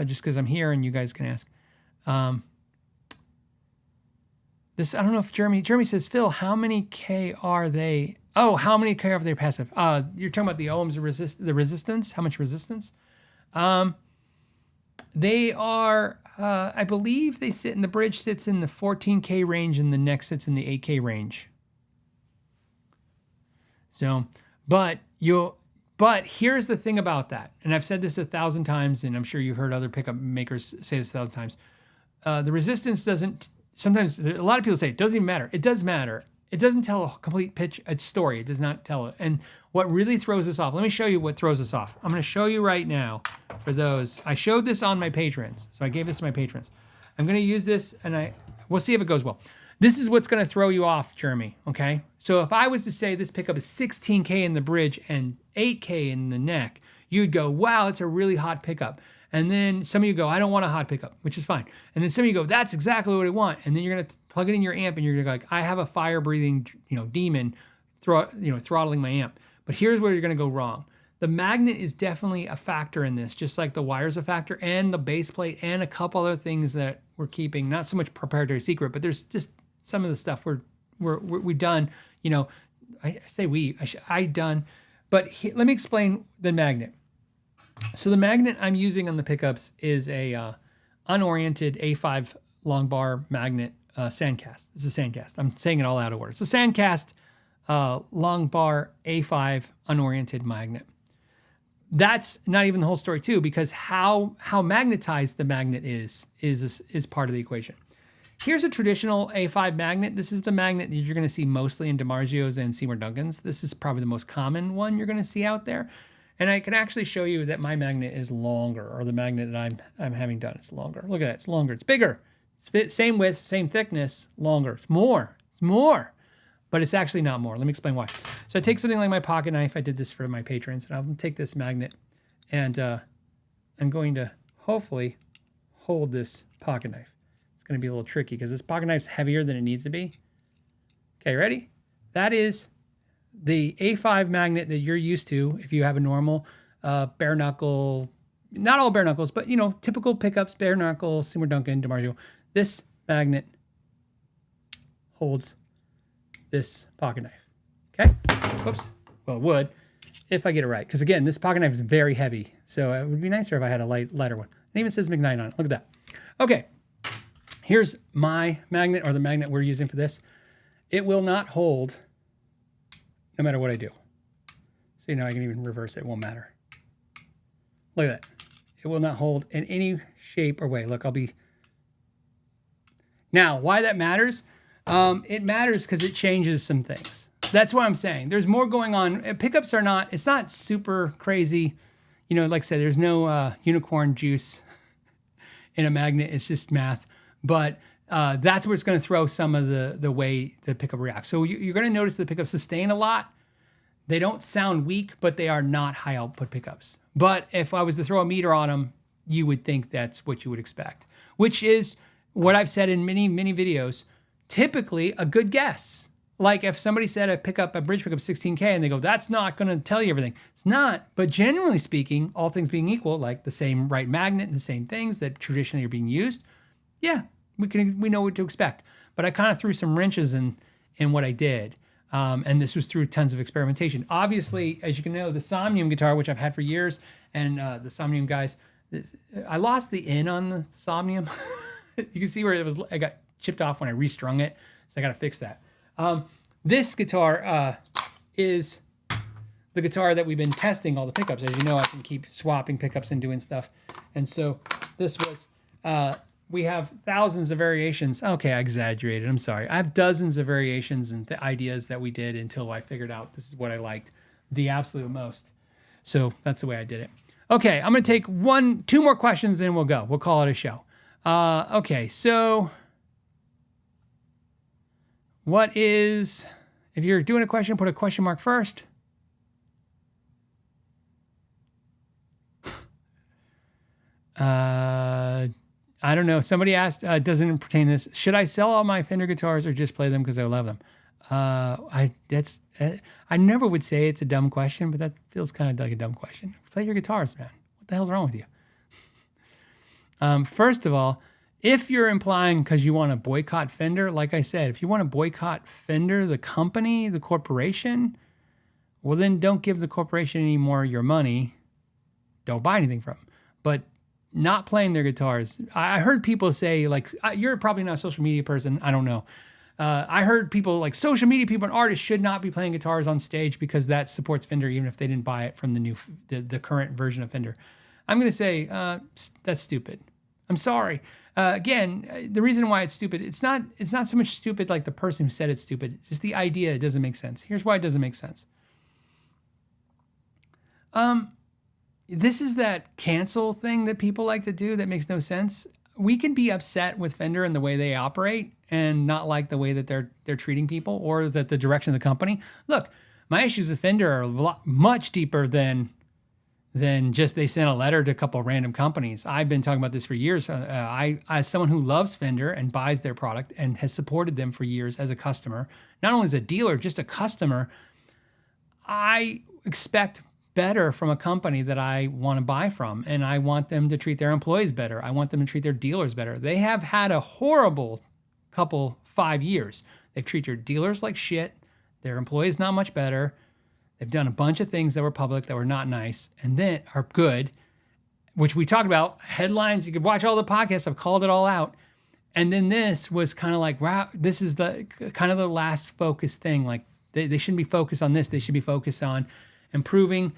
just because I'm here and you guys can ask. I don't know if Jeremy says, Phil, how many K are they? Oh, how many K are they passive? You're talking about the ohms, the resistance, how much resistance? They are, I believe the bridge sits in the 14K range and the neck sits in the 8K range. So, but here's the thing about that, and I've said this 1,000 times, and I'm sure you've heard other pickup makers say this 1,000 times. The resistance doesn't. Sometimes a lot of people say it doesn't even matter. It does matter. It doesn't tell a complete pitch, a story. It does not tell it. And what really throws us off. Let me show you what throws us off. I'm going to show you right now. For those, I showed this on my patrons, so I gave this to my patrons. I'm going to use this, and we'll see if it goes well. This is what's going to throw you off, Jeremy, okay? So if I was to say this pickup is 16K in the bridge and 8K in the neck, you'd go, wow, it's a really hot pickup. And then some of you go, I don't want a hot pickup, which is fine. And then some of you go, that's exactly what I want. And then you're going to plug it in your amp and you're going to go like, I have a fire-breathing, demon throttling my amp. But here's where you're going to go wrong. The magnet is definitely a factor in this, just like the wire's a factor and the base plate and a couple other things that we're keeping, not so much proprietary secret, but there's just some of the stuff we've done, I say I done, but let me explain the magnet. So the magnet I'm using on the pickups is a unoriented A5 long bar magnet sandcast. It's a sandcast. I'm saying it all out of order. It's a sandcast long bar A5 unoriented magnet. That's not even the whole story too, because how magnetized the magnet is part of the equation. Here's a traditional A5 magnet. This is the magnet that you're going to see mostly in Dimarzio's and Seymour Duncan's. This is probably the most common one you're going to see out there. And I can actually show you that my magnet is longer, or the magnet that I'm having done is longer. Look at that, it's longer, it's bigger. It's same width, same thickness, longer. It's more, but it's actually not more. Let me explain why. So I take something like my pocket knife. I did this for my patrons, and I'll take this magnet, and I'm going to hopefully hold this pocket knife. It's going to be a little tricky because this pocket knife's heavier than it needs to be. Okay, ready? That is the A5 magnet that you're used to, if you have a normal bare knuckle, not all bare knuckles, but typical pickups, bare knuckle, Seymour Duncan, Dimarzio, this magnet holds this pocket knife. Okay? Whoops. Well, it would if I get it right. Because again, this pocket knife is very heavy. So it would be nicer if I had a lighter one. It even says McKnight on it. Look at that. Okay. Here's my magnet, or the magnet we're using for this. It will not hold no matter what I do. So I can even reverse it. It won't matter. Look at that. It will not hold in any shape or way. Look, Now, why that matters? It matters because it changes some things. That's why I'm saying there's more going on. Pickups are not, it's not super crazy. Like I said, there's no unicorn juice in a magnet. It's just math. But that's where it's going to throw some of the way the pickup reacts. So you're going to notice the pickups sustain a lot. They don't sound weak, but they are not high output pickups. But if I was to throw a meter on them, you would think that's what you would expect, which is what I've said in many, many videos, typically a good guess. Like if somebody said a bridge pickup 16K and they go, that's not going to tell you everything. It's not, but generally speaking, all things being equal, like the same right magnet and the same things that traditionally are being used, yeah, we know what to expect. But I kind of threw some wrenches in what I did. And this was through tons of experimentation. Obviously, as you can know, the Somnium guitar, which I've had for years, and the Somnium guys, I lost the N on the Somnium. You can see where I got chipped off when I restrung it. So I got to fix that. This guitar is the guitar that we've been testing all the pickups. As you know, I can keep swapping pickups and doing stuff. And so this was, we have thousands of variations. Okay, I exaggerated. I'm sorry. I have dozens of variations and ideas that we did until I figured out this is what I liked the absolute most. So that's the way I did it. Okay, I'm going to take two more questions and we'll go. We'll call it a show. Okay, so if you're doing a question, put a question mark first. I don't know. Somebody asked, doesn't pertain to this. Should I sell all my Fender guitars or just play them because I love them? I never would say it's a dumb question, but that feels kind of like a dumb question. Play your guitars, man. What the hell's wrong with you? First of all, if you're implying because you want to boycott Fender, like I said, if you want to boycott Fender, the company, the corporation, well, then don't give the corporation any more of your money. Don't buy anything from them. But not playing their guitars. I heard people say, like, you're probably not a social media person. I don't know. I heard people like social media people and artists should not be playing guitars on stage because that supports Fender, even if they didn't buy it from the current version of Fender. I'm going to say that's stupid. I'm sorry. Again, the reason why it's stupid, it's not so much stupid like the person who said it's stupid. It's just the idea. It doesn't make sense. Here's why it doesn't make sense. This is that cancel thing that people like to do that makes no sense. We can be upset with Fender and the way they operate and not like the way that they're treating people or that the direction of the company. Look, my issues with Fender are much deeper than just they sent a letter to a couple of random companies. I've been talking about this for years. As someone who loves Fender and buys their product and has supported them for years as a customer, not only as a dealer, just a customer, I expect better from a company that I want to buy from, and I want them to treat their employees better. I want them to treat their dealers better. They have had a horrible 5 years. They've treated their dealers like shit. Their employees not much better. They've done a bunch of things that were public that were not nice and then are good, which we talked about. Headlines, you could watch all the podcasts. I've called it all out. And then this was kind of like, wow, this is the kind of the last focus thing. Like they shouldn't be focused on this. They should be focused on improving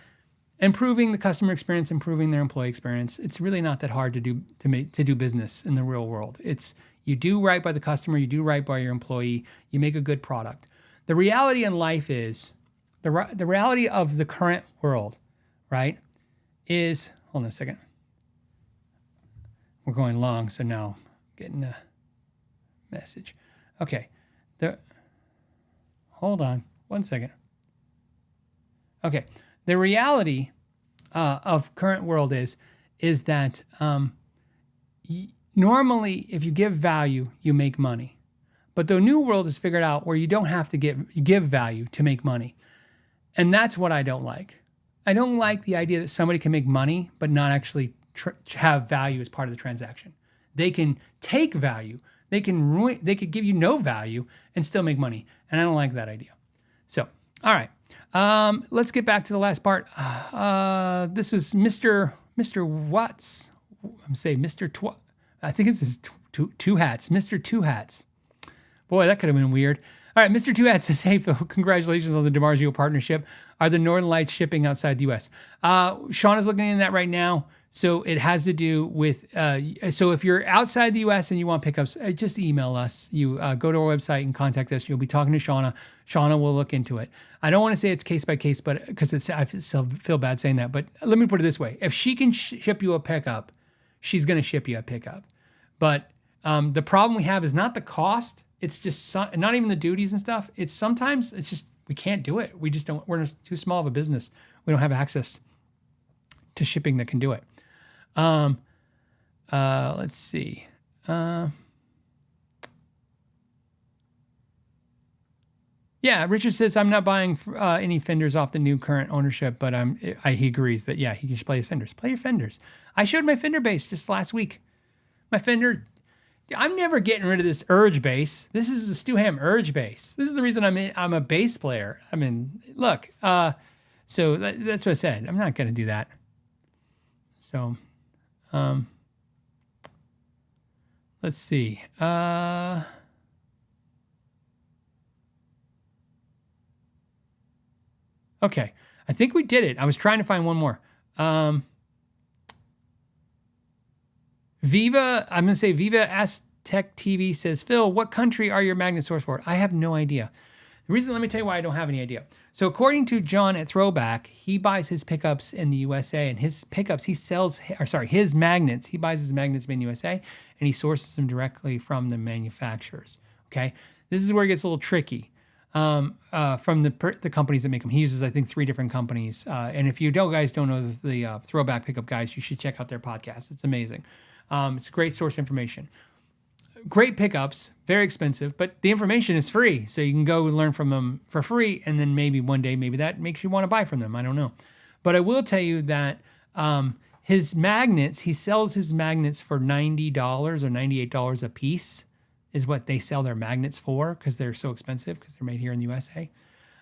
the customer experience, improving their employee experience. It's really not that hard to do business in the real world. It's you do right by the customer, you do right by your employee, you make a good product. The reality in life is, the reality of the current world, right, is, hold on a second. We're going long, so now I'm getting a message. Okay, hold on 1 second. Okay, the reality of current world is that normally if you give value, you make money. But the new world has figured out where you don't have to give value to make money. And that's what I don't like. I don't like the idea that somebody can make money, but not actually have value as part of the transaction. They can take value. They could give you no value and still make money. And I don't like that idea. So, all right. Let's get back to the last part. This is Mr. Watts. I'm saying Mr. I think it's his two hats. Mr. Two Hats. Boy, that could have been weird. All right, Mr. Two Hats says, hey, Phil, congratulations on the Dimarzio partnership. Are the Northern Lights shipping outside the U.S.? Sean is looking into that right now. So it has to do with, so if you're outside the U.S. and you want pickups, just email us. You go to our website and contact us. You'll be talking to Shauna. Shauna will look into it. I don't want to say it's case by case, but because I feel bad saying that. But let me put it this way. If she can ship you a pickup, she's going to ship you a pickup. But the problem we have is not the cost. It's just not even the duties and stuff. Sometimes it's just, we can't do it. We just don't, we're too small of a business. We don't have access to shipping that can do it. Let's see. Yeah, Richard says, I'm not buying any Fenders off the new current ownership, but he agrees that, yeah, he can just play his Fenders. Play your Fenders. I showed my Fender bass just last week. My Fender, I'm never getting rid of this Urge bass. This is a Stu Ham Urge bass. This is the reason I'm a bass player. I mean, look, so that's what I said. I'm not going to do that. So, let's see. Okay. I think we did it. I was trying to find one more. Viva, I'm going to say Viva Aztec TV says, Phil, what country are your magnet source for? I have no idea. The reason, let me tell you why I don't have any idea. So according to John at Throwback, he buys his pickups in the USA, and his pickups, his magnets, he buys his magnets made in the USA, and he sources them directly from the manufacturers. Okay. This is where it gets a little tricky. From the companies that make them. He uses, I think, 3 different companies. And if you guys don't know the Throwback Pickup guys, you should check out their podcast. It's amazing. It's great source information. Great pickups, very expensive, but the information is free. So you can go and learn from them for free. And then maybe one day, maybe that makes you want to buy from them. I don't know. But I will tell you that his magnets, he sells his magnets for $90 or $98 a piece is what they sell their magnets for because they're so expensive because they're made here in the USA.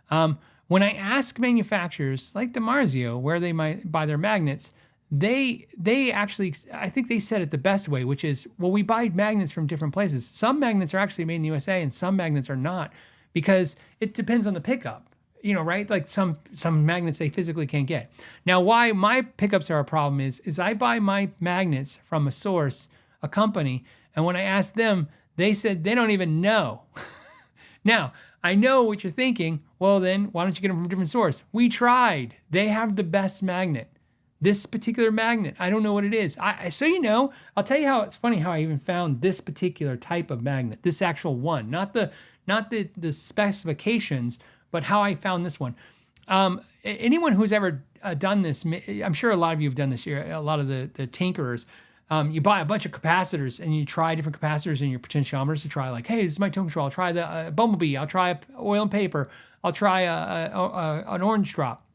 When I ask manufacturers like Dimarzio where they might buy their magnets, they actually, I think they said it the best way, which is, well, we buy magnets from different places. Some magnets are actually made in the USA and some magnets are not because it depends on the pickup, right? Like some magnets they physically can't get. Now, why my pickups are a problem is I buy my magnets from a source, a company, and when I ask them, they said they don't even know. Now, I know what you're thinking. Well, then why don't you get them from a different source? We tried. They have the best magnet. This particular magnet, I don't know what it is. I'll tell you how it's funny how I even found this particular type of magnet, this actual one, not the specifications, but how I found this one. Anyone who's ever done this, I'm sure a lot of you have done this here, a lot of the tinkerers, you buy a bunch of capacitors and you try different capacitors in your potentiometers to try like, hey, this is my tone control. I'll try the Bumblebee. I'll try oil and paper. I'll try an orange drop.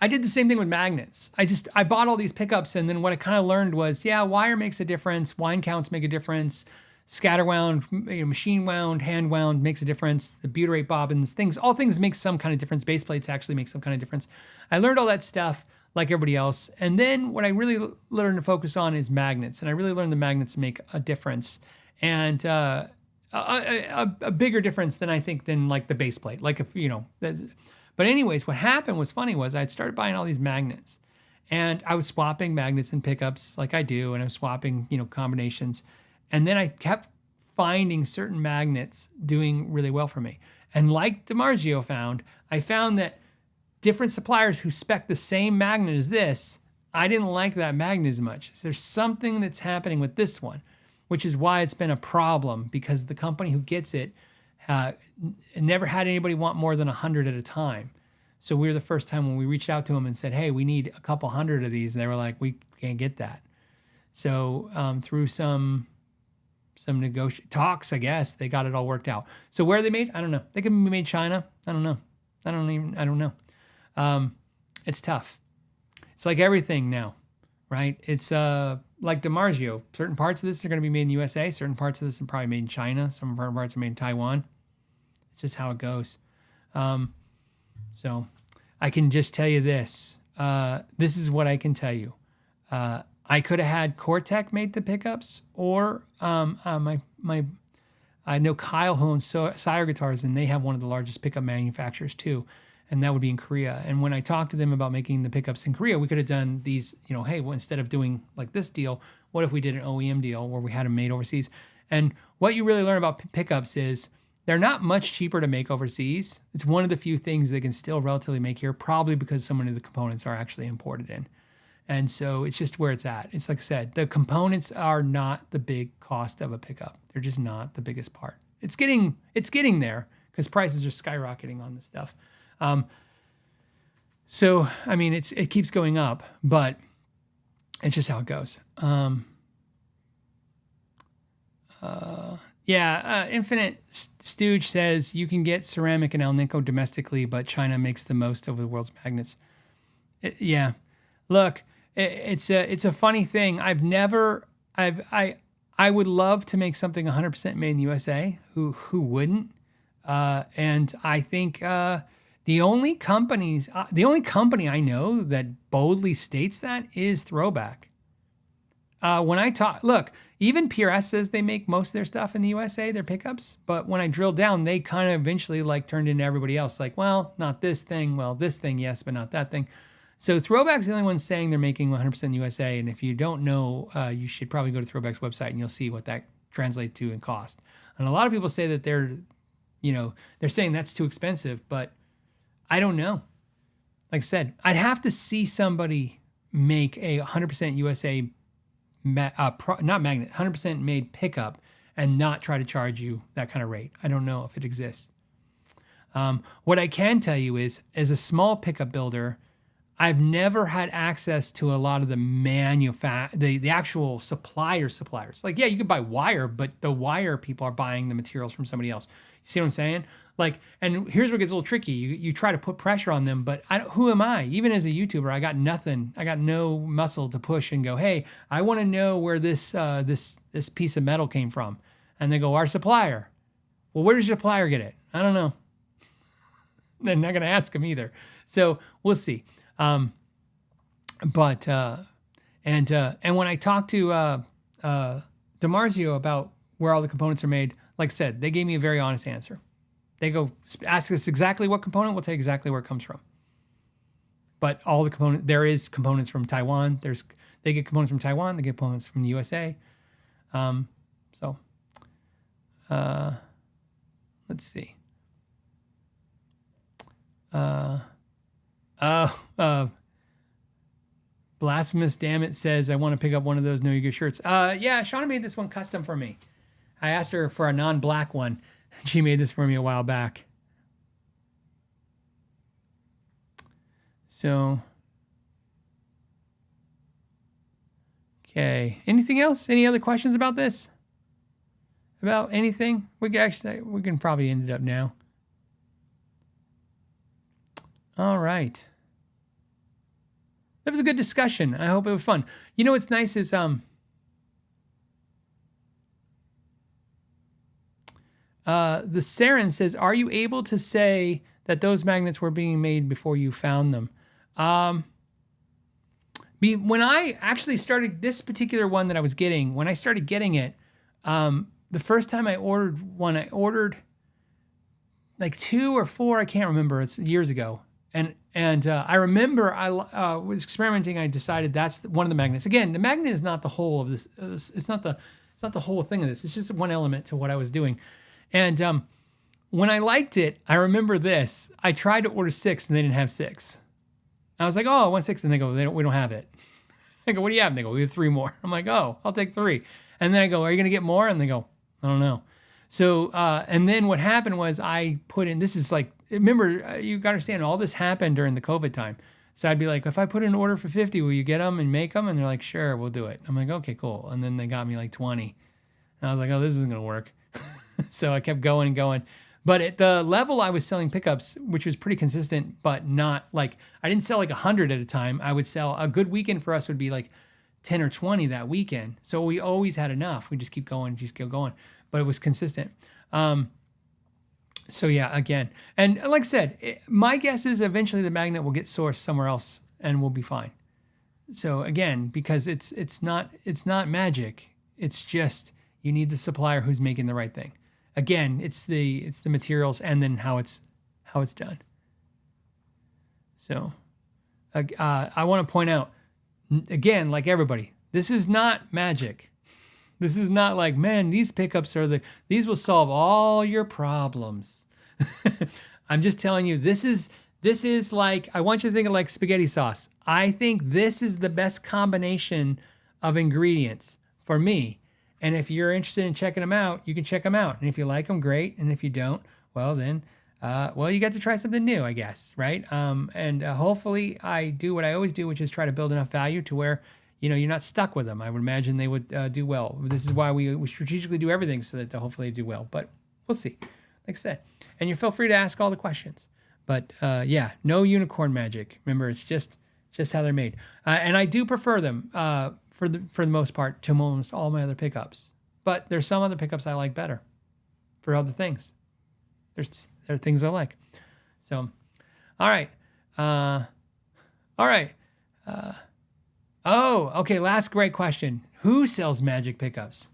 I did the same thing with magnets. I bought all these pickups, and then what I kind of learned was, yeah, wire makes a difference. Wind counts make a difference. Scatter wound, machine wound, hand wound makes a difference. The butyrate bobbins, all things make some kind of difference. Base plates actually make some kind of difference. I learned all that stuff like everybody else. And then what I really learned to focus on is magnets. And I really learned the magnets make a difference. And a bigger difference than I think than like the base plate. Like if, but anyways, what happened was funny was I'd started buying all these magnets and I was swapping magnets and pickups like I do. And I was swapping, combinations. And then I kept finding certain magnets doing really well for me. And like Dimarzio found, I found that different suppliers who spec the same magnet as this, I didn't like that magnet as much. So there's something that's happening with this one, which is why it's been a problem because the company who gets it never had anybody want more than 100 at a time. So we were the first time when we reached out to them and said, hey, we need a couple hundred of these. And they were like, we can't get that. So through some talks, I guess, they got it all worked out. So where are they made? I don't know. They could be made in China. I don't know. I don't know. It's tough. It's like everything now, right? It's like Dimarzio. Certain parts of this are going to be made in the USA. Certain parts of this are probably made in China. Some parts are made in Taiwan. It's just how it goes. So I can just tell you this. This is what I can tell you. I could have had Cortec make the pickups, or I know Kyle who owns Sire Guitars, and they have one of the largest pickup manufacturers too, and that would be in Korea. And when I talked to them about making the pickups in Korea, we could have done these, hey, well, instead of doing like this deal, what if we did an OEM deal where we had them made overseas? And what you really learn about pickups is they're not much cheaper to make overseas. It's one of the few things they can still relatively make here, probably because so many of the components are actually imported in. And so it's just where it's at. It's like I said, the components are not the big cost of a pickup. They're just not the biggest part. It's getting there because prices are skyrocketing on this stuff. So I mean, it keeps going up, but it's just how it goes. Infinite Stooge says you can get ceramic and alnico domestically, but China makes the most of the world's magnets. Look. It's a funny thing. I would love to make something 100% made in the USA. Who wouldn't? And I think the only company I know that boldly states that is Throwback. When I talk, look, even PRS says they make most of their stuff in the USA, their pickups. But when I drill down, they kind of eventually turned into everybody else. Like, well, not this thing. Well, this thing, yes, but not that thing. So Throwback's the only one saying they're making 100% USA, and if you don't know, you should probably go to Throwback's website and you'll see what that translates to in cost. And a lot of people say that they're saying that's too expensive, but I don't know. Like I said, I'd have to see somebody make a 100% USA, not magnet, 100% made pickup and not try to charge you that kind of rate. I don't know if it exists. What I can tell you is, as a small pickup builder, I've never had access to a lot of the actual suppliers. Like, yeah, you could buy wire, but the wire people are buying the materials from somebody else. You see what I'm saying? Like, and here's where it gets a little tricky. You try to put pressure on them, but who am I? Even as a YouTuber, I got nothing. I got no muscle to push and go, hey, I want to know where this piece of metal came from. And they go, our supplier. Well, where does your supplier get it? I don't know. They're not going to ask them either. So we'll see. And when I talked to Dimarzio about where all the components are made, like I said, they gave me a very honest answer. They go, ask us exactly what component, we'll tell you exactly where it comes from. But all the there is components from Taiwan. They get components from Taiwan, they get components from the USA. Let's see. Blasphemous Damn It says, I want to pick up one of those No You Go shirts. Yeah, Shauna made this one custom for me. I asked her for a non-black one. She made this for me a while back. So, okay. Anything else? Any other questions about this? About anything? We can probably end it up now. All right. That was a good discussion. I hope it was fun. You know what's nice is the Saren says, are you able to say that those magnets were being made before you found them? When I actually started this particular one that I was getting, when I started getting it, the first time I ordered one, I ordered like 2 or 4, I can't remember. It's years ago. And I remember I was experimenting. I decided that's one of the magnets. Again, the magnet is not the whole of this. It's not the whole thing of this. It's just one element to what I was doing. And when I liked it, I remember this. I tried to order 6 and they didn't have 6. I was like, oh, I want 6. And they go, we don't have it. I go, what do you have? And they go, we have 3 more. I'm like, oh, I'll take 3. And then I go, are you going to get more? And they go, I don't know. So, and then what happened was I put in, this is like, remember, you got to understand, all this happened during the COVID time. So I'd be like, if I put in an order for 50, will you get them and make them? And they're like, sure, we'll do it. I'm like, okay, cool. And then they got me like 20. And I was like, oh, this isn't going to work. So I kept going and going. But at the level I was selling pickups, which was pretty consistent, but not like, I didn't sell like 100 at a time. I would sell, a good weekend for us would be like 10 or 20 that weekend. So we always had enough. We just keep going, but it was consistent. So yeah, again, and like I said, my guess is eventually the magnet will get sourced somewhere else and we'll be fine. So again, because it's not magic. It's just, you need the supplier who's making the right thing. Again, it's the materials and then how it's done. So I want to point out again, like everybody, this is not magic. This is not like, man, these pickups these will solve all your problems. I'm just telling you, this is like, I want you to think of like spaghetti sauce. I think this is the best combination of ingredients for me. And if you're interested in checking them out, you can check them out. And if you like them, great. And if you don't, well, then, you got to try something new, I guess, right? And hopefully I do what I always do, which is try to build enough value to where, you're not stuck with them. I would imagine they would do well. This is why we strategically do everything so that they'll hopefully do well. But we'll see, like I said. And you feel free to ask all the questions. But yeah, no unicorn magic. Remember, it's just how they're made. And I do prefer them for the most part to almost all my other pickups. But there's some other pickups I like better for other things. There are things I like. So, all right. Okay. Last great question. Who sells magic pickups?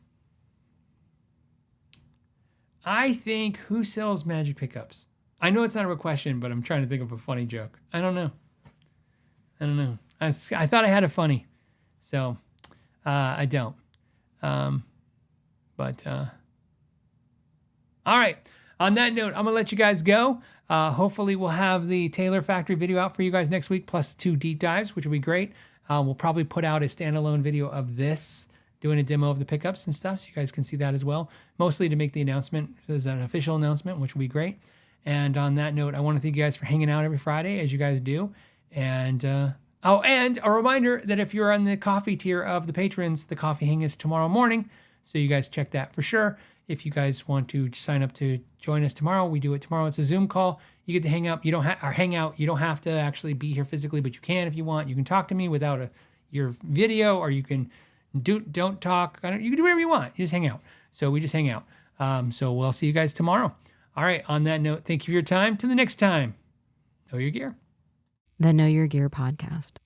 I think, who sells magic pickups? I know it's not a real question, but I'm trying to think of a funny joke. I don't know. I thought I had a funny, so I don't. All right. On that note, I'm gonna let you guys go. Hopefully, we'll have the Taylor Factory video out for you guys next week, plus 2 deep dives, which will be great. We'll probably put out a standalone video of this, doing a demo of the pickups and stuff, so you guys can see that as well. Mostly to make the announcement as an official announcement, which will be great. And on that note, I want to thank you guys for hanging out every Friday, as you guys do. And and a reminder that if you're on the coffee tier of the patrons, the coffee hang is tomorrow morning. So you guys check that for sure. If you guys want to sign up to join us tomorrow, we do it tomorrow. It's a Zoom call. You get to hang out. You don't hang out. You don't have to actually be here physically, but you can if you want. You can talk to me without your video, or you can don't talk. You can do whatever you want. You just hang out. So we just hang out. So we'll see you guys tomorrow. All right. On that note, thank you for your time. Till the next time. Know your gear. The Know Your Gear podcast.